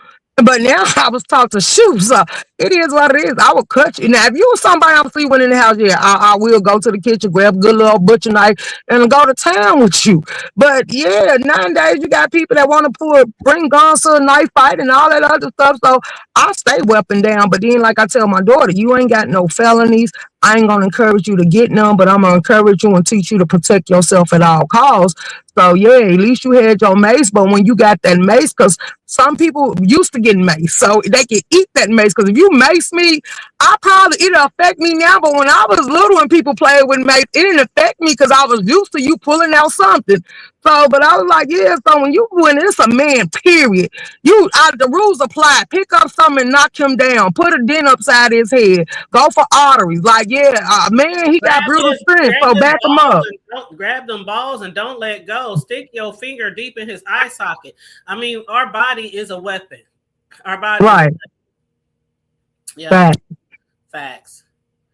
But now I was taught to shoot. So it is what it is. I will cut you. Now, if you was somebody I'm see went in the house, yeah, I will go to the kitchen, grab a good little butcher knife, and go to town with you. But yeah, nowadays you got people that want to bring guns to a knife fight and all that other stuff. So I stay weapon down. But then, like I tell my daughter, you ain't got no felonies. I ain't gonna encourage you to get none, but I'm gonna encourage you and teach you to protect yourself at all costs. So yeah, at least you had your mace, but when you got that mace, because some people used to get mace, so they can eat that mace. Because if you mace me, it'll affect me now. But when I was little and people played with mace, it didn't affect me because I was used to you pulling out something. So, but I was like, yeah. So when it's a man, period, the rules apply. Pick up something and knock him down. Put a dent upside his head. Go for arteries. Like, yeah, man, he got brutal strength. So back him up. Grab them balls and don't let go. Stick your finger deep in his eye socket. I mean, our body is a weapon. Our body right. Yeah. Fact. Facts.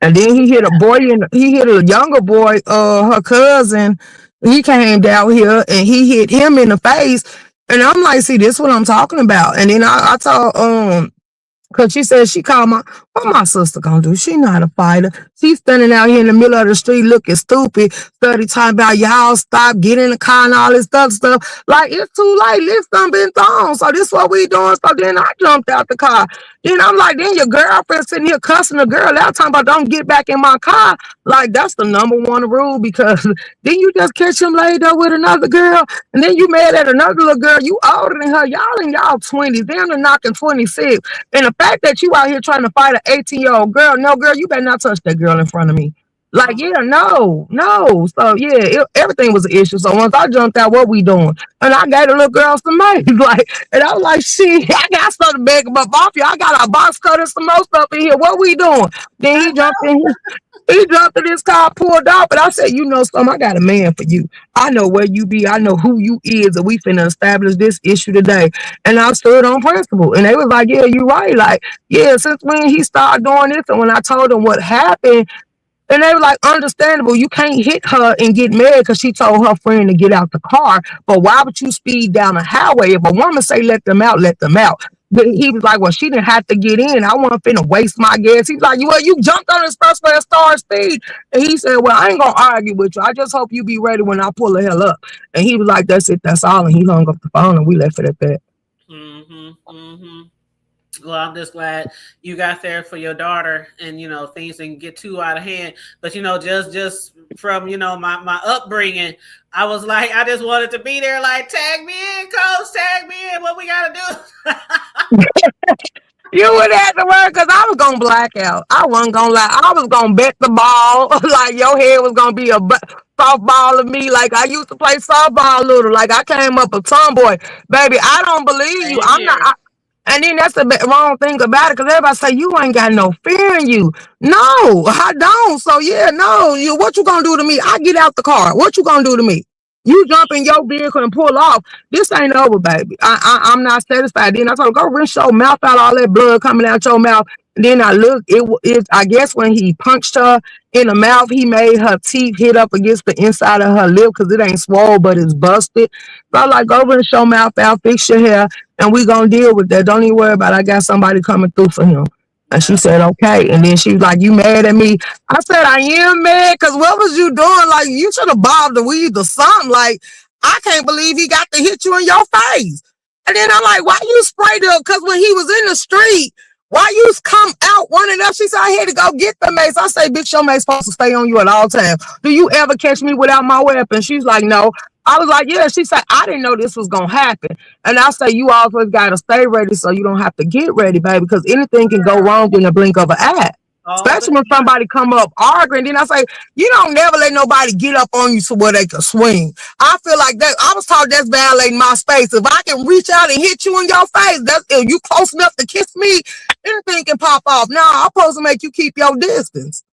And then he hit a boy and he hit a younger boy, her cousin. He came down here and he hit him in the face. And I'm like, see, this is what I'm talking about. And then I told cause she said she called what my sister gonna do? She not a fighter. She's standing out here in the middle of the street looking stupid, study talking about y'all stop, get in the car and all this stuff. Like it's too late. Lift done been thrown. So this what we doing. So then I jumped out the car. Then I'm like, then your girlfriend sitting here cussing the girl out talking about don't get back in my car. Like that's the number one rule because then you just catch him laid up with another girl and then you mad at another little girl. You older than her. Y'all in y'all 20s. Then they're knocking 26. And the fact that you out here trying to fight an 18-year-old girl, no, girl, you better not touch that girl in front of me. Like, yeah, no. So, yeah, everything was an issue. So once I jumped out, what we doing? And I gave the little girl some money. Like, and I was like, shit, I got stuff to bag them up off you. I got a box cutter, some more stuff in here. What we doing? Then he jumped in here. He jumped in his car, pulled off, and I said, you know something, I got a man for you. I know where you be. I know who you is, and we finna establish this issue today. And I stood on principle. And they was like, yeah, you right. Like, yeah, since when he started doing this, and when I told him what happened, and they were like, understandable. You can't hit her and get mad because she told her friend to get out the car. But why would you speed down the highway? If a woman say let them out, let them out. But he was like, well, she didn't have to get in. I wasn't finna waste my gas. He's like, well, you jumped on this first at star speed. And he said, well, I ain't gonna argue with you. I just hope you be ready when I pull the hell up. And he was like, that's it, that's all. And he hung up the phone and we left it at that. Well, I'm just glad you got there for your daughter, and things didn't get too out of hand. But just from my upbringing, I was like, I just wanted to be there. Like, tag me in, coach, tag me in. What we gotta do? You would have to work because I was gonna black out. I wasn't gonna lie. I was gonna bet the ball like your head was gonna be a softball of me. Like I used to play softball little. Like I came up a tomboy, baby. I don't believe you. I'm not. And then that's the wrong thing about it, because everybody say you ain't got no fear in you. No, I don't. So yeah, no. What you gonna do to me? I get out the car. What you gonna do to me? You jump in your vehicle and pull off. This ain't over, baby. I'm not satisfied. Then I told her, go rinse your mouth out, all that blood coming out your mouth. And then I looked. I guess when he punched her in the mouth, he made her teeth hit up against the inside of her lip because it ain't swole, but it's busted. So I like, go rinse your mouth out, fix your hair, and we gonna deal with that. Don't even worry about it. I got somebody coming through for him. And she said, okay. And then she was like, you mad at me? I said, I am mad because what was you doing? Like, you should have bobbed the weed or something. Like, I can't believe he got to hit you in your face. And then I'm like, why you sprayed up? Because when he was in the street, why you come out running up? She said, I had to go get the mace. I say, bitch, your mace supposed to stay on you at all times. Do you ever catch me without my weapon? She's like, no. I was like, yeah. She said, I didn't know this was going to happen. And I say, you always got to stay ready so you don't have to get ready, baby, because anything can go wrong in the blink of an eye. Especially when somebody come up arguing. Then I say, you don't never let nobody get up on you to where they can swing. I feel like that. I was taught that's violating my space. If I can reach out and hit you in your face, that's if you close enough to kiss me, anything can pop off. Now I'm supposed to make you keep your distance.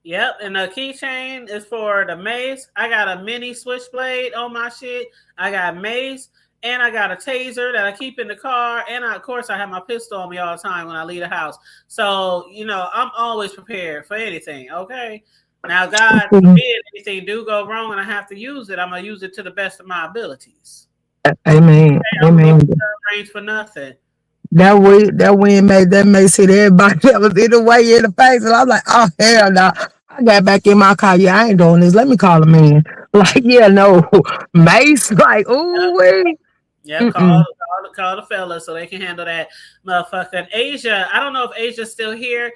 Yep, and the keychain is for the mace. I got a mini switchblade on my shit. I got mace, and I got a taser that I keep in the car. And of course, I have my pistol on me all the time when I leave the house. So, I'm always prepared for anything, okay? Now, God forbid anything do go wrong and I have to use it, I'm going to use it to the best of my abilities. Amen. Okay, Amen. Range for nothing. That wind made that mace hit everybody that was in the way in the face. And I'm like, oh, hell no. I got back in my car. Yeah, I ain't doing this. Let me call him in. Like, yeah, no. Mace, like, ooh, wait. Yeah, call the fellas so they can handle that motherfucker. And Asia, I don't know if Asia's still here.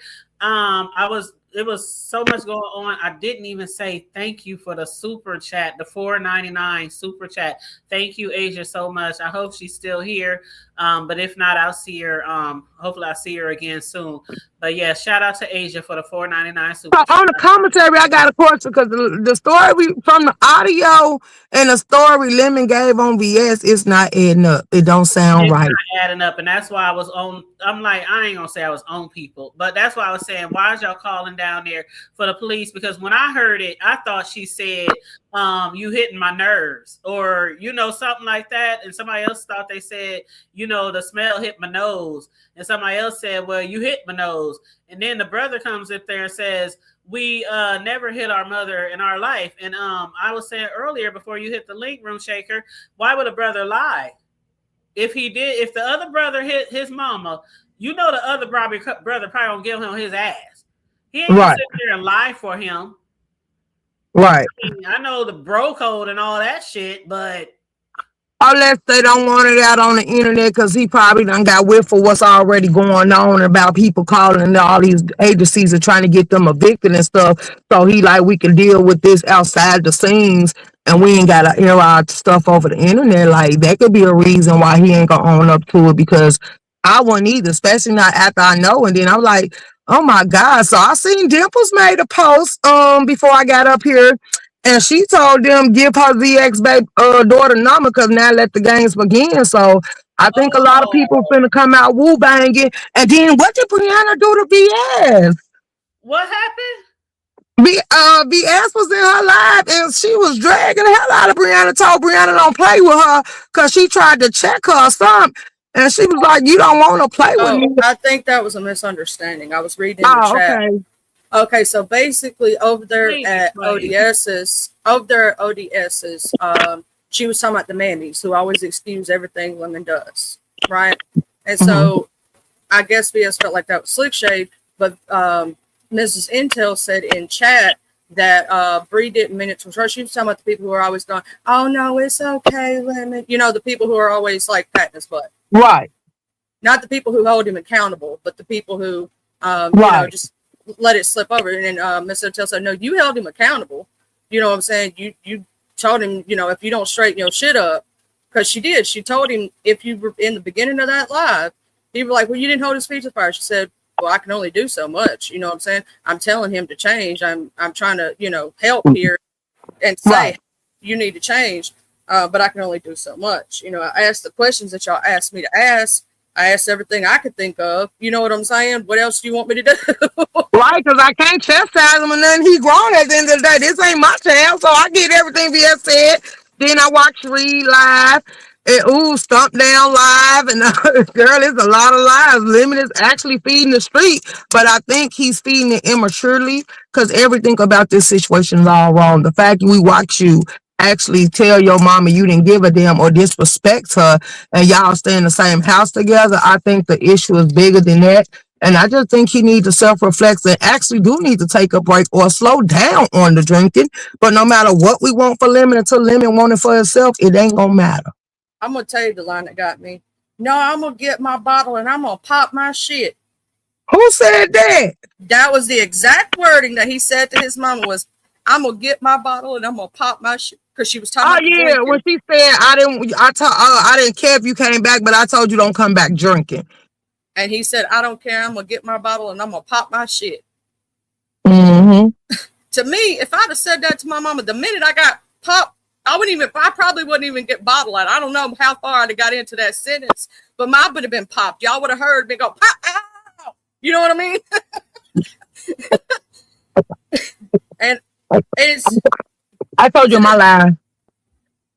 It was so much going on. I didn't even say thank you for the super chat, the $4.99 super chat. Thank you, Asia, so much. I hope she's still here. But if not, I'll see her. Hopefully I'll see her again soon. But yeah, shout out to Asia for the $4.99 super chat. On the commentary, I got a question because the story from the audio and the story Lemon gave on VS is not adding up. It don't sound right. Not adding up, and that's why I was on. I'm like, I ain't gonna say I was on people, but that's why I was saying, why is y'all calling down down there for the police, because when I heard it, I thought she said, you hitting my nerves, or, something like that. And somebody else thought they said, the smell hit my nose. And somebody else said, well, you hit my nose. And then the brother comes up there and says, we never hit our mother in our life. And I was saying earlier, before you hit the link, Room Shaker, why would a brother lie? If the other brother hit his mama, the other brother probably don't give him his ass. He ain't gonna sit there and lie for him. Right. I know the bro code and all that shit, but unless they don't want it out on the internet, because he probably done got whiff for what's already going on about people calling, and all these agencies are trying to get them evicted and stuff. So he like, we can deal with this outside the scenes, and we ain't gotta air our stuff over the internet. Like, that could be a reason why he ain't gonna own up to it, because I wouldn't either, especially not after I know. And then I'm like, oh my God. So I seen Dimples made a post before I got up here, and she told them give her ZX baby daughter number, because now let the games begin. So I think a lot of people finna come out woo banging. And then what did Brianna do to BS? What happened? BS was in her live, and she was dragging the hell out of Brianna. Told Brianna don't play with her because she tried to check her or something. And she was like, you don't want to play with me. I think that was a misunderstanding. I was reading in the chat. Okay, so basically over there at ODS's, she was talking about the mammies who always excuse everything women does, right? And so I guess BS felt like that was slick shade, but Mrs. Intel said in chat that Bree didn't mean it to her. She was talking about the people who are always going, oh no, it's okay, women. The people who are always like patting his butt. Right. Not the people who hold him accountable, but the people who just let it slip over. And then Mr. Intel said, no, you held him accountable. You know what I'm saying? You told him, if you don't straighten your shit up, because she did. She told him, if you were in the beginning of that live, he was like, well, you didn't hold his feet to the fire. She said, well, I can only do so much. You know what I'm saying? I'm telling him to change. I'm trying to, help here and say you need to change. But I can only do so much. I asked the questions that y'all asked me to ask. I asked everything I could think of. You know what I'm saying? What else do you want me to do? Right, because I can't chastise him or nothing. He grown at the end of the day. This ain't my child, so I get everything BS said. Then I watch Reed live and Stump Down live. And girl, it's a lot of lives. Lemon is actually feeding the street, but I think he's feeding it immaturely, because everything about this situation is all wrong. The fact that we watch you actually tell your mama you didn't give a damn or disrespect her, and y'all stay in the same house together, I think the issue is bigger than that. And I just think he needs to self-reflect and actually do need to take a break or slow down on the drinking. But no matter what we want for Lemon, until Lemon want it for herself, it ain't gonna matter. I'm gonna tell you the line that got me. No, I'm gonna get my bottle and I'm gonna pop my shit. Who said that? That was the exact wording that he said to his mama was, I'm gonna get my bottle and I'm gonna pop my shit. Because she was talking about drinking. When she said I didn't care if you came back, but I told you don't come back drinking. And he said, I don't care, I'm gonna get my bottle and I'm gonna pop my shit. Mm-hmm. To me, if I'd have said that to my mama the minute I got popped, I probably wouldn't even get bottled out. I don't know how far I'd have got into that sentence, but mine would have been popped. Y'all would have heard me go, pop, ow! You know what I mean? And it's... I told you my line.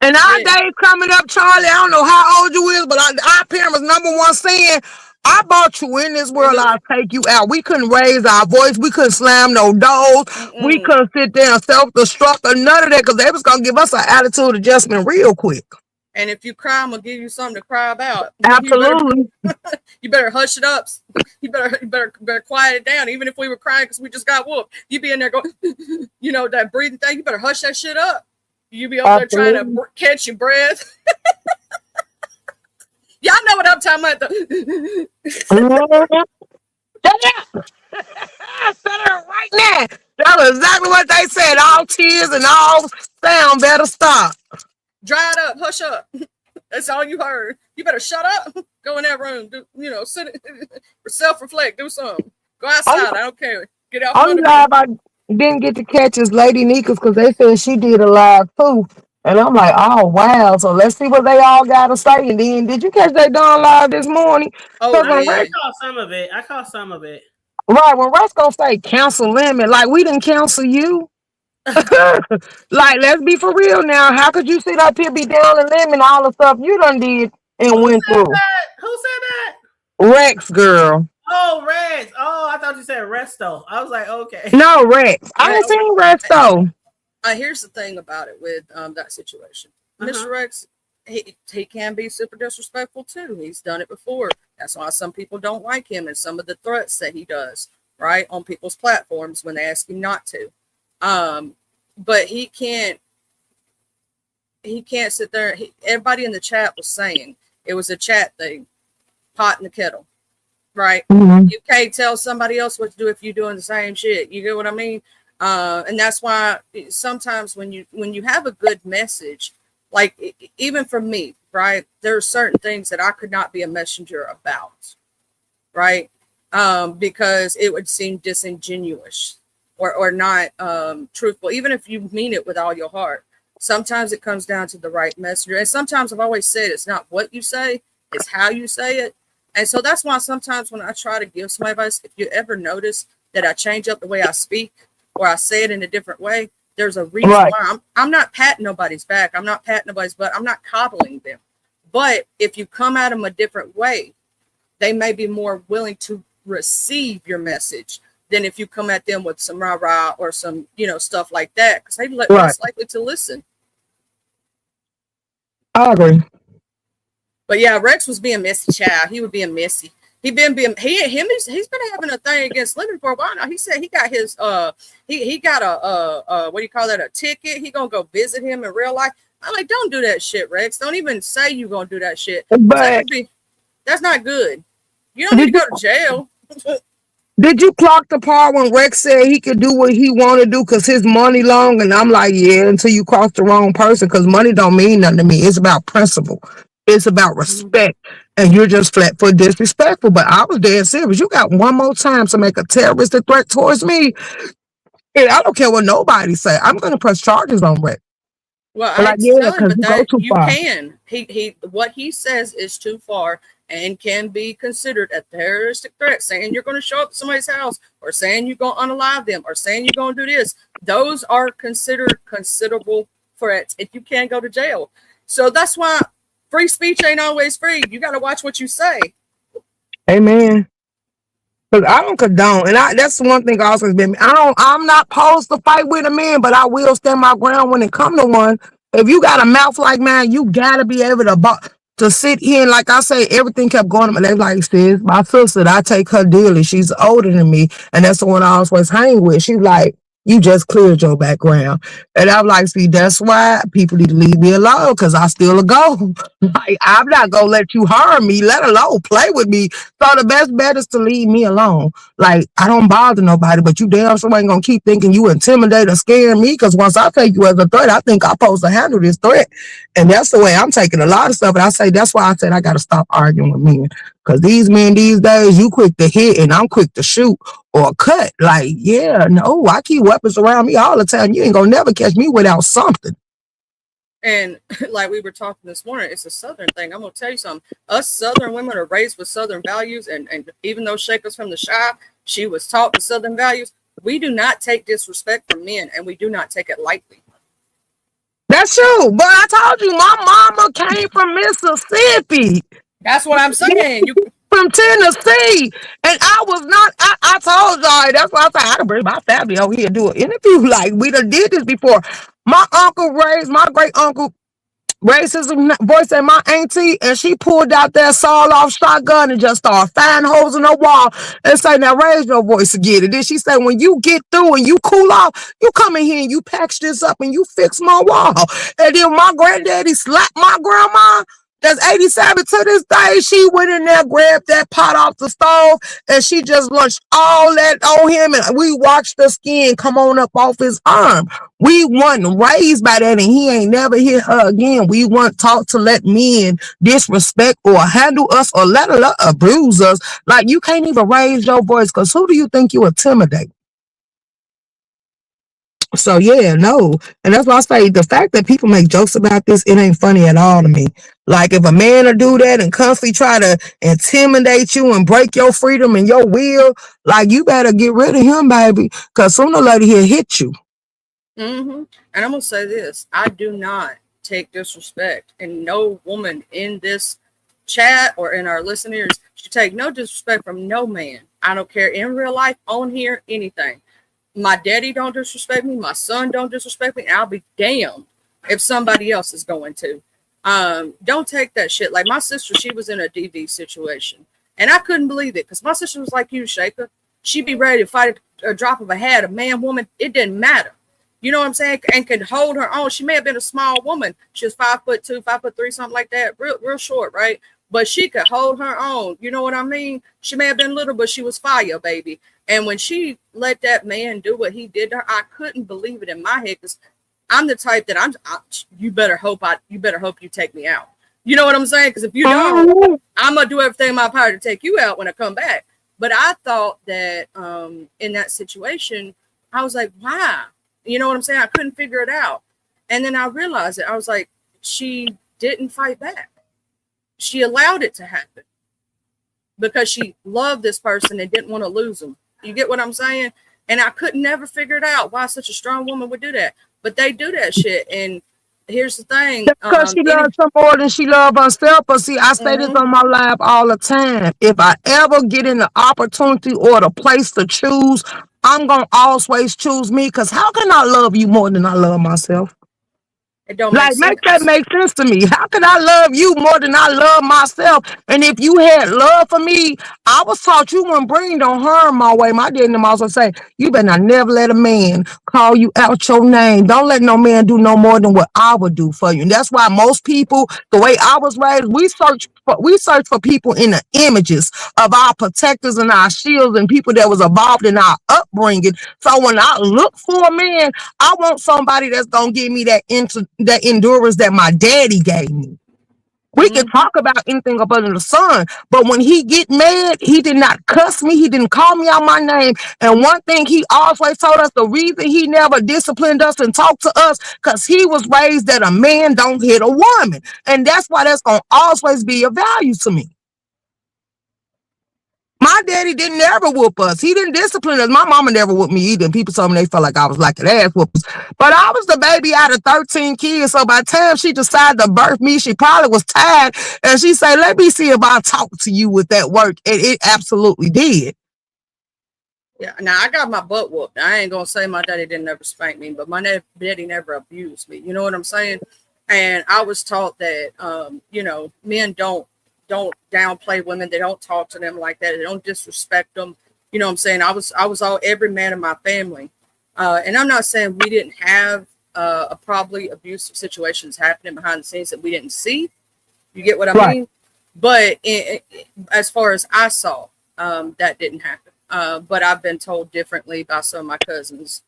And our day coming up, Charlie, I don't know how old you is, but our parents' number one saying, I brought you in this world, I'll take you out. We couldn't raise our voice. We couldn't slam no doors. We couldn't sit there and self-destruct or none of that, because they was going to give us an attitude adjustment real quick. And if you cry, I'm going to give you something to cry about. Absolutely. You better hush it up. You better quiet it down. Even if we were crying because we just got whooped, you be in there going, that breathing thing, you better hush that shit up. You be up there trying to catch your breath. Y'all know what I'm talking about. I said it right now. That was exactly what they said. All tears and all sound better stop. Dry it up. Hush up. That's all you heard. You better shut up. Go in that room. Sit, self-reflect. Do something. Go outside. I don't care. Get out. Only live I didn't get to catch is Lady Nika's, because they said she did a live too. And I'm like, oh wow. So let's see what they all got to say. And then, did you catch that Dawn live this morning? Oh, I caught some of it. Right, when Rex gonna say cancel limit, like we didn't cancel you. Like, let's be for real now. How could you sit up here be down and limit all the stuff you done did and Who went said through? that? Who said that? Rex, girl. Oh, Reds. Oh, I thought you said Resto. I was like, okay. No, Rex. I Well, ain't seen Rex though. here's the thing about it with that situation. Mr. Uh-huh. Rex, he can be super disrespectful too. He's done it before. That's why some people don't like him and some of the threats that he does, right, on people's platforms when they ask him not to. But he can't sit there. Everybody in the chat was saying it was a chat thing, pot in the kettle, right? Mhm. You can't tell somebody else what to do if you're doing the same shit. You get what I mean? And that's why sometimes when you have a good message, like even for me, right, there are certain things that I could not be a messenger about, right? Because it would seem disingenuous or not truthful, even if you mean it with all your heart. Sometimes it comes down to the right messenger. And sometimes I've always said it's not what you say, it's how you say it. And so that's why sometimes when I try to give some advice, if you ever notice that I change up the way I speak or I say it in a different way, there's a reason Right. why. I'm not patting nobody's back. I'm not patting nobody's butt. I'm not coddling them. But if you come at them a different way, they may be more willing to receive your message than if you come at them with some rah-rah or some, stuff like that, because they're Right. less likely to listen. I agree. But yeah, Rex was being messy, child. He was being messy. He's been having a thing against Lemon for a while now. He said he got his he got a what do you call that, a ticket. He gonna go visit him in real life. I'm like, don't do that shit, Rex. Don't even say you gonna do that shit. But That's not good. You don't need to go to jail. did you clock the part when Rex said he could do what he want to do because his money long? And I'm like, yeah, until you cross the wrong person, because money don't mean nothing to me. It's about principle. It's about respect. And you're just flat foot disrespectful. But I was dead serious. You got one more time to make a terroristic threat towards me, and I don't care what nobody say. I'm going to press charges on Rex. Well, But I like, hate to yeah, tell him, because but you go that too you far. can. What he says is too far and can be considered a terroristic threat. Saying you're going to show up at somebody's house, or saying you're going to unalive them, or saying you're going to do this. Those are considered considerable threats, and you can't go to jail. So that's why free speech ain't always free. You got to watch what you say. Amen. Because I don't condone, and that's one thing I always been. I'm not opposed to fight with a man, but I will stand my ground when it come to one. If you got a mouth like mine, you gotta be able to sit here and, like I say, everything kept going. They like, sis, my sister, I take her dearly. She's older than me, and that's the one I always hang with. She's like, you just cleared your background, and I'm like, see, that's why people need to leave me alone, because I still a go. Like, I'm not gonna let you harm me, let alone play with me. So the best bet is to leave me alone. Like, I don't bother nobody, but you damn sure ain't gonna keep thinking you intimidate or scare me, because once I take you as a threat, I think I'm supposed to handle this threat. And that's the way I'm taking a lot of stuff. And I say, that's why I said I gotta stop arguing with men. Because these men these days, you quick to hit and I'm quick to shoot or cut. Like, yeah, no, I keep weapons around me all the time. You ain't gonna never catch me without something. And like we were talking this morning, it's a Southern thing. I'm going to tell you something. Us Southern women are raised with Southern values. And even though Shaka's from the Shy, she was taught with Southern values. We do not take disrespect from men, and we do not take it lightly. That's true. But I told you, my mama came from Mississippi. That's what I'm saying. You From Tennessee. And I was not, I told y'all, that's why I said I can bring my family over here and do an interview. Like, we done did this before. My great uncle raised his voice at my auntie, and she pulled out that sawed-off shotgun and just started firing holes in the wall and say, now raise your voice again. And then she said, when you get through and you cool off, you come in here and you patch this up and you fix my wall. And then my granddaddy slapped my grandma. That's 87 to this day. She went in there, grabbed that pot off the stove, and she just lunched all that on him. And we watched the skin come on up off his arm. We wasn't raised by that, and he ain't never hit her again. We weren't taught to let men disrespect or handle us or let alone abuse us. Like, you can't even raise your voice, because who do you think you intimidate? So yeah, no. And that's why I say the fact that people make jokes about this, it ain't funny at all to me. Like if a man will do that and constantly try to intimidate you and break your freedom and your will, like you better get rid of him, baby. Cause sooner or later he'll hit you. Mm-hmm. And I'm gonna say this: I do not take disrespect, and no woman in this chat or in our listeners should take no disrespect from no man. I don't care in real life, on here, anything. My daddy don't disrespect me. My son don't disrespect me. And I'll be damned if somebody else is going to. Don't take that shit. Like my sister, she was in a DV situation, and I couldn't believe it because my sister was like you, Shaker. She'd be ready to fight a drop of a hat, a man, woman. It didn't matter. You know what I'm saying? And could hold her own. She may have been a small woman. She was 5'2", 5'3", something like that. Real short, right? But she could hold her own. You know what I mean? She may have been little, but she was fire, baby. And when she let that man do what he did to her, I couldn't believe it in my head because I'm the type that you better hope you take me out. You know what I'm saying? Because if you don't, I'm gonna do everything in my power to take you out when I come back. But I thought that in that situation, I was like, wow. You know what I'm saying? I couldn't figure it out. And then I realized it. I was like, she didn't fight back. She allowed it to happen because she loved this person and didn't want to lose him. You get what I'm saying? And I could never figure it out why such a strong woman would do that. But they do that shit. And here's the thing. Because she loves him more than she loves herself. But see, I say this on my live all the time. If I ever get in the opportunity or the place to choose, I'm going to always choose me. Because how can I love you more than I love myself? It don't Like, make that make sense to me. How can I love you more than I love myself? And if you had love for me, I was taught you wouldn't bring no harm my way. My dad and them also say, you better not never let a man call you out your name. Don't let no man do no more than what I would do for you. And that's why most people, the way I was raised, we search for people in the images of our protectors and our shields and people that was involved in our upbringing. So when I look for a man, I want somebody that's gonna give me that endurance that my daddy gave me. We can talk about anything up under the sun, but when he get mad, he did not cuss me. He didn't call me out my name. And one thing he always told us, the reason he never disciplined us and talked to us, because he was raised that a man don't hit a woman. And that's why that's gonna always be a value to me. My daddy didn't ever whoop us. He didn't discipline us. My mama never whooped me either. And people told me they felt like I was like an ass whoopers. But I was the baby out of 13 kids. So by the time she decided to birth me, she probably was tired. And she said, let me see if I talk to you with that work. And it absolutely did. Yeah, now I got my butt whooped. I ain't gonna say my daddy didn't ever spank me, but my daddy never abused me. You know what I'm saying? And I was taught that, men don't downplay women. They don't talk to them like that. They don't disrespect them. You know what I'm saying? I was all every man in my family. And I'm not saying we didn't have probably abusive situations happening behind the scenes that we didn't see. You get what I mean? But as far as I saw, that didn't happen. But I've been told differently by some of my cousins,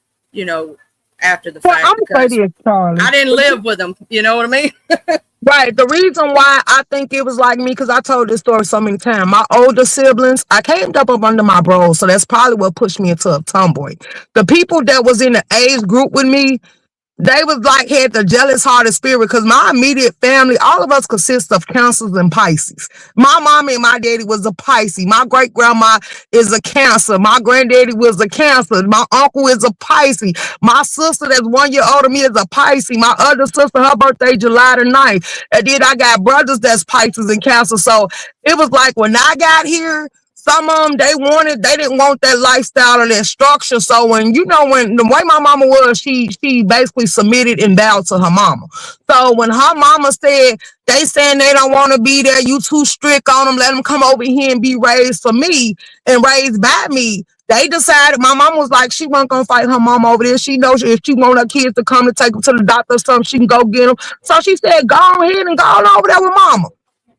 after the fact. Because I didn't live with them. You know what I mean? Right. The reason why I think it was like me, because I told this story so many times. My older siblings, I came up under my bros, so that's probably what pushed me into a tomboy. The people that was in the age group with me, they was like had the jealous hearted spirit because my immediate family, all of us consist of Cancers and Pisces. My mommy and my daddy was a Pisces. My great grandma is a Cancer. My granddaddy was a Cancer. My uncle is a Pisces. My sister that's 1 year older than me is a Pisces. My other sister, her birthday July the 9th. And then I got brothers that's Pisces and Cancer. So it was like when I got here, some of them, they didn't want that lifestyle or that structure. So when the way my mama was, she basically submitted and bowed to her mama. So when her mama said, they saying they don't want to be there, you too strict on them, let them come over here and be raised for me and raised by me. They decided, my mama was like, she wasn't going to fight her mama over there. She knows if she want her kids to come to take them to the doctor or something, she can go get them. So she said, go ahead and go on over there with mama.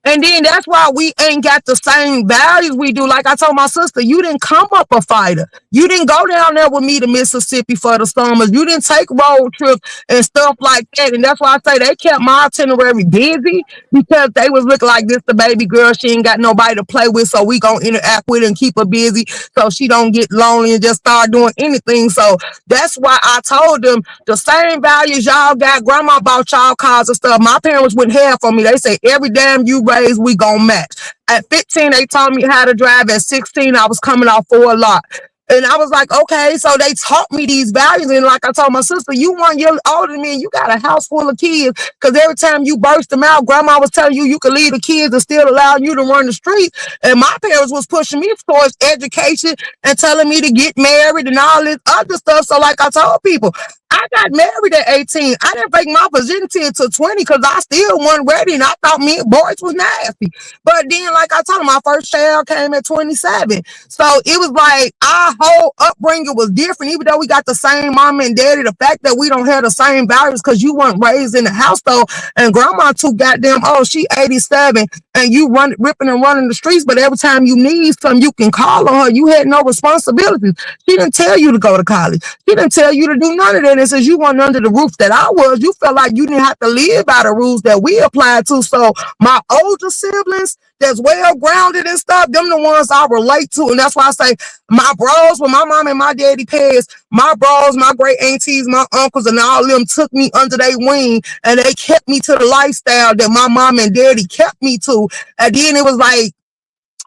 And then that's why we ain't got the same values we do. Like I told my sister, you didn't come up a fighter. You didn't go down there with me to Mississippi for the summers. You didn't take road trips and stuff like that. And that's why I say they kept my itinerary busy because they was looking like this the baby girl. She ain't got nobody to play with, so we gonna interact with her and keep her busy so she don't get lonely and just start doing anything. So that's why I told them the same values y'all got. Grandma bought y'all cars and stuff. My parents wouldn't have for me. They say every damn you raise, we gonna match. At 15, they taught me how to drive. At 16, I was coming off for a lot. And I was like, okay, so they taught me these values. And like I told my sister, you 1 year older than me and you got a house full of kids. Because every time you burst them out, grandma was telling you you could leave the kids and still allow you to run the streets. And my parents was pushing me towards education and telling me to get married and all this other stuff. So like I told people, I got married at 18. I didn't break my virginity until 20 because I still wasn't ready and I thought me boys was nasty. But then, like I told him, my first child came at 27. So it was like our whole upbringing was different, even though we got the same mom and daddy. The fact that we don't have the same values because you weren't raised in the house though, and grandma too goddamn oh, she 87 and you run ripping and running the streets, but every time you need something, you can call on her. You had no responsibilities. She didn't tell you to go to college. She didn't tell you to do none of that. And since you weren't under the roof that I was, you felt like you didn't have to live by the rules that we applied to. So my older siblings that's well grounded and stuff, them the ones I relate to. And that's why I say my bros, when my mom and my daddy passed, my bros, my great aunties, my uncles, and all of them took me under their wing and they kept me to the lifestyle that my mom and daddy kept me to. And then it was like,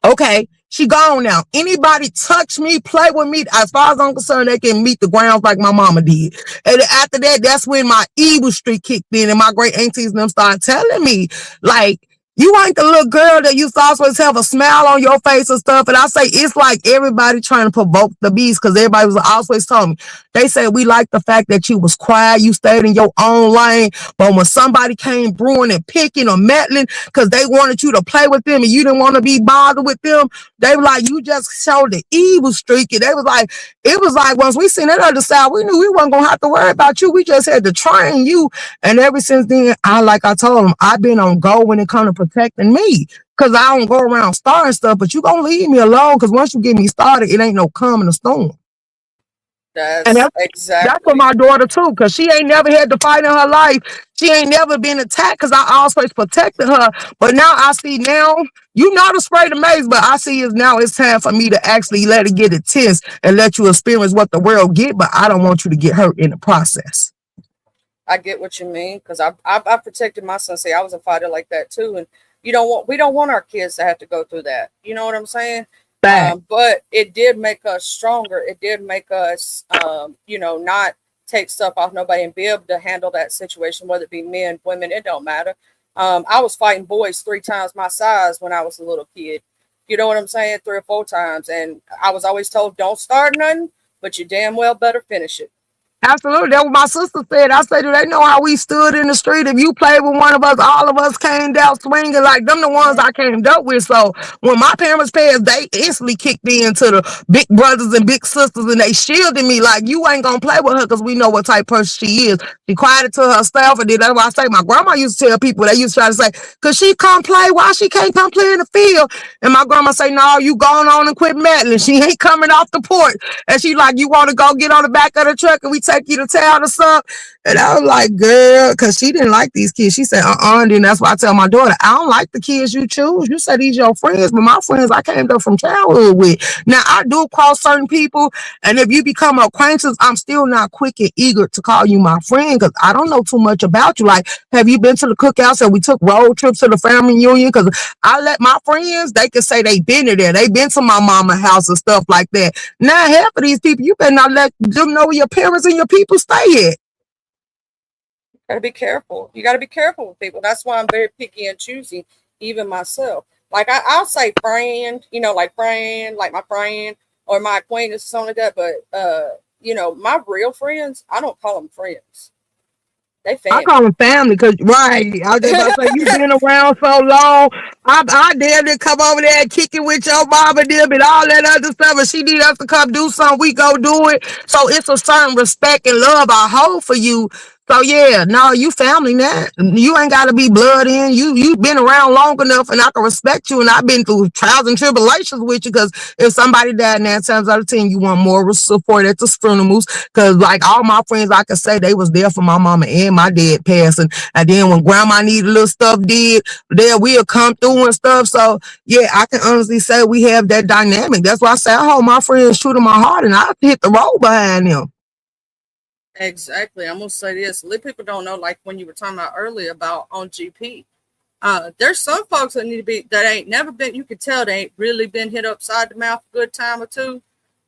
okay, she gone now. Anybody touch me, play with me, as far as I'm concerned, they can meet the grounds like my mama did. And after that, that's when my evil streak kicked in and my great aunties and them started telling me, like, you ain't the little girl that used to always have a smile on your face and stuff. And I say, it's like everybody trying to provoke the beast because everybody was always telling me, they said, we like the fact that you was quiet, you stayed in your own lane. But when somebody came brewing and picking or meddling because they wanted you to play with them and you didn't want to be bothered with them, they were like, you just showed the evil streak. And they was like, it was like once we seen that other side, we knew we wasn't going to have to worry about you. We just had to train you. And ever since then, like I told them, I've been on go when it comes to protecting me. Because I don't go around starting stuff, but you going to leave me alone because once you get me started, it ain't no calming the storm. And That's that's for exactly. my daughter too, because she ain't never had to fight in her life. She ain't never been attacked because I always protected her. But now I see now, you not afraid of maze, but I see is now it's time for me to actually let it get intense and let you experience what the world get, but I don't want you to get hurt in the process. I get what you mean because I protected my son. Say I was a fighter like that too, and we don't want our kids to have to go through that. You know what I'm saying? But it did make us stronger. It did make us, not take stuff off nobody and be able to handle that situation, whether it be men, women, it don't matter. I was fighting boys 3 times my size when I was a little kid. You know what I'm saying? 3 or 4 times. And I was always told, don't start nothing, but you damn well better finish it. Absolutely. That's what my sister said. I said, do they know how we stood in the street? If you played with one of us, all of us came down swinging like them the ones I came up with. So when my parents passed, they instantly kicked into the big brothers and big sisters and they shielded me like, you ain't going to play with her because we know what type of person she is. She quieted to herself. And then that's why I say my grandma used to tell people, they used to try to say, because she come play, why she can't come play in the field? And my grandma say, no, you going on and quit meddling. She ain't coming off the porch. And she like, you want to go get on the back of the truck and we take you to town or something? And I was like, girl, because she didn't like these kids. She said, and then that's why I tell my daughter, I don't like the kids you choose. You say these your friends, but my friends I came up from childhood with. Now, I do cross certain people, and if you become acquaintances, I'm still not quick and eager to call you my friend because I don't know too much about you. Like, have you been to the cookouts and we took road trips to the family reunion? Because I let my friends, they can say they been there. They been to my mama's house and stuff like that. Now, half of these people, you better not let them know where your parents and your people stay at. Gotta be careful. You gotta be careful with people. That's why I'm very picky and choosy, even myself. Like I'll say friend, like friend, like my friend or my acquaintance or something like that. But my real friends, I don't call them friends. They I family. call them family because, right, I was just about to say, you been around so long. I dare to come over there and kick it with your mom and them and all that other stuff. And she need us to come do something, we go do it. So it's a certain respect and love I hold for you. So yeah, no, you family now. You ain't gotta be blood in. You been around long enough, and I can respect you. And I've been through trials and tribulations with you. Because if somebody died 9 times out of 10, you want moral support at the funerals. Because like all my friends, I could say they was there for my mama and my dad passing. And then when grandma needed little stuff did, there we'll come through and stuff. So yeah, I can honestly say we have that dynamic. That's why I say I hold my friends true to my heart, and I hit the road behind them. Exactly. I'm gonna say this. Little people don't know, like when you were talking about earlier about on GP. There's some folks that need to be that ain't never been. You can tell they ain't really been hit upside the mouth a good time or two,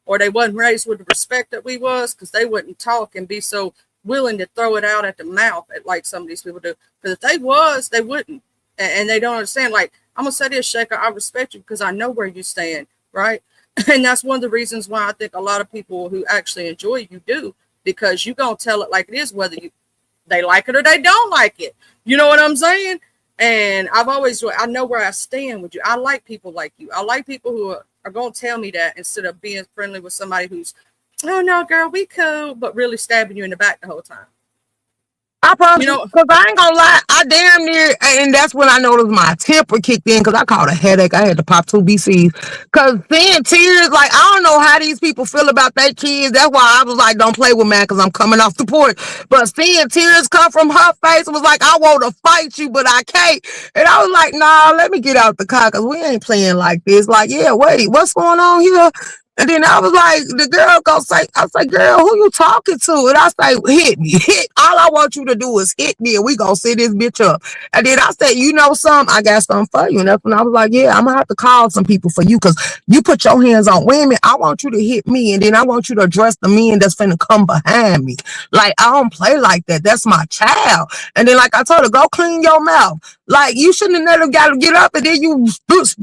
or they wasn't raised with the respect that we was, because they wouldn't talk and be so willing to throw it out at the mouth at like some of these people do. Because if they was, they wouldn't, and they don't understand. Like I'm gonna say this, Shaker, I respect you because I know where you stand, right? And that's one of the reasons why I think a lot of people who actually enjoy you do, because you gonna tell it like it is, whether they like it or they don't like it. You know what I'm saying? And I know where I stand with you. I like people like you. I like people who are going to tell me that instead of being friendly with somebody who's, oh no, girl, we cool, but really stabbing you in the back the whole time. I promise You you, know, because I ain't gonna lie, I damn near, and that's when I noticed my temper kicked in, because I caught a headache. I had to pop 2 BCs. Because seeing tears, like, I don't know how these people feel about their kids. That's why I was like, don't play with man, because I'm coming off the porch. But seeing tears come from her face, it was like, I want to fight you, but I can't. And I was like, nah, let me get out the car, because we ain't playing like this. Like, yeah, wait, what's going on here? And then I was like, the girl go say, I say, girl, who you talking to? And I say, hit me, hit. All I want you to do is hit me, and we gonna sit this bitch up. And then I said, you know something? I got something for you. And that's when I was like, yeah, I'm gonna have to call some people for you, because you put your hands on women. I want you to hit me, and then I want you to address the men that's finna come behind me. Like, I don't play like that. That's my child. And then, like I told her, go clean your mouth. Like, you shouldn't have never got to get up and then you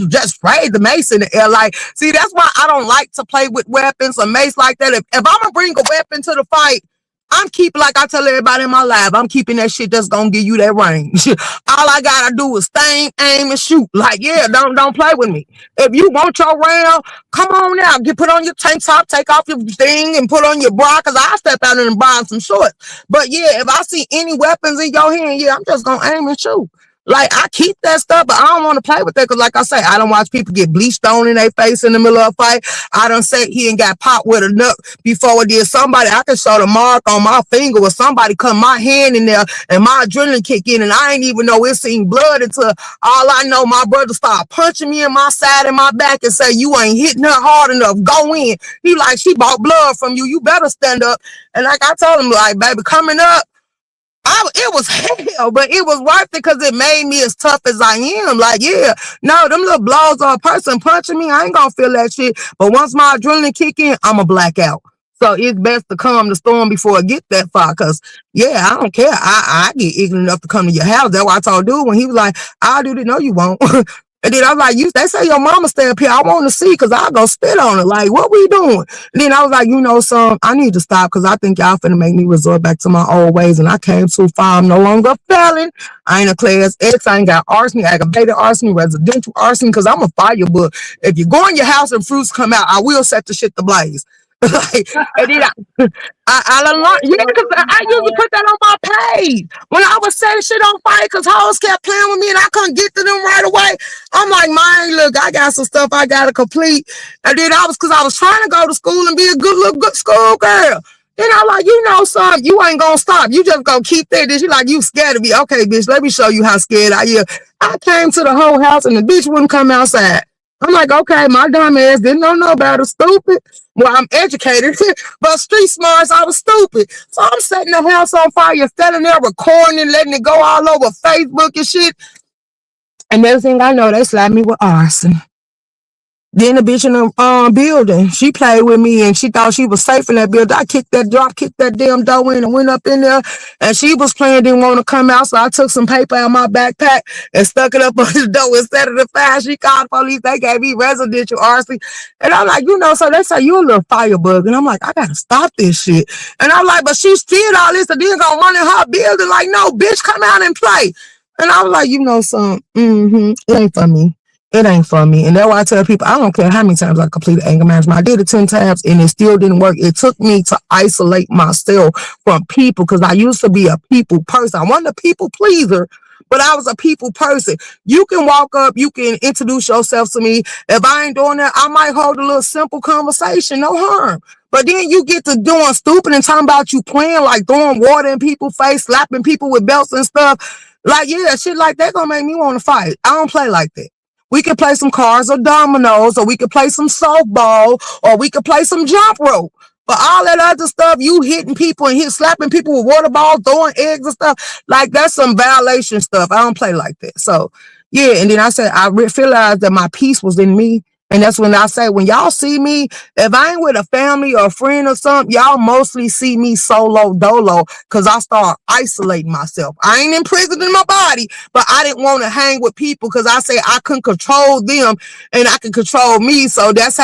just spray the mace in the air. Like, see, that's why I don't like to play with weapons or mace like that. If I'm going to bring a weapon to the fight, I'm keeping, like I tell everybody in my life, I'm keeping that shit that's going to give you that range. All I got to do is aim, and shoot. Like, yeah, don't play with me. If you want your round, come on now. Put on your tank top, take off your thing, and put on your bra, because I'll step out and buy some shorts. But, yeah, if I see any weapons in your hand, yeah, I'm just going to aim and shoot. Like, I keep that stuff, but I don't want to play with that, because like I say, I don't watch people get bleached on in their face in the middle of a fight. I done say he ain't got popped with a nut before it did. Somebody, I can show the mark on my finger where somebody cut my hand in there and my adrenaline kick in, and I ain't even know it seen blood until all I know, my brother started punching me in my side and my back and say, you ain't hitting her hard enough. Go in. He like, she bought blood from you. You better stand up. And like I told him, like, baby, coming up, it was hell, but it was worth it, because it made me as tough as I am. Like, yeah, no, them little blows on a person punching me, I ain't gonna feel that shit. But once my adrenaline kick in, I'm a blackout. So it's best to calm the storm before it get that far, because, yeah, I don't care. I get ignorant enough to come to your house. That's why I told dude when he was like, I'll do this. No, you won't. And then I was like, they say your mama stay up here. I want to see, because I'll go spit on it. Like, what we doing? And then I was like, you know, son, I need to stop, because I think y'all finna make me resort back to my old ways. And I came too far. I'm no longer a felon. I ain't a class X. I ain't got arson, aggravated arson, residential arson, because I'm a fire. But if you go in your house and fruits come out, I will set the shit to blaze. Like, and then I learned, yeah, because I usually put that on my page when I was setting shit on fire, because hoes kept playing with me and I couldn't get to them right away. I'm like, man, look, I got some stuff I gotta complete. And then because I was trying to go to school and be a good school girl. Then I'm like, you know something, you ain't gonna stop. You just gonna keep that. Then she like, you scared of me. Okay, bitch, let me show you how scared I am. I came to the whole house and the bitch wouldn't come outside. I'm like, okay, my dumb ass didn't know no better, stupid. Well, I'm educated, but street smarts, I was stupid. So I'm setting the house on fire, standing there recording and letting it go all over Facebook and shit. And next thing I know, they slapped me with arson. Then the bitch in the building, she played with me and she thought she was safe in that building. I kicked that damn door in and went up in there, and she was playing, didn't want to come out. So I took some paper out of my backpack and stuck it up on the door instead of the fire. She called the police. They gave me residential arson. And I'm like, you know, so they say you a little firebug. And I'm like, I gotta stop this shit. And I'm like, but she did all this and then gonna run in her building. Like, no, bitch, come out and play. And I was like, you know, it ain't for me. It ain't for me. And that's why I tell people, I don't care how many times I completed anger management. I did it 10 times and it still didn't work. It took me to isolate myself from people because I used to be a people person. I wasn't a people pleaser, but I was a people person. You can walk up, you can introduce yourself to me. If I ain't doing that, I might hold a little simple conversation, no harm. But then you get to doing stupid and talking about you playing like throwing water in people's face, slapping people with belts and stuff. Like, yeah, shit like that gonna make me want to fight. I don't play like that. We could play some cards or dominoes, or we could play some softball, or we could play some jump rope. But all that other stuff, you hitting people and slapping people with water balls, throwing eggs and stuff, like that's some violation stuff. I don't play like that. So, yeah. And then I said, I realized that my peace was in me. And that's when I say, when y'all see me, if I ain't with a family or a friend or something, y'all mostly see me solo dolo because I start isolating myself. I ain't in prison in my body, but I didn't want to hang with people because I say I couldn't control them and I can control me. So that's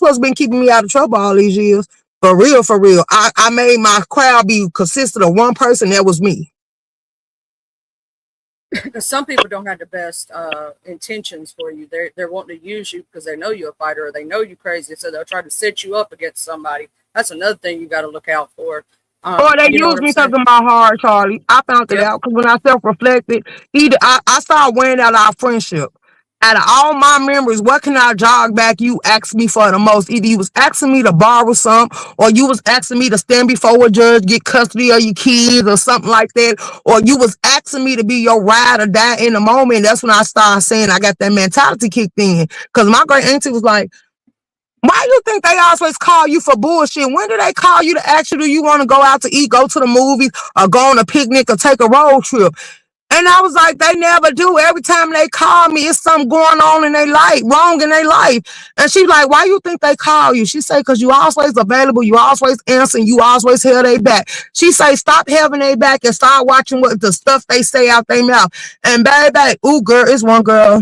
what's been keeping me out of trouble all these years. For real, for real. I made my crowd be consistent of one person. That was me. Because some people don't have the best intentions for you. They're wanting to use you because they know you're a fighter or they know you crazy, so they'll try to set you up against somebody. That's another thing you got to look out for. Or they use me because of my heart, Charlie. I found it out because when I self-reflected, either I started wearing out our friendship. Out of all my memories, what can I jog back you asked me for the most? Either you was asking me to borrow some, or you was asking me to stand before a judge, get custody of your kids or something like that, or you was asking me to be your ride or die in the moment. That's when I started saying I got that mentality kicked in. Because my great auntie was like, why you think they always call you for bullshit? When do they call you to ask you, do you want to go out to eat, go to the movies, or go on a picnic or take a road trip? And I was like, they never do. Every time they call me, it's something going on in their life, wrong in their life. And she's like, why you think they call you? She said, because you always available, you always answer, you always held their back. She say, stop having their back and start watching what the stuff they say out their mouth. And baby, ooh, girl, it's one girl.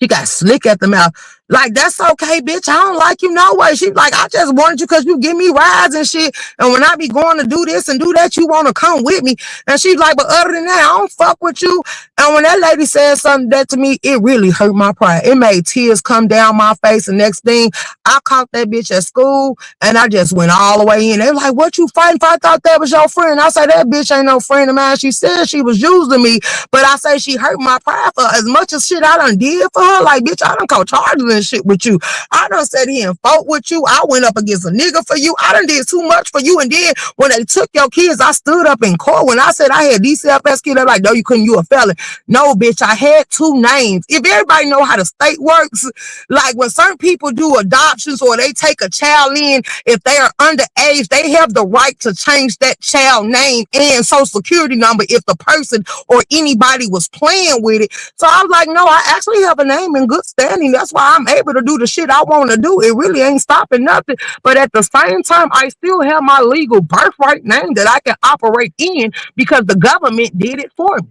She got slick at the mouth. Like, that's okay, bitch. I don't like you no way. She's like, I just wanted you because you give me rides and shit. And when I be going to do this and do that, you want to come with me. And she's like, but other than that, I don't fuck with you. And when that lady said something that to me, it really hurt my pride. It made tears come down my face. The next thing, I caught that bitch at school and I just went all the way in. They were like, what you fighting for? I thought that was your friend. I said, that bitch ain't no friend of mine. She said she was using me, but I say she hurt my pride for as much as shit I done did for her. Like, bitch, I done caught charges and shit with you. I done sat here and fought with you. I went up against a nigga for you. I done did too much for you. And then when they took your kids, I stood up in court. When I said I had DCFS kids, they're like, no, you couldn't. You a felon. No, bitch, I had two names. If everybody know how the state works, like when certain people do adoptions or they take a child in, if they are underage, they have the right to change that child name and social security number if the person or anybody was playing with it. So I was like, no, I actually have a name in good standing. That's why I'm able to do the shit I want to do. It really ain't stopping nothing. But at the same time, I still have my legal birthright name that I can operate in because the government did it for me.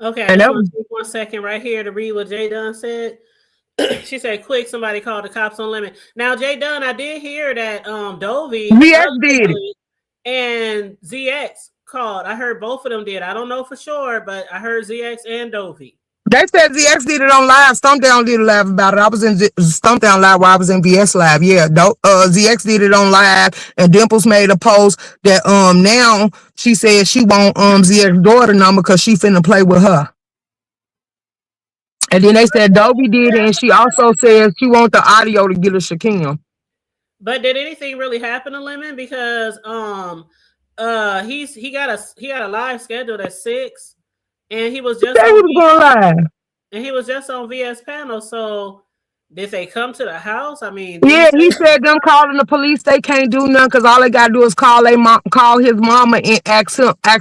Okay, I just want to take 1 second right here to read what Jay Dunn said. She said, quick, somebody called the cops on limit. Now, Jay Dunn, I did hear that Dovey and ZX called. I heard both of them did. I don't know for sure, but I heard ZX and Dovey. They said ZX did it on live. Stumpdown did a live about it. I was in Stumpdown live while I was in VS live. Yeah, ZX did it on live, and Dimples made a post that now she said she want ZX daughter number because she finna play with her. And then they said Dovey did it, and she also says she want the audio to get a Shakim. But did anything really happen to Lemon? Because he got a live scheduled at 6, and he was just on VS panel. So did they come to the house? I mean, yeah, he said them calling the police, they can't do nothing because all they gotta do is call his mama and ask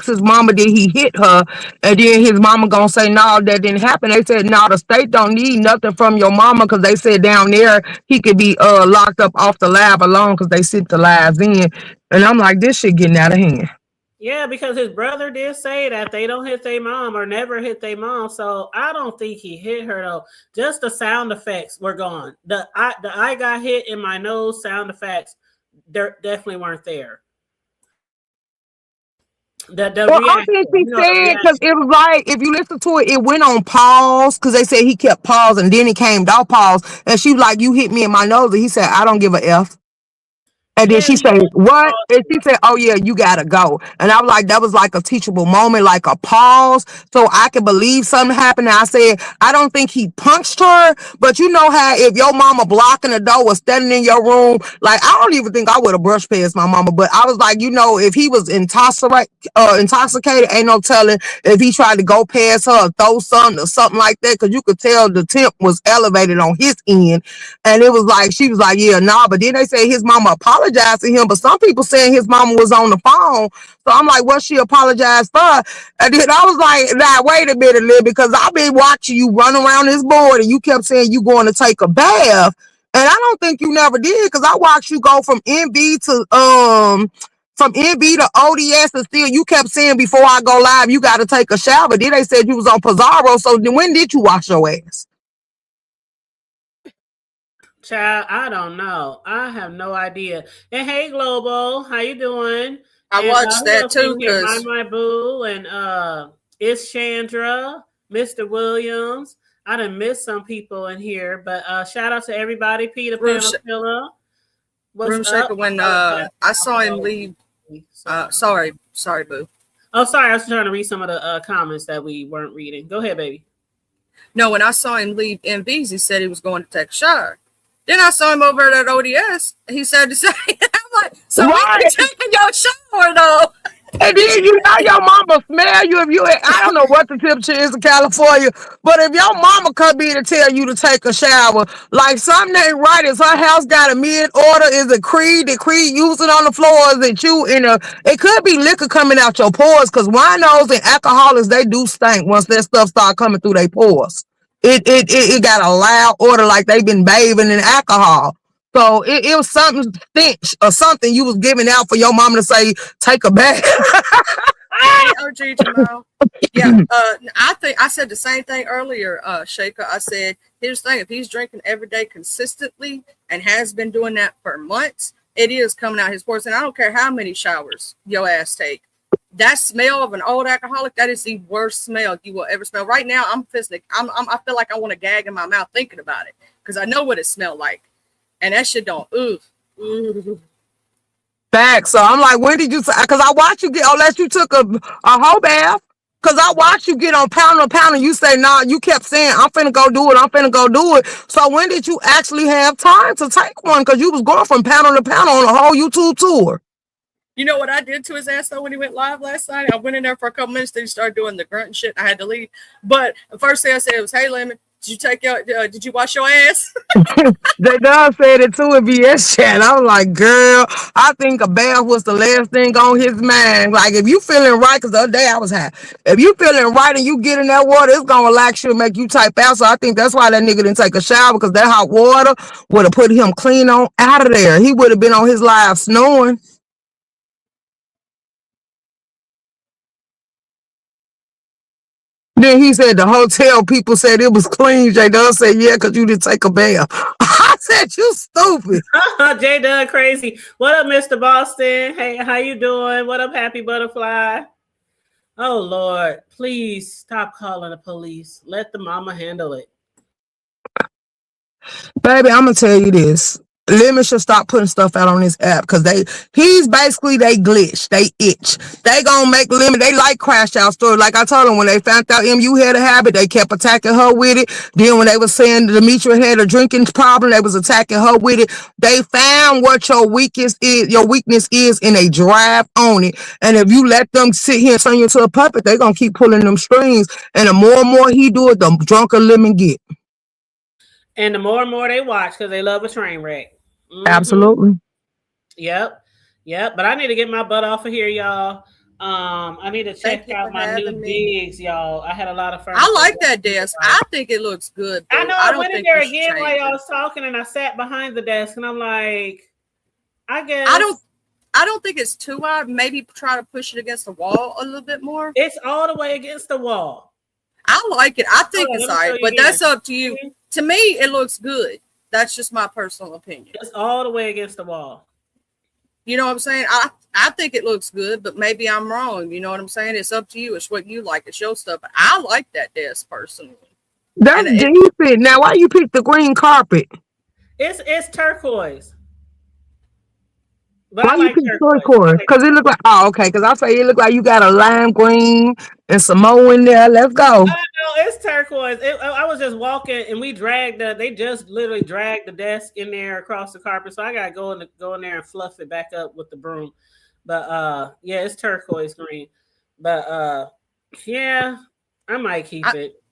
his mama did he hit her, and then his mama gonna say no, that didn't happen. They said no, the state don't need nothing from your mama because they said down there he could be locked up off the lab alone because they sent the lives in, and I'm like, this shit getting out of hand. Yeah, because his brother did say that they don't hit their mom or never hit their mom. So I don't think he hit her though. Just the sound effects were gone. The I got hit in my nose sound effects definitely weren't there. The Well, I reaction, think he you know, the said because reaction. it was like if you listen to it, it went on pause because they said he kept pause and then it came off pause, and she was like, "You hit me in my nose," and he said, "I don't give a f." And then Yeah, she he said, did "What?" pause And it. she said, "Oh yeah, you gotta go." And I was like, that was like a teachable moment, like a pause, so I could believe something happened. And I said, I don't think he punched her, but you know how if your mama blocking the door or standing in your room, like I don't even think I would have brushed past my mama. But I was like, you know, if he was intoxicated, ain't no telling if he tried to go past her or throw something or something like that, because you could tell the temp was elevated on his end. And it was like, she was like, yeah, nah. But then they say his mama apologized to him. But some people saying his mama was on the phone. So I'm like, what she apologized for? And then I was like, nah, wait a minute, Lil, because I've been watching you run around this board and you kept saying you going to take a bath. And I don't think you never did, because I watched you go from NB to ODS, and still you kept saying before I go live, you got to take a shower. Then they said you was on Pizarro. So then when did you wash your ass? Child, I don't know. I have no idea. And hey, Global, how you doing? I And watched who that else in too here? because My Boo, and it's Chandra, Mr. Williams. I done missed some people in here, but shout out to everybody. Peter Room, Pamela, what's Room up? Shaker, when I apologize. I saw him leave. Sorry, boo. Oh, sorry. I was trying to read some of the comments that we weren't reading. Go ahead, baby. No, when I saw him leave MVs, he said he was going to take a shower. Then I saw him over at ODS. He said the same. I'm like, so when Right. you taking your shower though? And then you know your mama smell you if you. I don't know what the temperature is in California, but if your mama come in to tell you to take a shower, like something ain't right. Is her house got a mid order? Is it Creed? Did Creed use it on the floor? Is it you in a? It could be liquor coming out your pores, because winos and alcoholics, they do stink once that stuff start coming through their pores. It got a loud odor like they've been bathing in alcohol. So it was something stench or something you was giving out for your mama to say take a bath. Hey, OG Jamal. Yeah, I think I said the same thing earlier, Shaker. I said, here's the thing: if he's drinking every day consistently and has been doing that for months, it is coming out his pores. And I don't care how many showers your ass take. That smell of an old alcoholic, that is the worst smell you will ever smell. Right now, I feel like I want to gag in my mouth thinking about it because I know what it smelled like, and that shit don't. Ooh. Back. So I'm like, when did you? Because I watched you get, unless you took a whole bath. Because I watched you get on pound, and you say, nah, you kept saying, I'm finna go do it. I'm finna go do it. So when did you actually have time to take one? Because you was going from pound on a whole YouTube tour. You know what I did to his ass though when he went live last night? I went in there for a couple minutes, then he started doing the grunt and shit. And I had to leave. But the first thing I said was, "Hey, Lemon, did you wash your ass?" They done said it too in VS chat. I was like, girl, I think a bath was the last thing on his mind. Like, if you feeling right, because the other day I was high. If you feeling right and you get in that water, it's going to relax you and make you type out. So I think that's why that nigga didn't take a shower, because that hot water would have put him clean on out of there. He would have been on his live snoring. Then he said the hotel people said it was clean. J Dub said, yeah, because you didn't take a bath. I said, you stupid. J Dub crazy. What up, Mr. Boston? Hey, how you doing? What up, Happy Butterfly? Oh Lord, please stop calling the police. Let the mama handle it. Baby, I'm gonna tell you this. Lemon should stop putting stuff out on this app, because they glitch, they itch. They gonna make Lemon, they like crash out stories. Like I told them, when they found out MU had a habit, they kept attacking her with it. Then when they was saying Demetria had a drinking problem, they was attacking her with it. They found what your weakness is, and they drive on it. And if you let them sit here and turn you into a puppet, they gonna keep pulling them strings. And the more and more he do it, the drunker Lemon get. And the more and more they watch, because they love a train wreck. Mm-hmm. Absolutely. Yep. But I need to get my butt off of here, y'all. I need to check out my new digs, y'all. I had a lot of fun. I like that desk. I think it looks good. I know. I went in there again while y'all was talking, and I sat behind the desk, and I'm like, I guess I don't think it's too wide. Maybe try to push it against the wall a little bit more. It's all the way against the wall. I like it. I think it's all right, but that's up to you. To me, it looks good. That's just my personal opinion. It's all the way against the wall. You know what I'm saying? I think it looks good, but maybe I'm wrong. You know what I'm saying? It's up to you. It's what you like. It's your stuff. I like that desk personally. That's And it, decent. Now, why you pick the green carpet? It's turquoise, but Why I you like pick turquoise. Go turquoise? ahead. Because it look like, oh, okay. Because I say it look like you got a lime green and some more in there. Let's go. No, it's turquoise. I was just walking, and we dragged they just literally dragged the desk in there across the carpet. So I gotta go in there and fluff it back up with the broom. But yeah, it's turquoise green. But yeah, I might keep I it.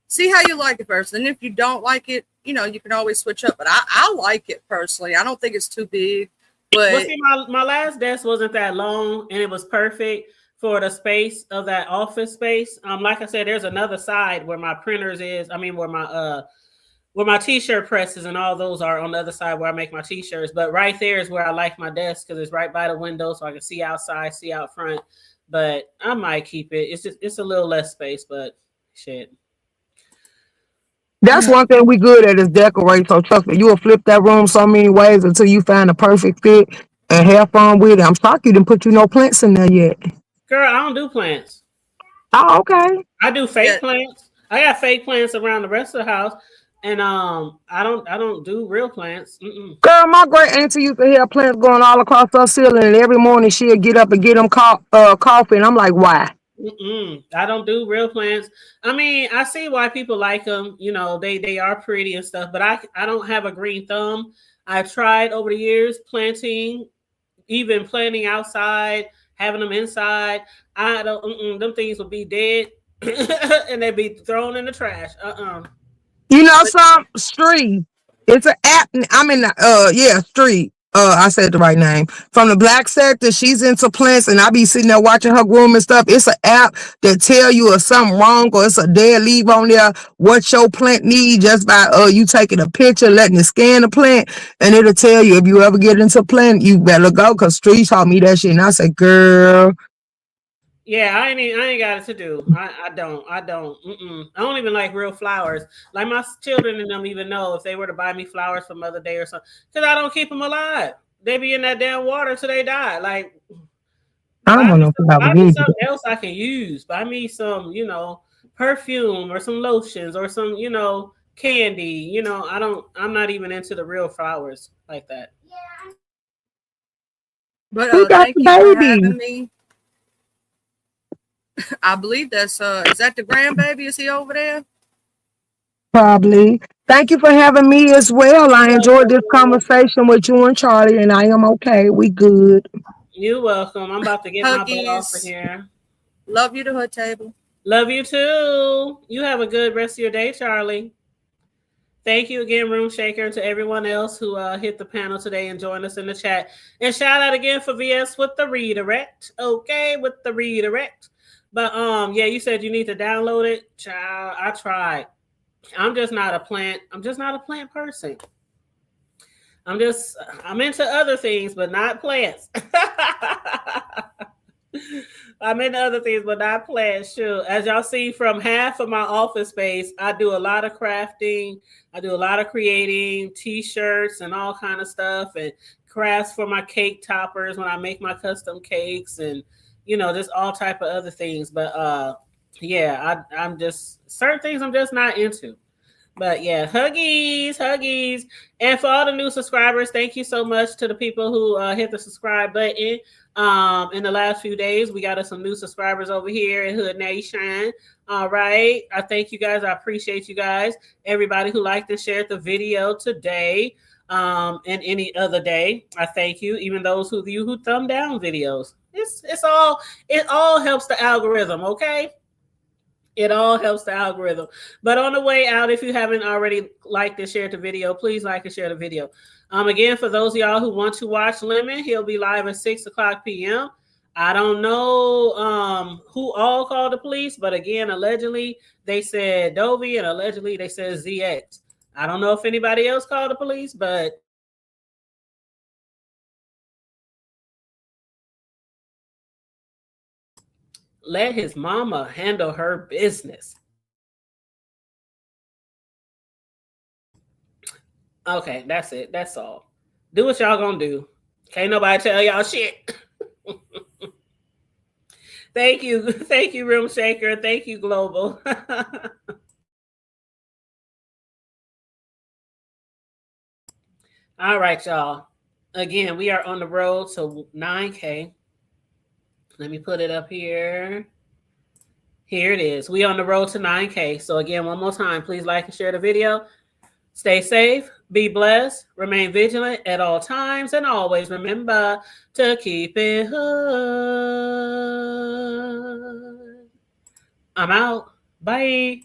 see how you like it first. And if you don't like it, you know, you can always switch up. But I like it personally. I don't think it's too big. Well, But see, my last desk wasn't that long, and it was perfect for the space of that office space. Like I said, there's another side where my printers is. I mean, where my t-shirt presses and all those are on the other side where I make my t-shirts. But right there is where I like my desk because it's right by the window, so I can see outside, see out front. But I might keep it. It's a little less space, but shit. That's one thing we good at is decorate. So trust me, you will flip that room so many ways until you find a perfect fit and have fun with it. I'm shocked you didn't put no plants in there yet. Girl, I don't do plants. Oh, okay. I do yeah, fake plants. I got fake plants around the rest of the house, and I don't do real plants. Mm-mm. Girl, my great auntie used to have plants going all across her ceiling, and every morning she'd get up and get them coffee. And I'm like, why? Mm-mm. I don't do real plants. I mean, I see why people like them. You know, they are pretty and stuff. But I don't have a green thumb. I've tried over the years planting, even planting outside, having them inside. I don't. Them things would be dead, and they'd be thrown in the trash. You know but some street. It's an app. I'm in the yeah, street. I said the right name. From the black sector, she's into plants and I be sitting there watching her groom and stuff. It's an app that tell you if something wrong or it's a dead leaf on there, what your plant need just by you taking a picture, letting it scan the plant, and it'll tell you if you ever get into plant, you better go because street taught me that shit. And I said, girl, Yeah, I ain't got it to do. I don't. I don't even like real flowers. Like my children and them even know if they were to buy me flowers for Mother Day or something, because I don't keep them alive. They be in that damn water till they die. Like I don't want no buy flowers me either. something else I can use. Buy me some, perfume or some lotions or some, candy. I'm not even into the real flowers like that. but We got thank the you for baby. having me. I believe that's is that the grandbaby? Is he over there? Probably. Thank you for having me as well. I enjoyed this Welcome. conversation with you and Charlie, and I am okay. We good. You're welcome. I'm about to get my butt off of Huggies. here. Love you to her table. Love you too. You have a good rest of your day, Charlie. Thank you again, Room Shaker, and to everyone else who hit the panel today and joined us in the chat. And shout out again for VS with the redirect. Okay, with the redirect. But yeah, you said you need to download it. Child, I tried. I'm just not a plant. I'm just not a plant person. I'm into other things, but not plants. I'm into other things, but not plants. Sure. As y'all see from half of my office space, I do a lot of crafting. I do a lot of creating t-shirts and all kind of stuff and crafts for my cake toppers when I make my custom cakes and just all type of other things. But yeah, I'm just certain things I'm just not into. But yeah, huggies, huggies. And for all the new subscribers, thank you so much to the people who hit the subscribe button. In the last few days, we got us some new subscribers over here in Hood Nation. All right. I thank you guys. I appreciate you guys. Everybody who liked and shared the video today and any other day. I thank you. Even those of you who thumb down videos. It all helps the algorithm, okay? It all helps the algorithm. But on the way out, if you haven't already liked and shared the video, please like and share the video. Again, for those of y'all who want to watch Lemon, he'll be live at 6 o'clock p.m. I don't know who all called the police, but again, allegedly they said Dovey and allegedly they said ZX. I don't know if anybody else called the police, but let his mama handle her business. Okay, that's it. That's all. Do what y'all gonna do. Can't nobody tell y'all shit. Thank you, Room Shaker. Thank you, Global. All right, y'all. Again, we are on the road to 9K. Let me put it up here. Here it is. We on the road to 9K. So again, one more time, please like and share the video. Stay safe, be blessed, remain vigilant at all times, and always remember to keep it hood. I'm out. Bye.